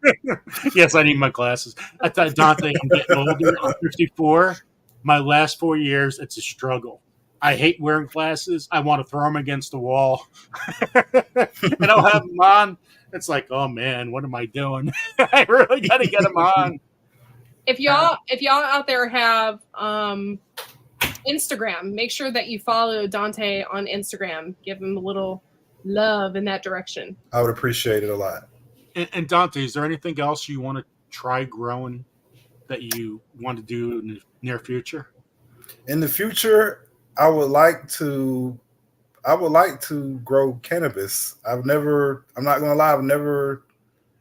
Yes, I need my glasses. I thought Dante can get older. I'm 54. My last 4 years, it's a struggle. I hate wearing glasses. I want to throw them against the wall. And I'll have them on. It's like, oh man, what am I doing? I really got to get them on. If y'all out there have Instagram, make sure that you follow Dante on Instagram. Give him a little love in that direction. I would appreciate it a lot. And Dante, is there anything else you want to try growing that you want to do in the near future? In the future, I would like to grow cannabis. I'm not gonna lie, I've never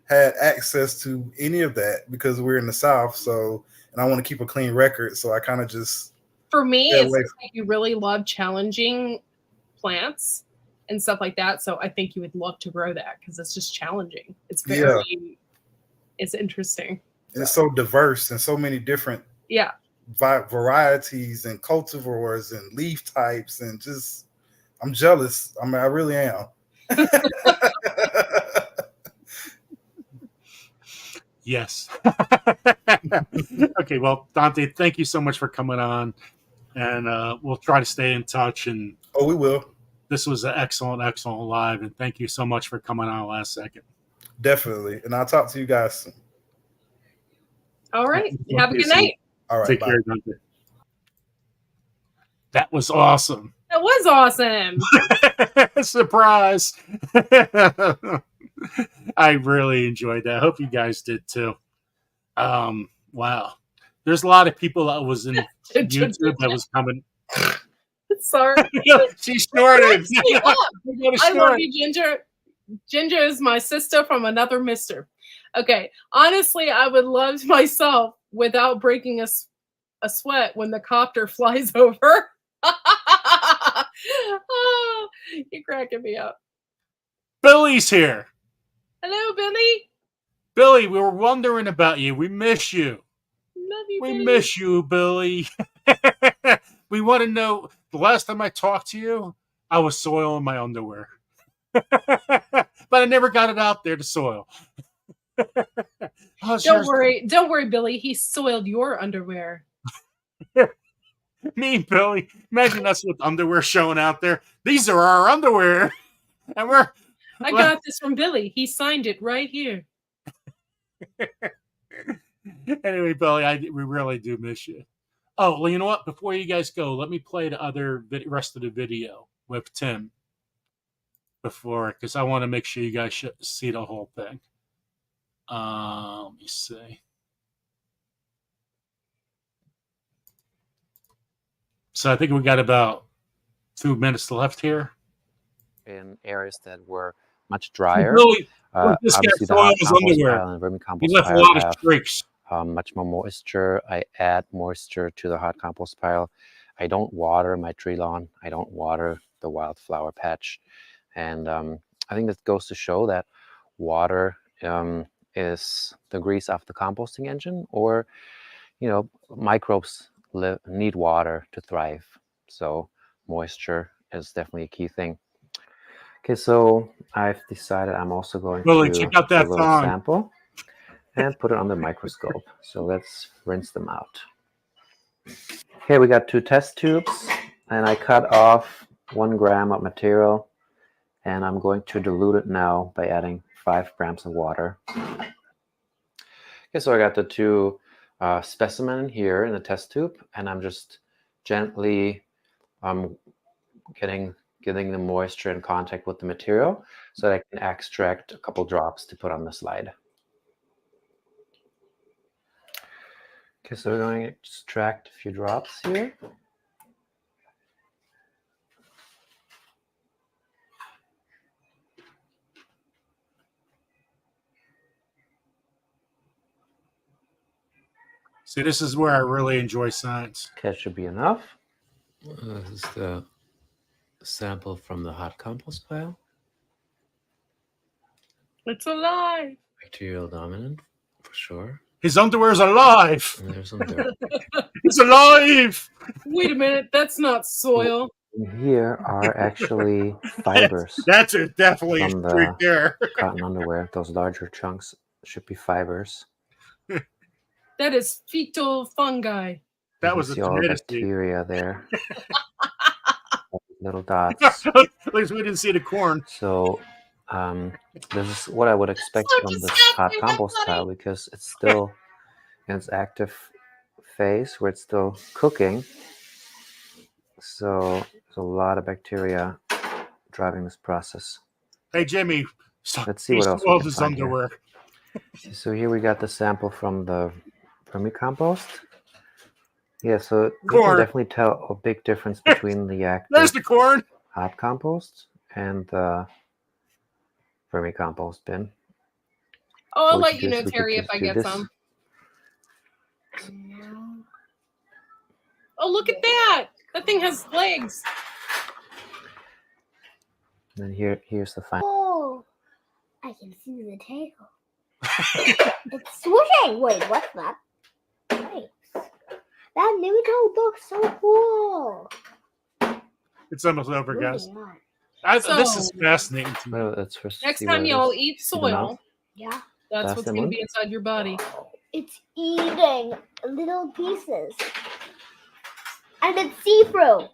had access to any of that because we're in the South. So, and I want to keep a clean record. So I kind of just, for me, it's like you really love challenging plants and stuff like that. So I think you would love to grow that because it's just challenging. It's it's interesting. And it's so diverse and so many different varieties and cultivars and leaf types, and just, I'm jealous. I mean, I really am. Yes. Okay, well, Dante, thank you so much for coming on, and we'll try to stay in touch. And we will. This was an excellent live, and thank you so much for coming on last second. Definitely, and I'll talk to you guys soon. All right. Have a good night. All right. Take care, Dante. That was awesome. That was awesome. Surprise. I really enjoyed that. I hope you guys did too. Wow. There's a lot of people that was in YouTube that was coming. Sorry. She snorted. I love you, Ginger. Ginger is my sister from another mister. Okay. Honestly, I would love myself without breaking a sweat when the copter flies over. Oh, you're cracking me up. Billy's here. Hello, Billy. Billy, we were wondering about you. We miss you. Love you, we Billy. miss you, Billy. We want to know, the last time I talked to you, I was soiling my underwear. But I never got it out there to soil. Don't worry, Billy. He soiled your underwear. Me and Billy, imagine us with underwear showing out there. These are our underwear. And we're. I got this from Billy. He signed it right here. Anyway, Billy, we really do miss you. Oh, well, you know what? Before you guys go, let me play the rest of the video with Tim before, because I want to make sure you guys should see the whole thing. Let me see. So I think we got about 2 minutes left here. In areas that were much drier. Really, this obviously, guy the hot his compost underwear. pile and He vermicompost left a pile lot of have streaks. much more moisture. I add moisture to the hot compost pile. I don't water my tree lawn. I don't water the wildflower patch. And I think that goes to show that water is the grease of the composting engine, or, you know, microbes need water to thrive. So moisture is definitely a key thing. Okay, so I've decided I'm also going Billy, to check out that do a little thong. sample and put it on the microscope. So let's rinse them out. Okay, we got 2 test tubes, and I cut off 1 gram of material, and I'm going to dilute it now by adding 5 grams of water. Okay, so I got the 2 specimen here in the test tube, and I'm just gently getting the moisture in contact with the material so that I can extract a couple drops to put on the slide. Okay, so we're going to extract a few drops here. See, this is where I really enjoy science. Okay, that should be enough. This is the sample from the hot compost pile. It's alive. Bacterial dominant, for sure. His underwear's alive. And there's some dirt. It's alive. Wait a minute. That's not soil. Here are actually fibers. That's it. Definitely from right the there. cotton underwear. Those larger chunks should be fibers. That is fetal fungi. That You was can a see all the tomato seed. bacteria there. Little dots. At least we didn't see the corn. So this is what I would expect from this hot compost pile, because it's still in its active phase where it's still cooking. So there's a lot of bacteria driving this process. Hey, Jimmy. Let's see what else we All can his find here. underwear. So here we got the sample from the vermicompost. Yeah, so you can Corn. definitely tell a big difference between the There's active the corn. hot compost and the vermicompost bin. Oh, I'll We let could you know, we could Terry, if just I do get this. some. Oh, look at that. That thing has legs. And then here's the final. Oh, I can see the tail. It's swooshing. Wait, what's that? Wait. That new tool looks so cool. It's almost over, guys. Moving on. This is fascinating to me. Well, that's for Next see time what it y'all is. eat See the mouth? soil, Yeah. that's That's what's the going to one? be inside your body. It's eating little pieces. And it's see-through.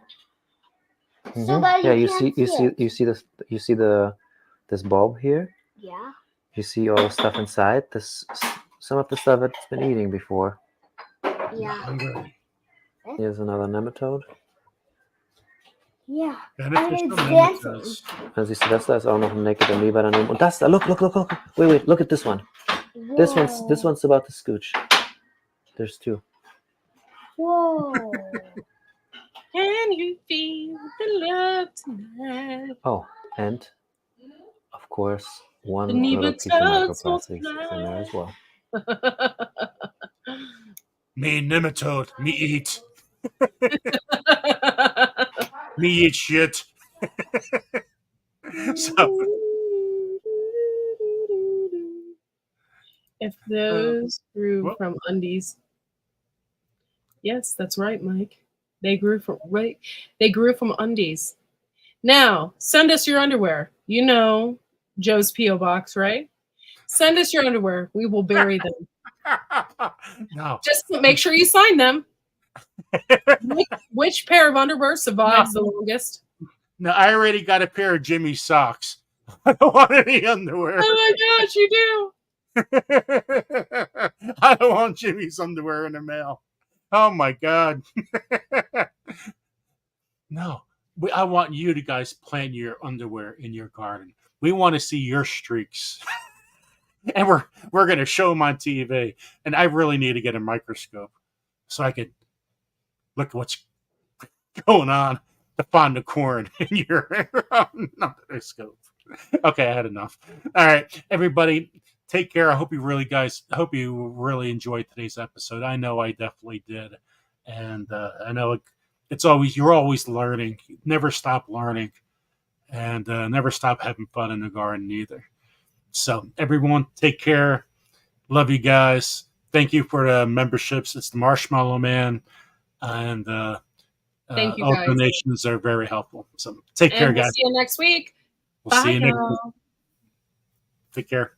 So that Yeah, you you see can't you see this bulb here. Yeah. You see all the stuff inside. This some of the stuff it's been eating before. Yeah. Here's another nematode. Yeah. Beneficial And it's dancing. Also siehst du das da ist auch noch ein Naked Amoeba daneben. Und das da, look. Wait, look at this one. This one's about to scooch. There's 2. Whoa. Can you feel the love tonight? Oh, and of course, one The little piece of nematodes microplastics will is in there as well. Me nematode. Me eat. Me eat shit. So, If those grew what? from undies. Yes, that's right, Mike. They grew from undies. Now, send us your underwear. You know Joe's P.O. Box, right? Send us your underwear. We will bury them. No. Just make sure you sign them. Which pair of underwear survives the longest? No, I already got a pair of Jimmy's socks. I don't want any underwear. Oh my gosh, you do. I don't want Jimmy's underwear in the mail. Oh my God. No, I want you to guys plant your underwear in your garden. We want to see your streaks. And we're going to show them on TV. And I really need to get a microscope so I could look at what's going on to find the corn in your microscope. Okay, I had enough. All right, everybody, take care. I hope you really enjoyed today's episode. I know I definitely did, and I know you're always learning. Never stop learning, and never stop having fun in the garden either. So, everyone, take care. Love you guys. Thank you for the memberships. It's the Marshmallow Man, and thank you, all guys. donations are very helpful. So, take care, We'll guys. see you next week. We'll Bye, see you next y'all. week. Take care.